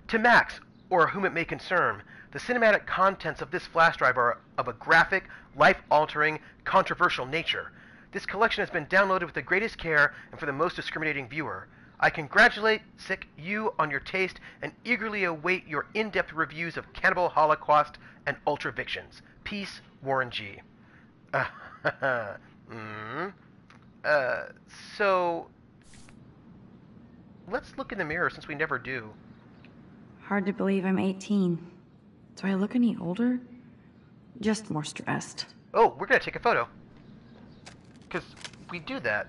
To Max, or whom it may concern, The cinematic contents of this flash drive are of a graphic, life-altering, controversial nature. This collection has been downloaded with the greatest care and for the most discriminating viewer. I congratulate you on your taste and eagerly await your in-depth reviews of Cannibal Holocaust and Ultravictions. Peace, Warren G. So let's look in the mirror since we never do.
Hard to believe I'm 18. Do I look any older? Just more stressed.
Oh, we're gonna take a photo. Because we do that.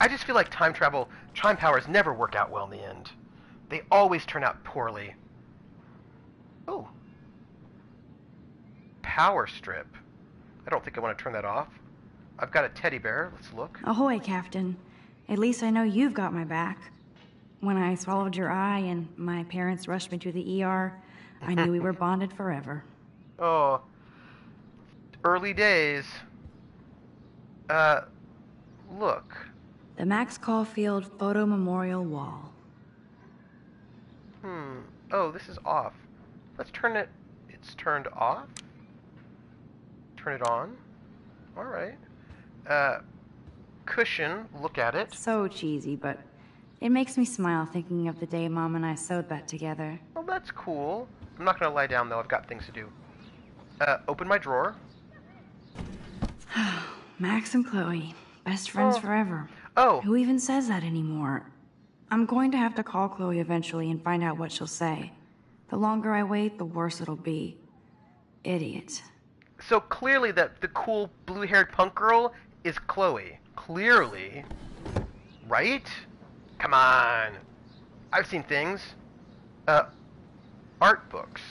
I just feel like time powers never work out well in the end. They always turn out poorly. Oh. Power strip. I don't think I want to turn that off. I've got a teddy bear. Let's look.
Ahoy, Captain. At least I know you've got my back. When I swallowed your eye and my parents rushed me to the ER, I knew we were bonded forever.
Oh. Early days. Look.
The Max Caulfield Photo Memorial Wall.
Oh, this is off. Let's turn it... It's turned off? Turn it on? Alright. Cushion, look at it.
So cheesy, but it makes me smile thinking of the day Mom and I sewed that together.
Well, that's cool. I'm not gonna lie down, though. I've got things to do. Open my drawer.
Max and Chloe. Best friends forever.
Oh.
Who even says that anymore? I'm going to have to call Chloe eventually and find out what she'll say. The longer I wait, the worse it'll be. Idiot.
So clearly that the cool blue-haired punk girl is Chloe. Clearly. Right? Come on. I've seen things. Art books.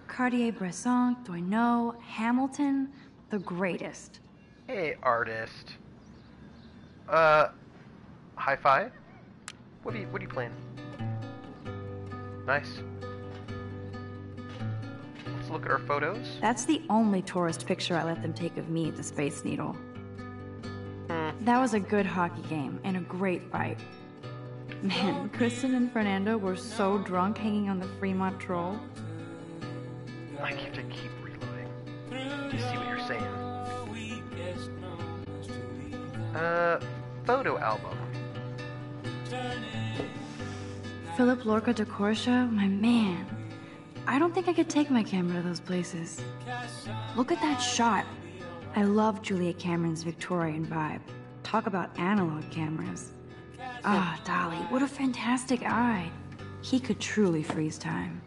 Cartier-Bresson, Doisneau, Hamilton, the greatest.
Hey, artist. Hi-fi? What are you playing? Nice. Let's look at our photos.
That's the only tourist picture I let them take of me at the Space Needle. That was a good hockey game and a great fight. Man, Kristen and Fernando were so drunk hanging on the Fremont Troll.
I have to keep reloading to see what you're saying. Photo album.
Philip Lorca de Corsia, my man. I don't think I could take my camera to those places. Look at that shot. I love Julia Cameron's Victorian vibe. Talk about analog cameras. Ah, Dolly, what a fantastic eye. He could truly freeze time.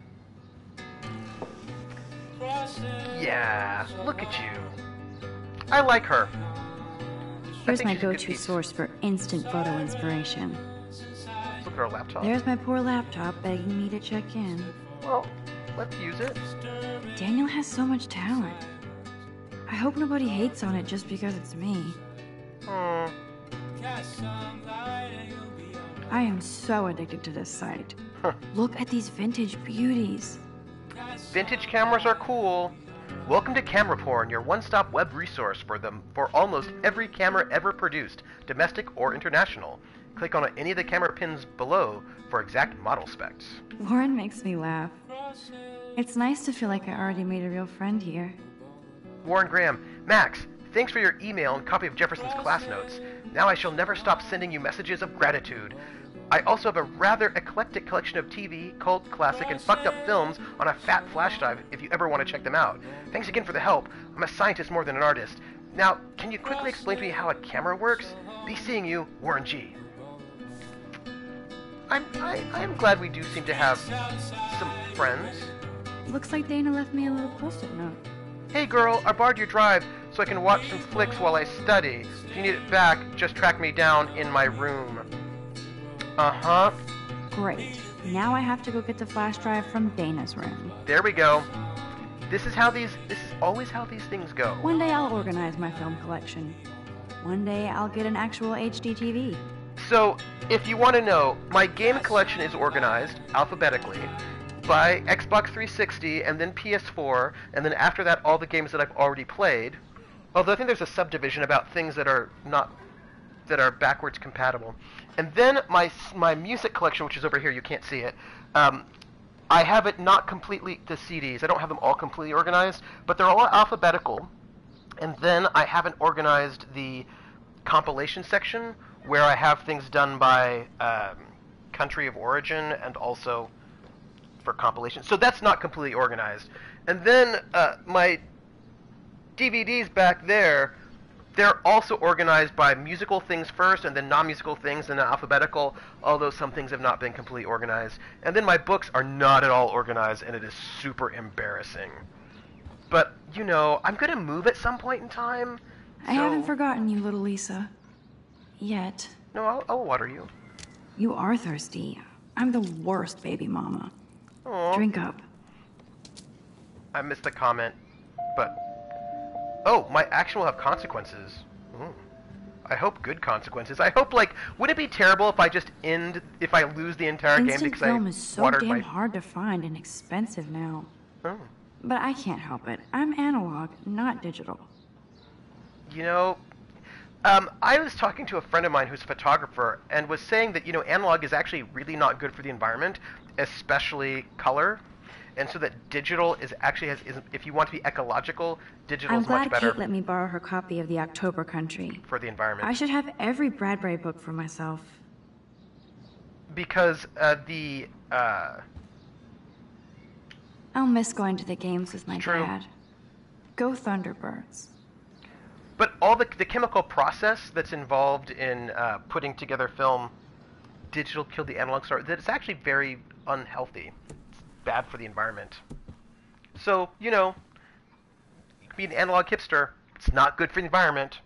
Yeah, look at you. I like her.
Here's my go-to source for instant photo inspiration.
Look at our laptop.
There's my poor laptop begging me to check in.
Well, let's use it.
Daniel has so much talent. I hope nobody hates on it just because it's me. I am so addicted to this site. Look at these vintage beauties.
Vintage cameras are cool. Welcome to Camera Porn, your one-stop web resource for almost every camera ever produced, domestic or international. Click on any of the camera pins below for exact model specs.
Warren makes me laugh. It's nice to feel like I already made a real friend here.
Warren Graham, Max, thanks for your email and copy of Jefferson's class notes. Now I shall never stop sending you messages of gratitude. I also have a rather eclectic collection of TV, cult, classic, and fucked up films on a fat flash drive if you ever want to check them out. Thanks again for the help. I'm a scientist more than an artist. Now, can you quickly explain to me how a camera works? Be seeing you, Warren G. I'm glad we do seem to have some friends.
Looks like Dana left me a little post-it note.
Hey girl, I borrowed your drive so I can watch some flicks while I study. If you need it back, just track me down in my room. Uh-huh.
Great. Now I have to go get the flash drive from Dana's room.
There we go. This is always how these things go.
One day I'll organize my film collection. One day I'll get an actual HD TV.
So, if you want to know, my game collection is organized alphabetically by Xbox 360 and then PS4, and then after that all the games that I've already played. Although I think there's a subdivision about things that are not that are backwards compatible. And then my music collection, which is over here, you can't see it. I have it not completely, the CDs, I don't have them all completely organized, but they're all alphabetical. And then I haven't organized the compilation section, where I have things done by country of origin and also for compilation. So that's not completely organized. And then my DVDs back there, they're also organized by musical things first, and then non-musical things, and then alphabetical, although some things have not been completely organized. And then my books are not at all organized, and it is super embarrassing. But, you know, I'm going to move at some point in time.
I haven't forgotten you, little Lisa. Yet.
No, I'll water you.
You are thirsty. I'm the worst baby mama.
Aww.
Drink up.
I missed the comment, but... Oh, my action will have consequences. Ooh. I hope good consequences. I hope, like, would it be terrible if I just if I lose the entire game because I
film is so
watered
damn
my...
hard to find and expensive now.
Oh.
But I can't help it. I'm analog, not digital.
You know, I was talking to a friend of mine who's a photographer and was saying that, you know, analog is actually really not good for the environment, especially color. And so that digital is actually if you want to be ecological, digital is much better.
I'm glad Kate let me borrow her copy of The October Country.
For the environment.
I should have every Bradbury book for myself.
Because
I'll miss going to the games with my dad. Go Thunderbirds.
But all the chemical process that's involved in putting together film, digital killed the analog star, that it's actually very unhealthy. Bad for the environment. So, you know, you can be an analog hipster. It's not good for the environment.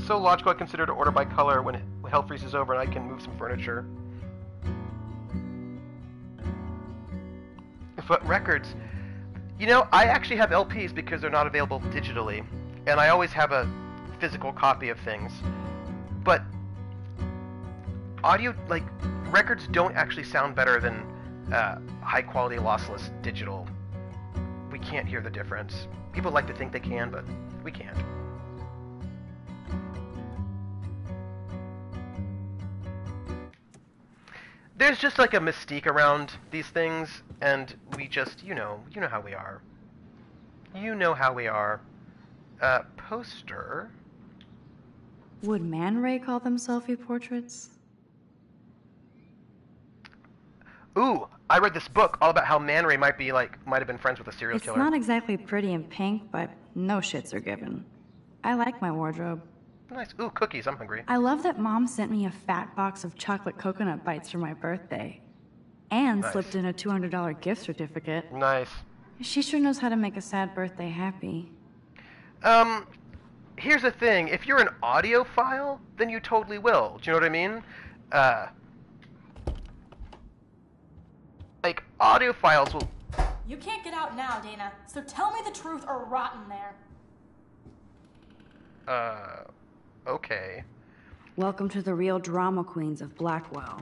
So logical, I consider to order by color when hell freezes over and I can move some furniture. But records, you know, I actually have LPs because they're not available digitally, and I always have a physical copy of things. But audio, like, records don't actually sound better than high-quality lossless digital. We can't hear the difference. People like to think they can, but we can't. There's just like a mystique around these things, and we just, you know how we are. You know how we are. Poster...
Would Man Ray call them selfie portraits?
Ooh, I read this book all about how Man Ray might have been friends with a serial killer.
It's not exactly pretty and pink, but no shits are given. I like my wardrobe.
Nice. Ooh, cookies, I'm hungry.
I love that Mom sent me a fat box of chocolate coconut bites for my birthday. And slipped in a $200 gift certificate.
Nice.
She sure knows how to make a sad birthday happy.
Here's the thing, if you're an audiophile, then you totally will. Do you know what I mean? Like, audiophiles will...
You can't get out now, Dana, so tell me the truth or rot in there.
Okay.
Welcome to the real drama queens of Blackwell.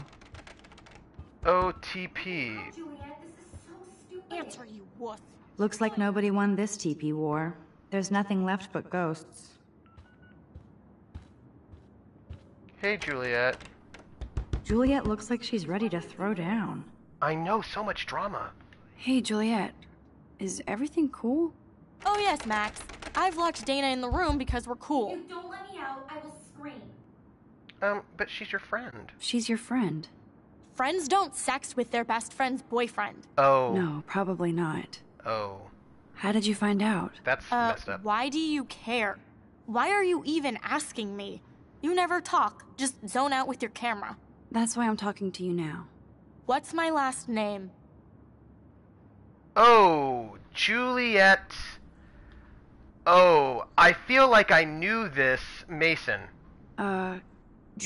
OTP.
Juliet, this is so stupid. Answer, you wuss.
Looks like nobody won this TP war. There's nothing left but ghosts.
Hey, Juliet.
Juliet looks like she's ready to throw down.
I know, so much drama.
Hey, Juliet. Is everything cool?
Oh yes, Max. I've locked Dana in the room because we're cool.
If you don't let me out, I will scream.
But she's your friend.
She's your friend.
Friends don't sex with their best friend's boyfriend.
Oh.
No, probably not.
Oh.
How did you find out?
That's messed up.
Why do you care? Why are you even asking me? You never talk, just zone out with your camera.
That's why I'm talking to you now.
What's my last name?
Oh, Juliet. Oh, I feel like I knew this. Mason.
Juliet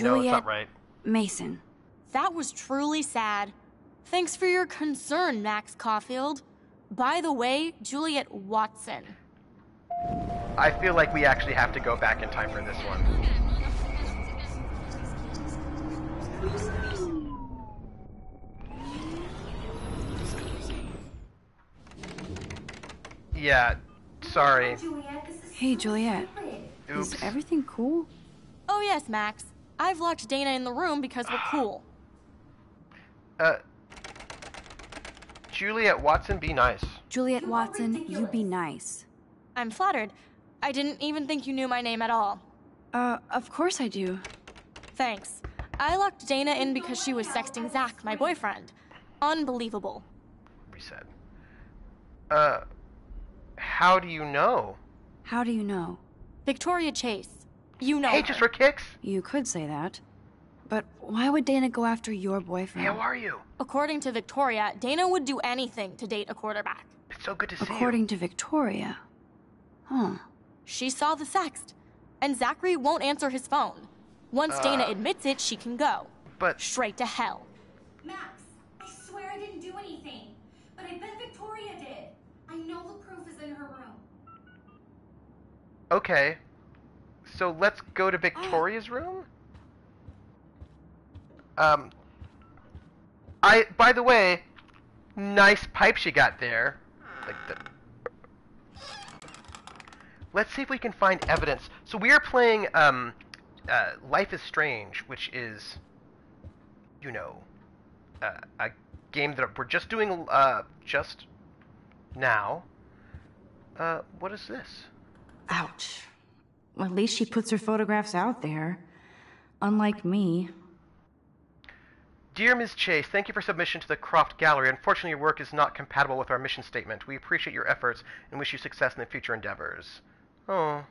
No, it's not right.
Mason.
That was truly sad. Thanks for your concern, Max Caulfield. By the way, Juliet Watson.
I feel like we actually have to go back in time for this one. Yeah, sorry.
Hey, Juliet.
Oops.
Is everything cool?
Oh yes, Max. I've locked Dana in the room because we're cool.
Juliet Watson, be nice.
Juliet Watson, you be nice.
I'm flattered. I didn't even think you knew my name at all.
Of course I do.
Thanks. I locked Dana in because she was sexting Zach, my boyfriend. Unbelievable.
Reset. How do you know?
How do you know?
Victoria Chase. You know
Hey,
her.
just for kicks?
You could say that. But why would Dana go after your boyfriend?
How are you?
According to Victoria, Dana would do anything to date a quarterback.
It's so good to see you.
According to Victoria. Huh.
She saw the sext, and Zachary won't answer his phone. Once Dana admits it, she can go.
But...
straight to hell.
Max, I swear I didn't do anything. But I bet Victoria did. I know the proof is in her room.
Okay. So let's go to Victoria's room? By the way, nice pipe she got there. Like the... Let's see if we can find evidence. So we are playing, Life is Strange, which is, you know, a game that we're just doing, just now. What is this?
Ouch. Well, at least she puts her photographs out there. Unlike me.
Dear Ms. Chase, thank you for submission to the Croft Gallery. Unfortunately, your work is not compatible with our mission statement. We appreciate your efforts and wish you success in the future endeavors. Oh.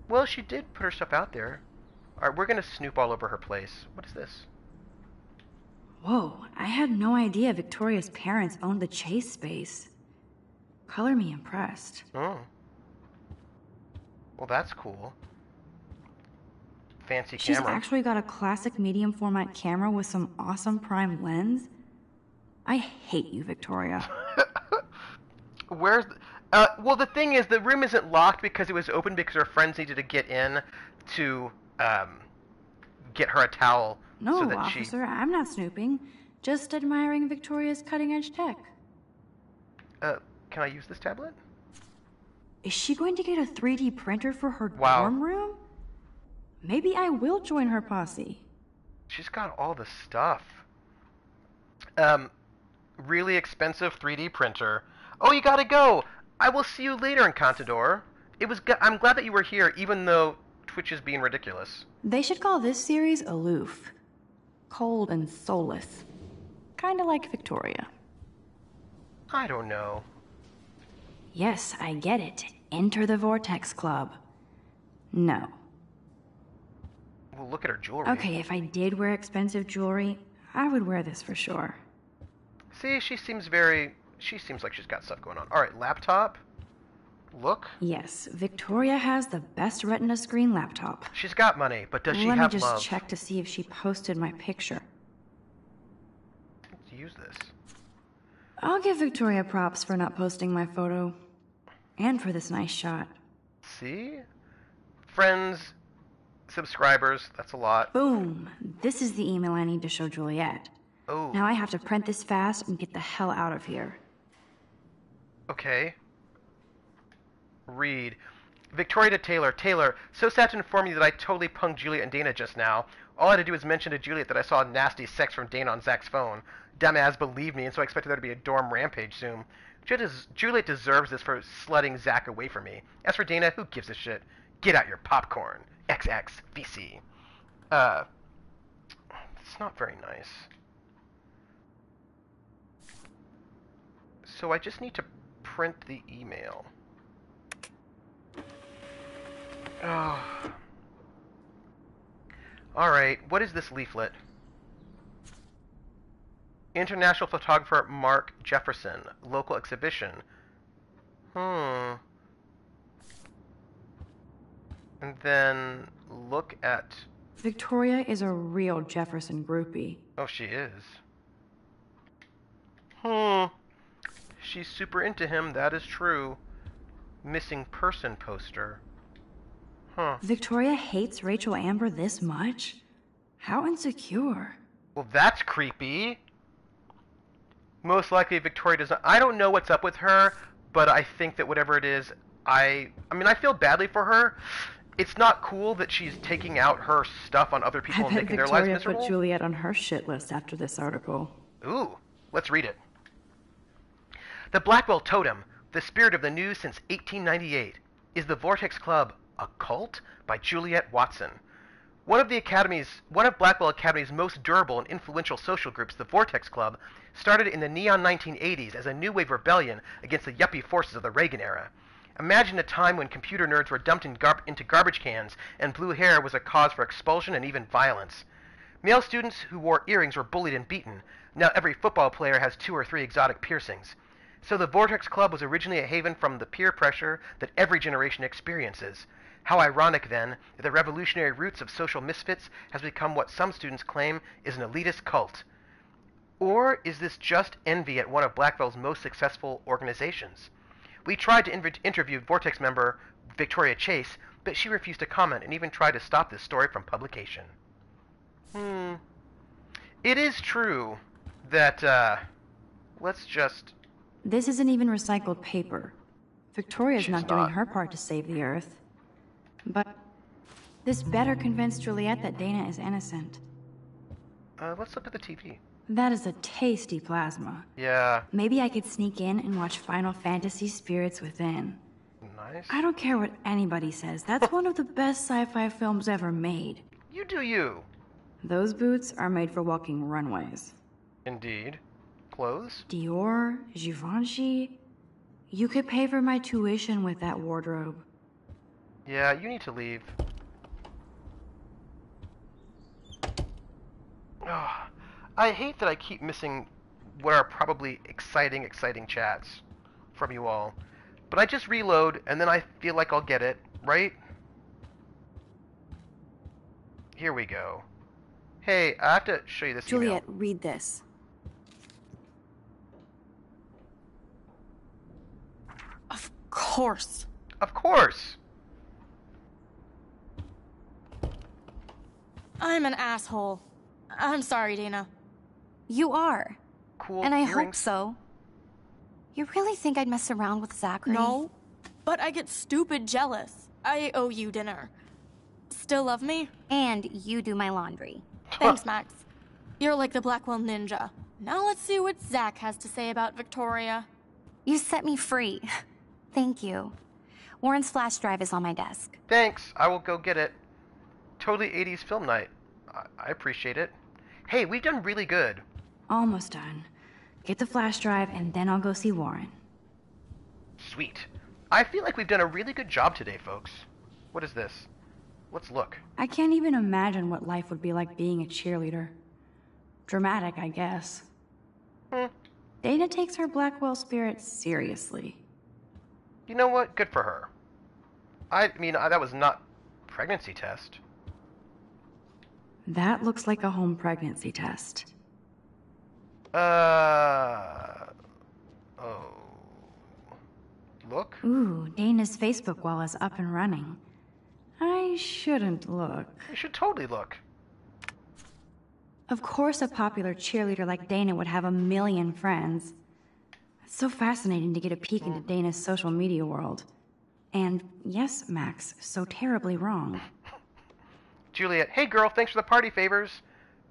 Well, she did put her stuff out there. Alright, we're gonna snoop all over her place. What is this?
Whoa, I had no idea Victoria's parents owned the Chase space. Color me impressed.
Oh. Well, that's cool. Fancy
She's
camera.
actually got a classic medium format camera with some awesome prime lens. I hate you, Victoria.
Where's... well, the thing is, the room isn't locked because it was open because her friends needed to get in to, get her a towel.
No,
so that
officer, I'm not snooping. Just admiring Victoria's cutting-edge tech.
Can I use this tablet?
Is she going to get a 3D printer for her
Wow.
dorm room? Maybe I will join her posse.
She's got all the stuff. Really expensive 3D printer. Oh, you gotta go! I will see you later, Encantador. I'm glad that you were here, even though Twitch is being ridiculous.
They should call this series aloof. Cold and soulless. Kinda like Victoria.
I don't know.
Yes, I get it. Enter the Vortex Club. No.
Well, look at her jewelry.
Okay, if I did wear expensive jewelry, I would wear this for sure.
See, she seems like she's got stuff going on. Alright, laptop. Look.
Yes, Victoria has the best Retina screen laptop.
She's got money, but does she have love?
Let me just check to see if she posted my picture.
Let's use this.
I'll give Victoria props for not posting my photo. And for this nice shot.
See? Friends, subscribers, that's a lot.
Boom! This is the email I need to show Juliet.
Oh.
Now I have to print this fast and get the hell out of here.
Okay. Read. Victoria to Taylor. Taylor, so sad to inform you that I totally punked Juliet and Dana just now. All I had to do was mention to Juliet that I saw nasty sex from Dana on Zach's phone. Dumbass believed me, and so I expected there to be a dorm rampage soon. Juliet deserves this for slutting Zach away from me. As for Dana, who gives a shit? Get out your popcorn. XX VC. It's not very nice. So I just need to print the email. Oh. Alright, what is this leaflet? International photographer Mark Jefferson. Local exhibition. And then look at...
Victoria is a real Jefferson groupie.
Oh, she is. She's super into him, that is true. Missing person poster.
Victoria hates Rachel Amber this much? How insecure.
Well, that's creepy. Most likely Victoria does not... I don't know what's up with her, but I think that whatever it is, I mean, I feel badly for her. It's not cool that she's taking out her stuff on other people
I
and
bet
making their lives
Victoria
miserable.
put Juliet on her shit list after this article.
Ooh, let's read it. The Blackwell Totem, the spirit of the news since 1898. Is the Vortex Club a cult? By Juliet Watson. One of Blackwell Academy's most durable and influential social groups, the Vortex Club, started in the neon 1980s as a new wave rebellion against the yuppie forces of the Reagan era. Imagine a time when computer nerds were dumped into garbage cans and blue hair was a cause for expulsion and even violence. Male students who wore earrings were bullied and beaten. Now every football player has 2 or 3 exotic piercings. So the Vortex Club was originally a haven from the peer pressure that every generation experiences. How ironic, then, that the revolutionary roots of social misfits has become what some students claim is an elitist cult. Or is this just envy at one of Blackwell's most successful organizations? We tried to interview Vortex member Victoria Chase, but she refused to comment and even tried to stop this story from publication. It is true that, let's just...
This isn't even recycled paper. Victoria's
She's
not doing her part to save the Earth. But this better convince Juliet that Dana is innocent.
Let's look at the TV.
That is a tasty plasma.
Yeah.
Maybe I could sneak in and watch Final Fantasy Spirits Within.
Nice.
I don't care what anybody says. That's one of the best sci-fi films ever made.
You do you.
Those boots are made for walking runways.
Indeed. Clothes?
Dior, Givenchy. You could pay for my tuition with that wardrobe.
Yeah, you need to leave. Oh, I hate that I keep missing what are probably exciting chats from you all. But I just reload, and then I feel like I'll get it, right? Here we go. Hey, I have to show you this
Juliet,
email.
read this.
Of course.
Of course.
I'm an asshole. I'm sorry, Dana.
You are.
Cool
and I
earrings.
hope so. You really think I'd mess around with Zachary?
No, but I get stupid jealous. I owe you dinner. Still love me?
And you do my laundry.
Thanks, Max. You're like the Blackwell Ninja. Now let's see what Zach has to say about Victoria.
You set me free. Thank you. Warren's flash drive is on my desk.
Thanks. I will go get it. Totally 80s film night. I appreciate it. Hey, we've done really good.
Almost done. Get the flash drive, and then I'll go see Warren.
Sweet. I feel like we've done a really good job today, folks. What is this? Let's look.
I can't even imagine what life would be like being a cheerleader. Dramatic, I guess. Dana takes her Blackwell spirit seriously.
You know what? Good for her. I mean, that was not pregnancy test.
That looks like a home pregnancy test.
Oh. Look?
Ooh, Dana's Facebook wall is up and running. I shouldn't look.
You should totally look.
Of course a popular cheerleader like Dana would have a million friends. It's so fascinating to get a peek into Dana's social media world. And yes, Max, so terribly wrong.
Juliet, hey girl, thanks for the party favors.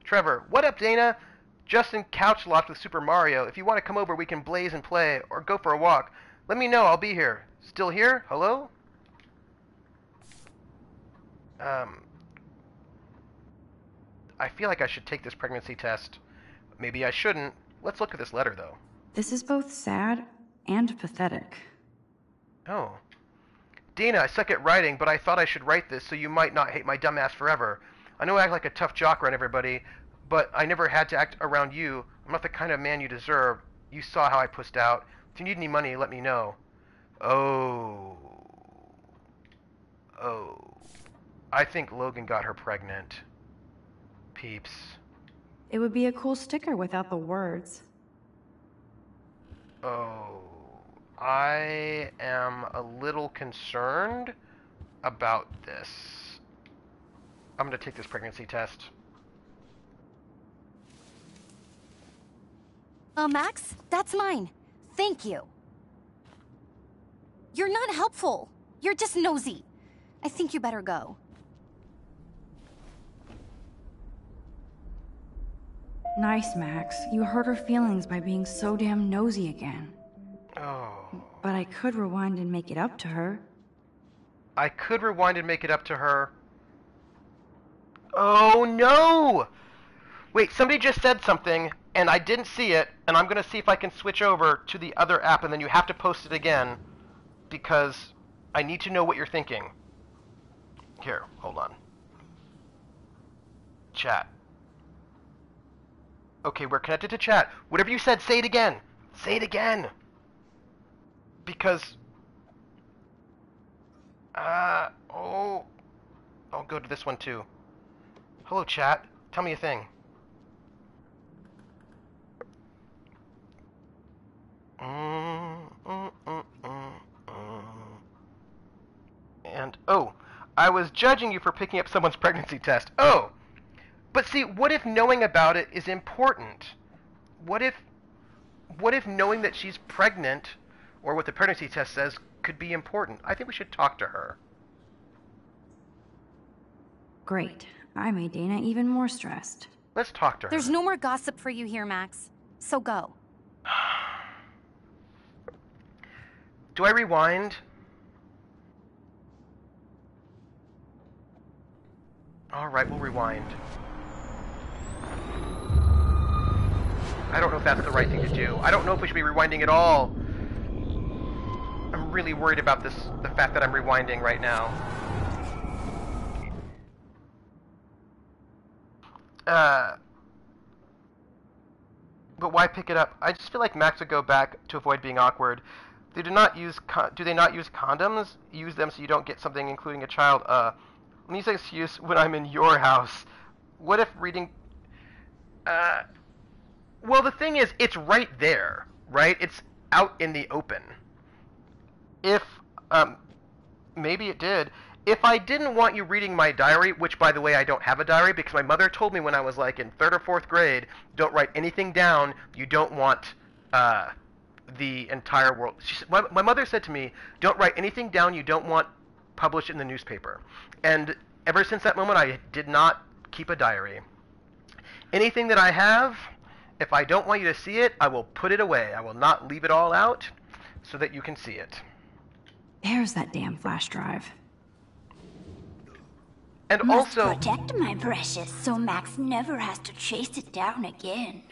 Trevor, what up, Dana? Justin couch locked with Super Mario. If you want to come over, we can blaze and play, or go for a walk. Let me know, I'll be here. Still here? Hello? I feel like I should take this pregnancy test. Maybe I shouldn't. Let's look at this letter, though.
This is both sad and pathetic.
Oh. Dana, I suck at writing, but I thought I should write this so you might not hate my dumbass forever. I know I act like a tough jock around everybody, but I never had to act around you. I'm not the kind of man you deserve. You saw how I pussed out. If you need any money, let me know. Oh. I think Logan got her pregnant. Peeps.
It would be a cool sticker without the words.
Oh. I am a little concerned about this. I'm gonna take this pregnancy test.
Max, that's mine. Thank you. You're not helpful. You're just nosy. I think you better go.
Nice, Max. You hurt her feelings by being so damn nosy again.
Oh.
But I could rewind and make it up to her.
I could rewind and make it up to her. Oh, no! Wait, somebody just said something, and I didn't see it, and I'm going to see if I can switch over to the other app, and then you have to post it again, because I need to know what you're thinking. Here, hold on. Chat. Okay, we're connected to chat. Whatever you said, say it again. Say it again. Because... I'll go to this one too. Hello, chat. Tell me a thing. And, oh, I was judging you for picking up someone's pregnancy test. Oh! But see, what if knowing about it is important? What if knowing that she's pregnant, or what the pregnancy test says, could be important? I think we should talk to her.
Great. I made Dana even more stressed.
Let's talk to her.
There's no more gossip for you here, Max. So go.
Do I rewind? Alright, we'll rewind. I don't know if that's the right thing to do. I don't know if we should be rewinding at all. I'm really worried about the fact that I'm rewinding right now. But why pick it up? I just feel like Max would go back to avoid being awkward. They do not use do they not use condoms? Use them so you don't get something, including a child. Let me use an excuse when I'm in your house. What if reading... Well, the thing is, it's right there, right? It's out in the open. If, maybe it did. If I didn't want you reading my diary, which, by the way, I don't have a diary, because my mother told me when I was, like, in 3rd or 4th grade, don't write anything down you don't want, the entire world... My mother said to me, don't write anything down you don't want published in the newspaper. And ever since that moment, I did not keep a diary. Anything that I have, if I don't want you to see it, I will put it away. I will not leave it all out so that you can see it.
There's that damn flash drive.
And
Must
also...
protect my precious so Max never has to chase it down again.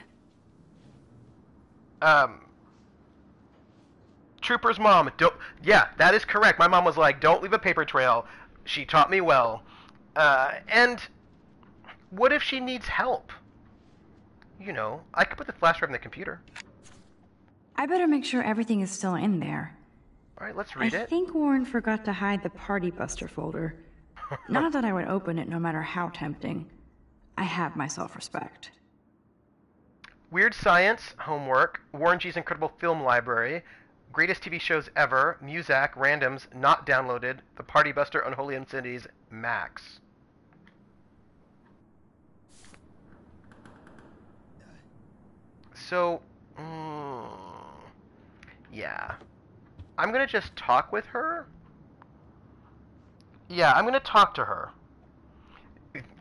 Trooper's mom, don't... Yeah, that is correct. My mom was like, don't leave a paper trail. She taught me well. And what if she needs help? You know, I could put the flash drive in the computer.
I better make sure everything is still in there.
Alright, let's read it.
I think Warren forgot to hide the Party Buster folder. Not that I would open it no matter how tempting. I have my self-respect.
Weird Science, Homework, Warren G's Incredible Film Library, Greatest TV Shows Ever, Muzak, Randoms, Not Downloaded, The Party Buster, Unholy Incendies, Max. So, yeah. I'm gonna just talk with her. Yeah, I'm gonna talk to her.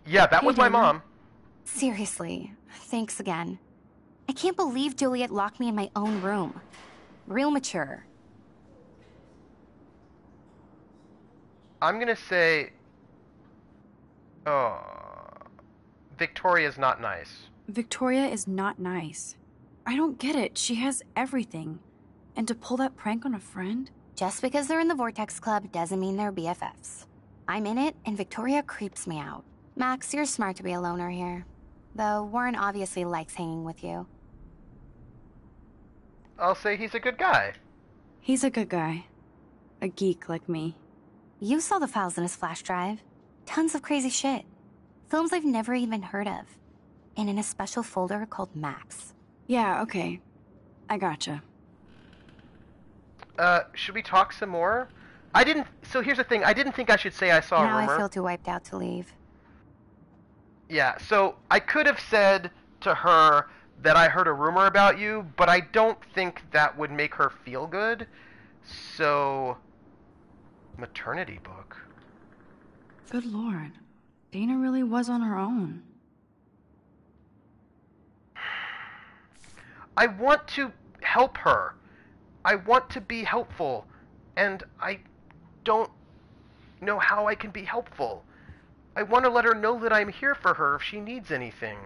Yeah, that was my mom.
Seriously, thanks again. I can't believe Juliet locked me in my own room. Real mature.
I'm gonna say... Victoria's not nice.
Victoria is not nice. I don't get it. She has everything. And to pull that prank on a friend?
Just because they're in the Vortex Club doesn't mean they're BFFs. I'm in it, and Victoria creeps me out. Max, you're smart to be a loner here. Though Warren obviously likes hanging with you.
I'll say he's a good guy.
He's a good guy. A geek like me.
You saw the files in his flash drive. Tons of crazy shit. Films I've never even heard of. And in a special folder called Max.
Yeah, okay. I gotcha.
Should we talk some more? So here's the thing, I didn't think I should say I saw a rumor.
Now I feel too wiped out to leave.
Yeah, so I could have said to her that I heard a rumor about you, but I don't think that would make her feel good. So Maternity book?
Good lord. Dana really was on her own.
I want to help her. I want to be helpful. And I don't know how I can be helpful. I want to let her know that I'm here for her if she needs anything.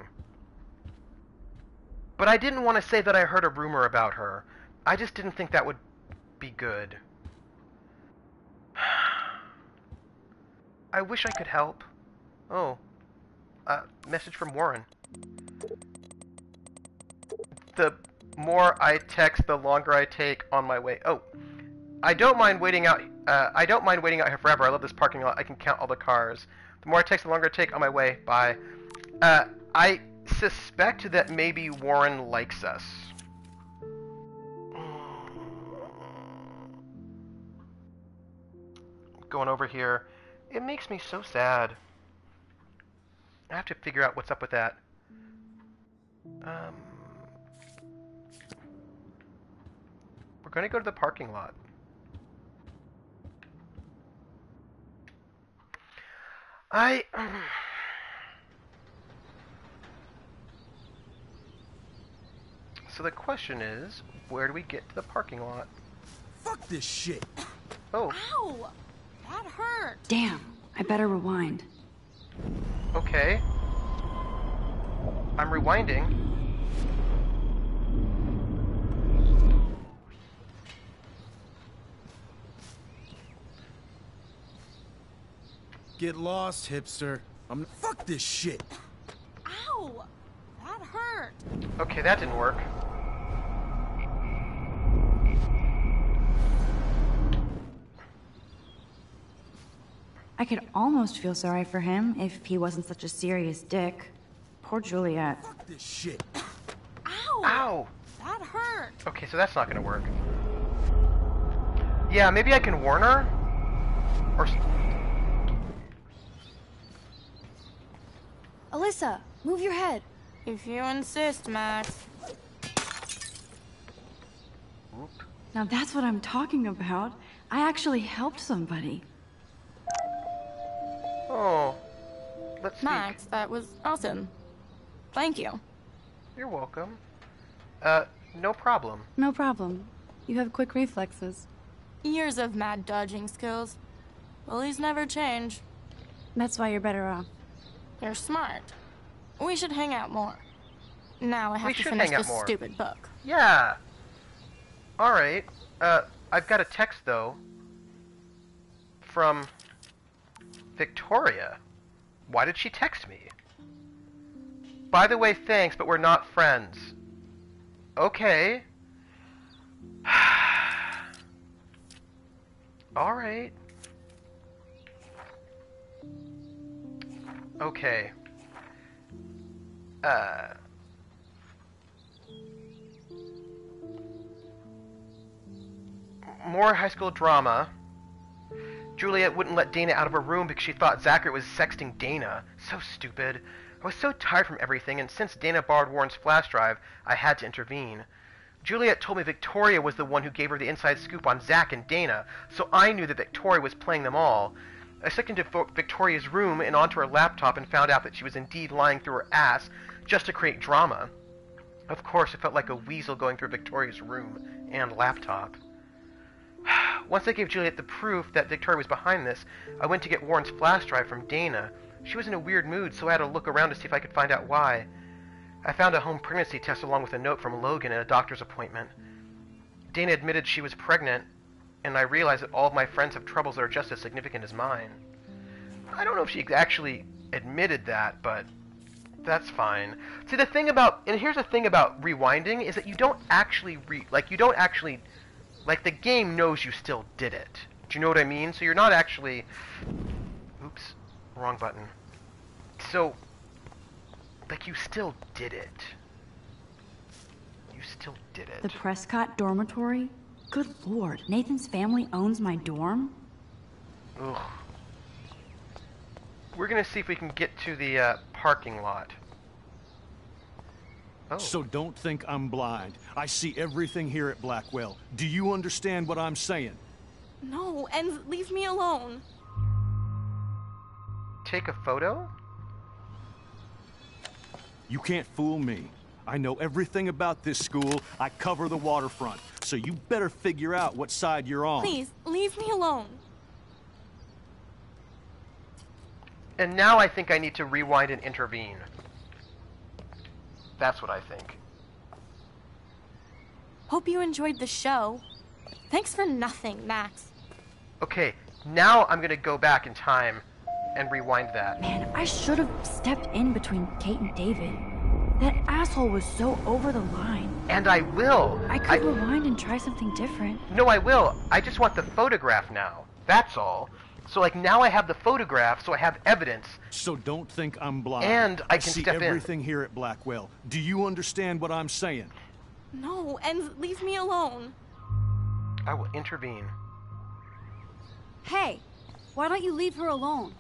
But I didn't want to say that I heard a rumor about her. I just didn't think that would be good. I wish I could help. Oh. Message from Warren. The more I text, the longer I take on my way. Oh. I don't mind waiting out here forever. I love this parking lot. I can count all the cars. The more I text, the longer I take on my way. Bye. I suspect that maybe Warren likes us. Going over here. It makes me so sad. I have to figure out what's up with that. We're gonna go to the parking lot. So the question is, where do we get to the parking lot?
Fuck this shit.
Oh.
Ow! That hurt.
Damn, I better rewind.
Okay. I'm rewinding.
Get lost, hipster. Fuck this shit.
Ow! That hurt.
Okay, that didn't work.
I could almost feel sorry for him if he wasn't such a serious dick. Poor Juliet.
Fuck this shit.
Ow!
Ow!
That hurt.
Okay, so that's not gonna work. Yeah, maybe I can warn her? Or...
Alyssa, move your head.
If you insist, Max.
Now that's what I'm talking about. I actually helped somebody.
Oh. Let's see.
Max, that was awesome. Thank you.
You're welcome. No problem.
No problem. You have quick reflexes.
Years of mad dodging skills. Bullies never change.
That's why you're better off.
You're smart. We should hang out more. Now I have to finish this stupid book.
Yeah. Alright. I've got a text, though. From... Victoria. Why did she text me? By the way, thanks, but we're not friends. Okay. Alright. Okay. More high school drama. Juliet wouldn't let Dana out of her room because she thought Zachary was sexting Dana. So stupid. I was so tired from everything, and since Dana borrowed Warren's flash drive, I had to intervene. Juliet told me Victoria was the one who gave her the inside scoop on Zach and Dana, so I knew that Victoria was playing them all. I slipped into Victoria's room and onto her laptop and found out that she was indeed lying through her ass just to create drama. Of course, it felt like a weasel going through Victoria's room and laptop. Once I gave Juliet the proof that Victoria was behind this, I went to get Warren's flash drive from Dana. She was in a weird mood, so I had to look around to see if I could find out why. I found a home pregnancy test along with a note from Logan at a doctor's appointment. Dana admitted she was pregnant, and I realized that all of my friends have troubles that are just as significant as mine. I don't know if she actually admitted that, but that's fine. See, the thing about, and here's the thing about rewinding, is that you don't actually like, the game knows you still did it. Do you know what I mean? So you're not actually... Oops. Wrong button. So, like, you still did it. You still did it.
The Prescott dormitory? Good lord, Nathan's family owns my dorm?
Ugh. We're gonna see if we can get to the, parking lot. Oh.
So don't think I'm blind. I see everything here at Blackwell. Do you understand what I'm saying?
No, and leave me alone.
Take a photo?
You can't fool me. I know everything about this school. I cover the waterfront. So you better figure out what side you're on.
Please, leave me alone.
And now I think I need to rewind and intervene. That's what I think.
Hope you enjoyed the show. Thanks for nothing, Max.
Okay, now I'm gonna go back in time and rewind that.
Man, I should have stepped in between Kate and David. That asshole was so over the line.
And I will.
I could rewind and try something different.
No, I will. I just want the photograph now. That's all. So, like, now I have the photograph, so I have evidence.
So don't think I'm blind.
And I can
see
step in.
everything here at Blackwell. Do you understand what I'm saying?
No, and leave me alone.
I will intervene.
Hey, why don't you leave her alone?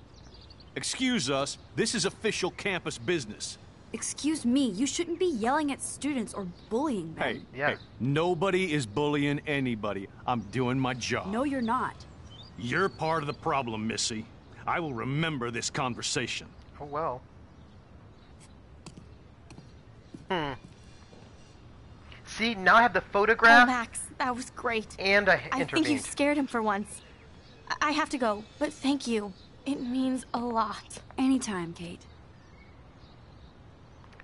Excuse us. This is official campus business.
Excuse me, you shouldn't be yelling at students or bullying them.
Hey, nobody is bullying anybody. I'm doing my job.
No, you're not.
You're part of the problem, Missy. I will remember this conversation.
Oh, well. See, now I have the photograph.
Oh, Max, that was great.
And I
I
intervened.
think you scared him for once. I have to go, but thank you. It means a lot.
Anytime, Kate.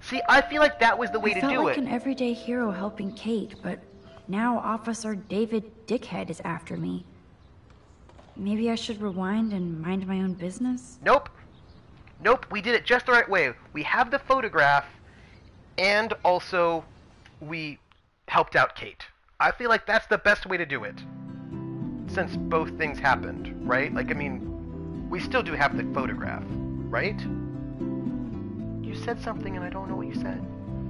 See, I feel like that was the way
I
to
felt
do
like
it.
an everyday hero helping Kate, but now Officer David Dickhead is after me. Maybe I should rewind and mind my own business?
Nope. Nope, we did it just the right way. We have the photograph, and also we helped out Kate. I feel like that's the best way to do it. Since both things happened, right? Like, I mean, we still do have the photograph, right? You said something and I don't know what you said.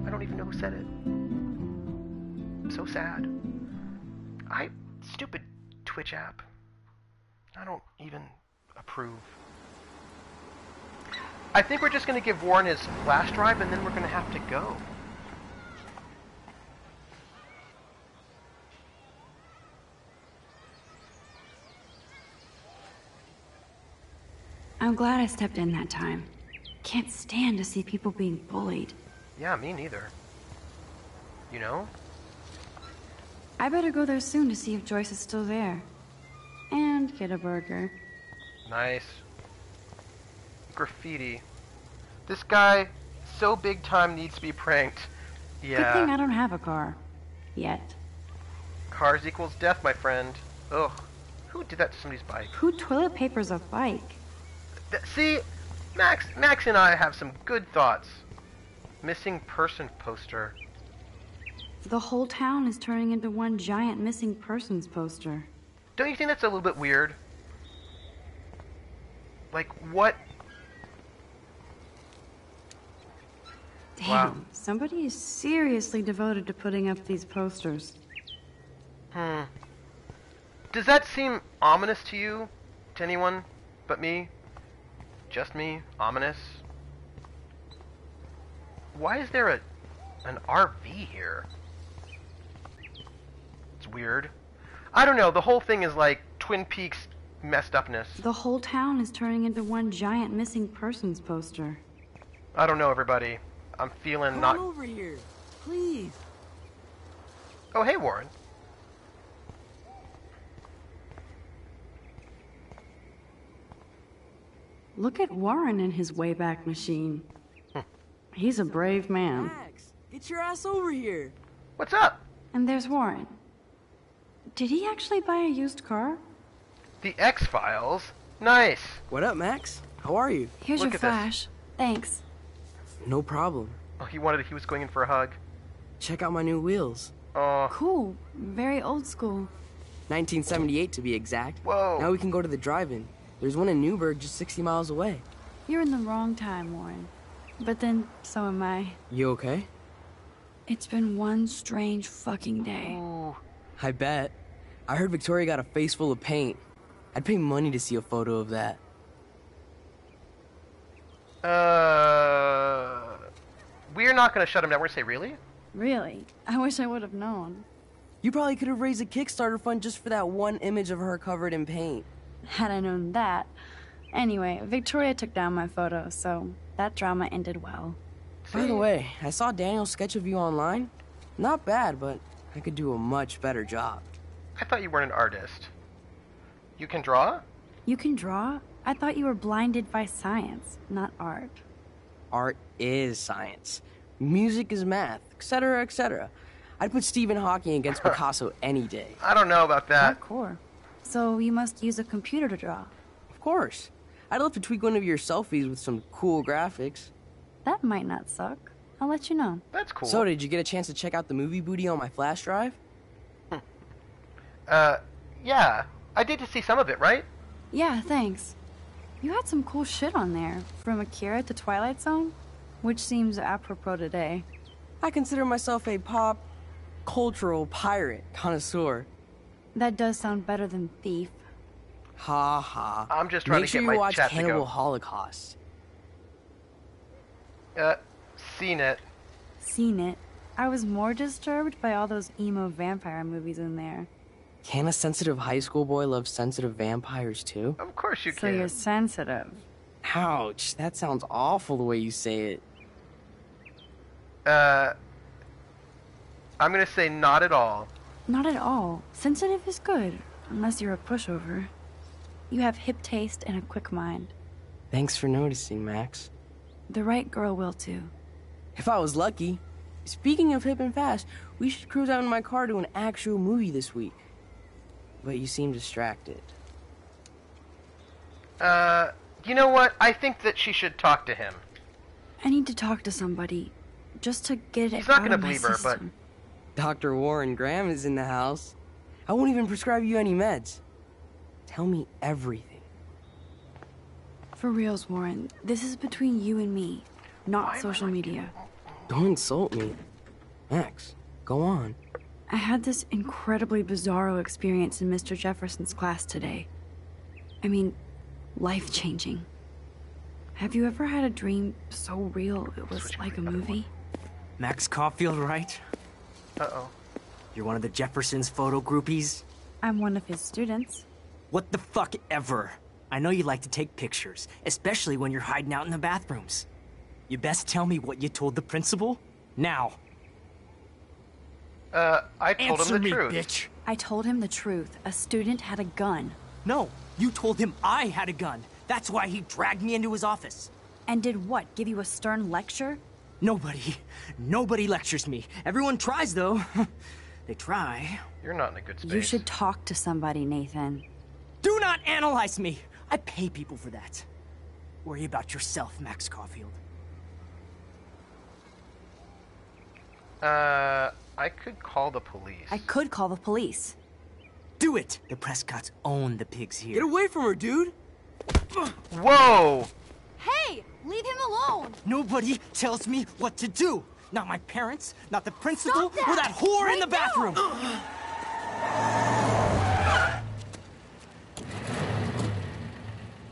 I don't even know who said it. I'm so sad. Stupid Twitch app. I don't even approve. I think we're just going to give Warren his flash drive and then we're going to have to go.
I'm glad I stepped in that time. Can't stand to see people being bullied.
Yeah, me neither. You know?
I better go there soon to see if Joyce is still there. And get a burger.
Nice. Graffiti. This guy, so big time, needs to be pranked. Yeah.
Good thing I don't have a car. Yet.
Cars equals death, my friend. Ugh. Who did that to somebody's bike?
Who toilet papers a bike?
See? Max and I have some good thoughts. Missing person poster.
The whole town is turning into one giant missing persons poster.
Don't you think that's a little bit weird? Like, what?
Damn,
wow.
Somebody is seriously devoted to putting up these posters.
Does that seem ominous to you? To anyone but me? Just me? Ominous? Why is there an RV here? It's weird. I don't know, the whole thing is like Twin Peaks messed upness.
The whole town is turning into one giant missing persons poster.
I don't know, everybody. I'm feeling not...
Come over here, please.
Oh, hey, Warren.
Look at Warren in his Wayback Machine. He's a brave man.
Max, get your ass over here.
What's up?
And there's Warren. Did he actually buy a used car?
The X-Files? Nice.
What up, Max? How are you?
Here's
Look
your
at
flash. Thanks.
No problem.
Oh, he was going in for a hug.
Check out my new wheels.
Oh.
Cool. Very old school.
1978 to be exact.
Whoa.
Now we can go to the drive-in. There's one in Newburgh just 60 miles away.
You're in the wrong time, Warren. But then, so am I.
You okay?
It's been one strange fucking day.
Ooh.
I bet. I heard Victoria got a face full of paint. I'd pay money to see a photo of that.
We're not gonna shut him down. We're gonna say, really?
Really? I wish I would have known.
You probably could have raised a Kickstarter fund just for that one image of her covered in paint.
Had I known that. Anyway, Victoria took down my photo, so that drama ended well.
By the way, I saw Daniel's sketch of you online. Not bad, but I could do a much better job.
I thought you weren't an artist. You can draw?
You can draw? I thought you were blinded by science, not art.
Art is science. Music is math, etc., etc. I'd put Stephen Hawking against Picasso any day.
I don't know about that.
Hardcore. So you must use a computer to draw.
Of course. I'd love to tweak one of your selfies with some cool graphics.
That might not suck. I'll let you know.
That's cool.
So, did you get a chance to check out the movie booty on my flash drive?
Yeah. I did to see some of it, right?
Yeah, thanks. You had some cool shit on there, from Akira to Twilight Zone, which seems apropos today.
I consider myself a pop cultural pirate connoisseur.
That does sound better than thief.
Ha ha.
I'm just trying
Make
to
sure
get
you
my
watch
chat to
Cannibal
go.
Holocaust.
Seen it.
Seen it. I was more disturbed by all those emo vampire movies in there.
Can a sensitive high school boy love sensitive vampires too?
Of course you
So
can.
you're sensitive.
Ouch, that sounds awful the way you say it.
I'm gonna say not at all.
Not at all. Sensitive is good, unless you're a pushover. You have hip taste and a quick mind.
Thanks for noticing, Max.
The right girl will too.
If I was lucky. Speaking of hip and fast, we should cruise out in my car to an actual movie this week. But you seem distracted.
You know what? I think that she should talk to him.
I need to talk to somebody, just to get it
He's not
out
gonna
of my
believe her, but
system.
Dr. Warren Graham is in the house. I won't even prescribe you any meds. Tell me everything.
For reals, Warren, this is between you and me, not social media.
Don't insult me. Max, go on.
I had this incredibly bizarro experience in Mr. Jefferson's class today. I mean, life-changing. Have you ever had a dream so real it was like a movie?
Max Caulfield, right?
Uh-oh.
You're one of the Jefferson's photo groupies?
I'm one of his students.
What the fuck ever? I know you like to take pictures, especially when you're hiding out in the bathrooms. You best tell me what you told the principal, now.
I told
Answer
him the
me,
truth.
Bitch.
I told him the truth. A student had a gun.
No, you told him I had a gun. That's why he dragged me into his office.
And did what? Give you a stern lecture?
Nobody lectures me. Everyone tries, though. They try.
You're not in a good space.
You should talk to somebody, Nathan.
Do not analyze me! I pay people for that. Worry about yourself, Max Caulfield.
I could call the police.
I could call the police.
Do it! The Prescotts own the pigs here.
Get away from her, dude!
Whoa!
Hey! Leave him alone!
Nobody tells me what to do! Not my parents, not the principal,
Stop that!
or that whore
Right
in the bathroom!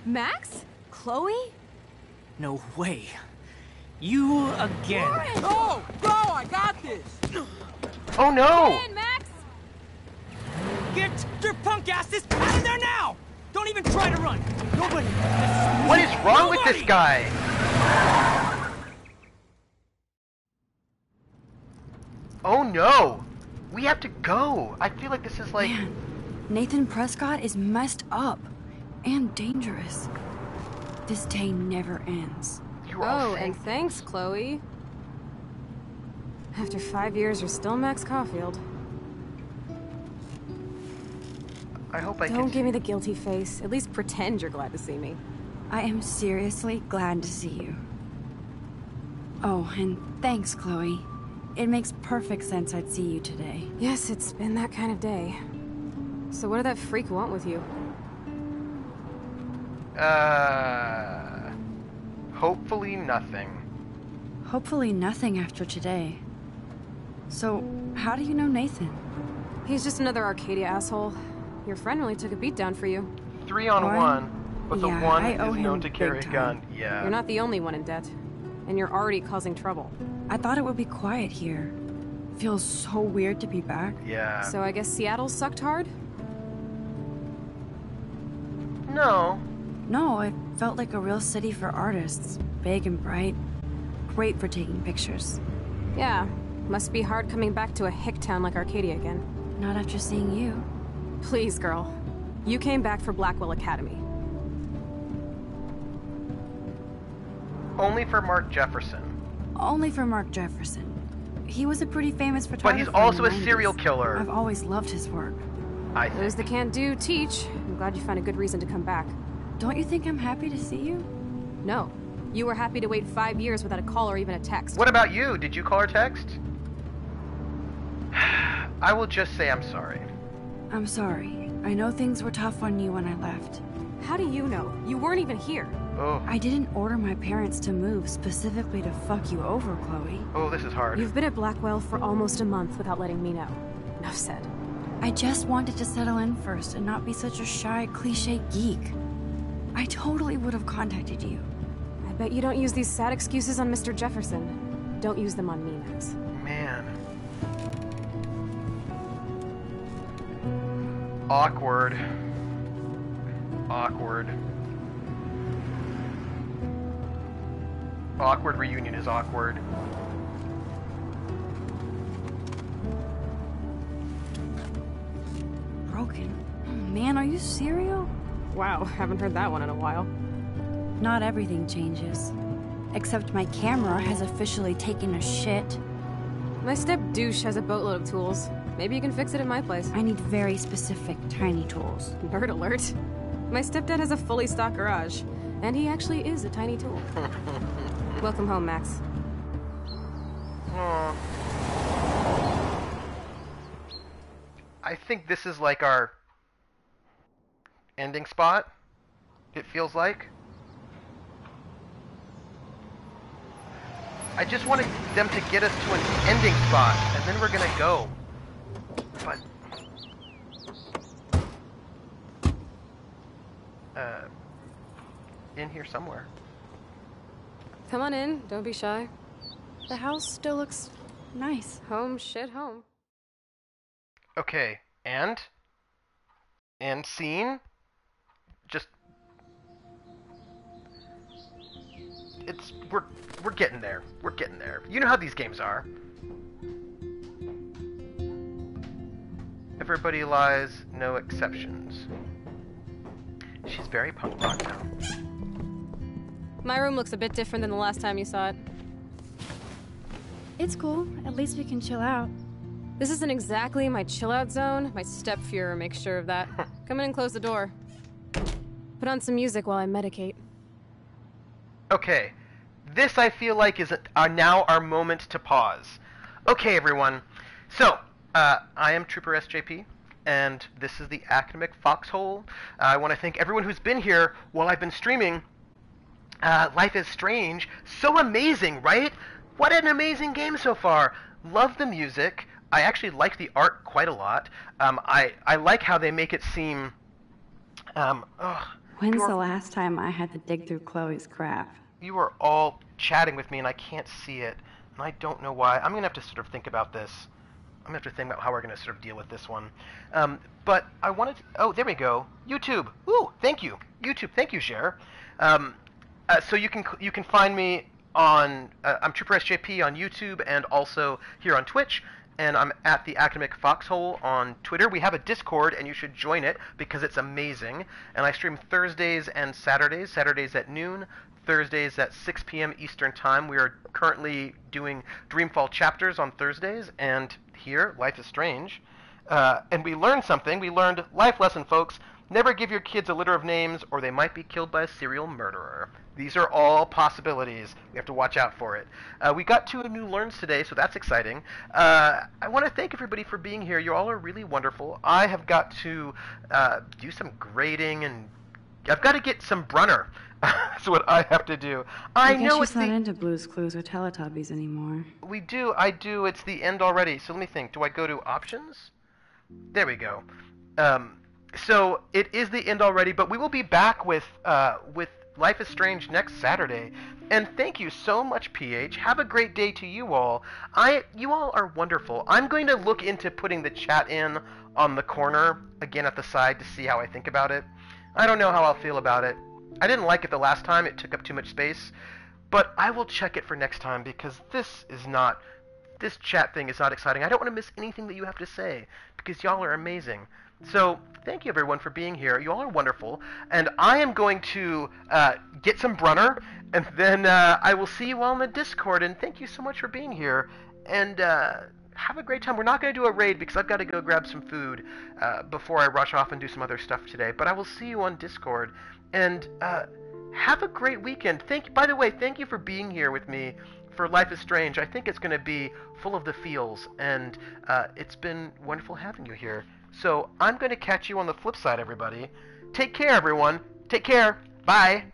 Max? Chloe?
No way. You again.
Warren!
Go! Go! I got this!
Oh no!
Get in, Max!
Get your punk asses out of there now! Don't even try to run! Nobody!
What is wrong with this guy? Oh no! We have to go! I feel like this is like...
Man, Nathan Prescott is messed up. And dangerous. This day never ends.
Oh, and thanks, Chloe. After 5 years, you're still Max Caulfield.
I hope I can...
Don't give me the guilty face. At least pretend you're glad to see me.
I am seriously glad to see you. Oh, and thanks, Chloe. It makes perfect sense I'd see you today.
Yes, it's been that kind of day. So what did that freak want with you?
Hopefully nothing.
Hopefully nothing after today. So, how do you know Nathan?
He's just another Arcadia asshole. Your friend really took a beat down for you.
3-on-1, but
Yeah,
the one
I owe
is
him
known to carry a
big
gun.
time.
Yeah.
You're not the only one in debt. And you're already causing trouble.
I thought it would be quiet here. Feels so weird to be back.
Yeah.
So I guess Seattle sucked hard?
No.
No, it felt like a real city for artists. Big and bright. Great for taking pictures.
Yeah. Must be hard coming back to a hick town like Arcadia again.
Not after seeing you.
Please, girl. You came back for Blackwell Academy.
Only for Mark Jefferson.
Only for Mark Jefferson. He was a pretty famous photographer.
But he's also
in
a
the 90s.
serial killer.
I've always loved his work.
Those that can't do, teach. I'm glad you found a good reason to come back.
Don't you think I'm happy to see you?
No. You were happy to wait 5 years without a call or even a text.
What about you? Did you call or text? I will just say I'm sorry.
I'm sorry. I know things were tough on you when I left.
How do you know? You weren't even here.
Oh.
I didn't order my parents to move specifically to fuck you over, Chloe.
Oh, this is hard.
You've been at Blackwell for almost a month without letting me know. Enough said.
I just wanted to settle in first and not be such a shy, cliche geek. I totally would have contacted you.
I bet you don't use these sad excuses on Mr. Jefferson. Don't use them on me, Max.
Man. Awkward. Awkward. Awkward reunion is awkward.
Broken? Oh, man, are you serial?
Wow, haven't heard that one in a while.
Not everything changes. Except my camera has officially taken a shit.
My step douche has a boatload of tools. Maybe you can fix it at my place.
I need very specific, tiny tools.
Nerd alert. My stepdad has a fully stocked garage, and he actually is a tiny tool. Welcome home, Max.
I think this is like our ending spot. It feels like. I just wanted them to get us to an ending spot, and then we're gonna go. But in here somewhere.
Come on in, don't be shy.
The house still looks nice.
Home shit home.
Okay, and scene. Just we're getting there. We're getting there. You know how these games are. Everybody lies, no exceptions. She's very punk rock now.
My room looks a bit different than the last time you saw it.
It's cool. At least we can chill out.
This isn't exactly my chill out zone. My stepfuhrer makes sure of that. Come in and close the door. Put on some music while I medicate.
Okay, this I feel like is now our moment to pause. Okay, everyone. So, I am Trooper SJP, and this is the Academic Foxhole. I want to thank everyone who's been here while I've been streaming. Life is Strange. So amazing, right? What an amazing game so far. Love the music. I actually like the art quite a lot. I like how they make it seem...
When's the last time I had to dig through Chloe's crap?
You are all chatting with me and I can't see it. And I don't know why. I'm going to have to sort of think about this. I'm going to have to think about how we're going to sort of deal with this one. But I wanted to... Oh, there we go. YouTube. Ooh, thank you. YouTube, thank you, Cher. So you can find me on... I'm Trooper SJP on YouTube and also here on Twitch. And I'm at the Academic Foxhole on Twitter. We have a Discord, and you should join it because it's amazing. And I stream Thursdays and Saturdays. Saturdays at noon, Thursdays at 6 p.m. Eastern Time. We are currently doing Dreamfall chapters on Thursdays, and here, Life is Strange. And we learned something. We learned life lesson, folks. Never give your kids a litter of names, or they might be killed by a serial murderer. These are all possibilities. We have to watch out for it. We got 2 new learns today, so that's exciting. I want to thank everybody for being here. You all are really wonderful. I have got to do some grading, and I've got to get some Brunner. That's what I have to do.
I know it's not into Blue's Clues or Teletubbies anymore.
We do. I do. It's the end already. So let me think. Do I go to options? There we go. So it is the end already, but we will be back with Life is Strange next Saturday. And thank you so much, PH. Have a great day to you all. You all are wonderful. I'm going to look into putting the chat in on the corner, again at the side, to see how I think about it. I don't know how I'll feel about it. I didn't like it the last time. It took up too much space. But I will check it for next time, because this chat thing is not exciting. I don't want to miss anything that you have to say, because y'all are amazing. So, thank you everyone for being here. You all are wonderful. And I am going to get some Brunner, and then I will see you all in the Discord. And thank you so much for being here. And have a great time. We're not going to do a raid because I've got to go grab some food before I rush off and do some other stuff today. But I will see you on Discord. And have a great weekend. By the way, thank you for being here with me for Life is Strange. I think it's going to be full of the feels. And it's been wonderful having you here. So I'm going to catch you on the flip side, everybody. Take care, everyone. Take care. Bye.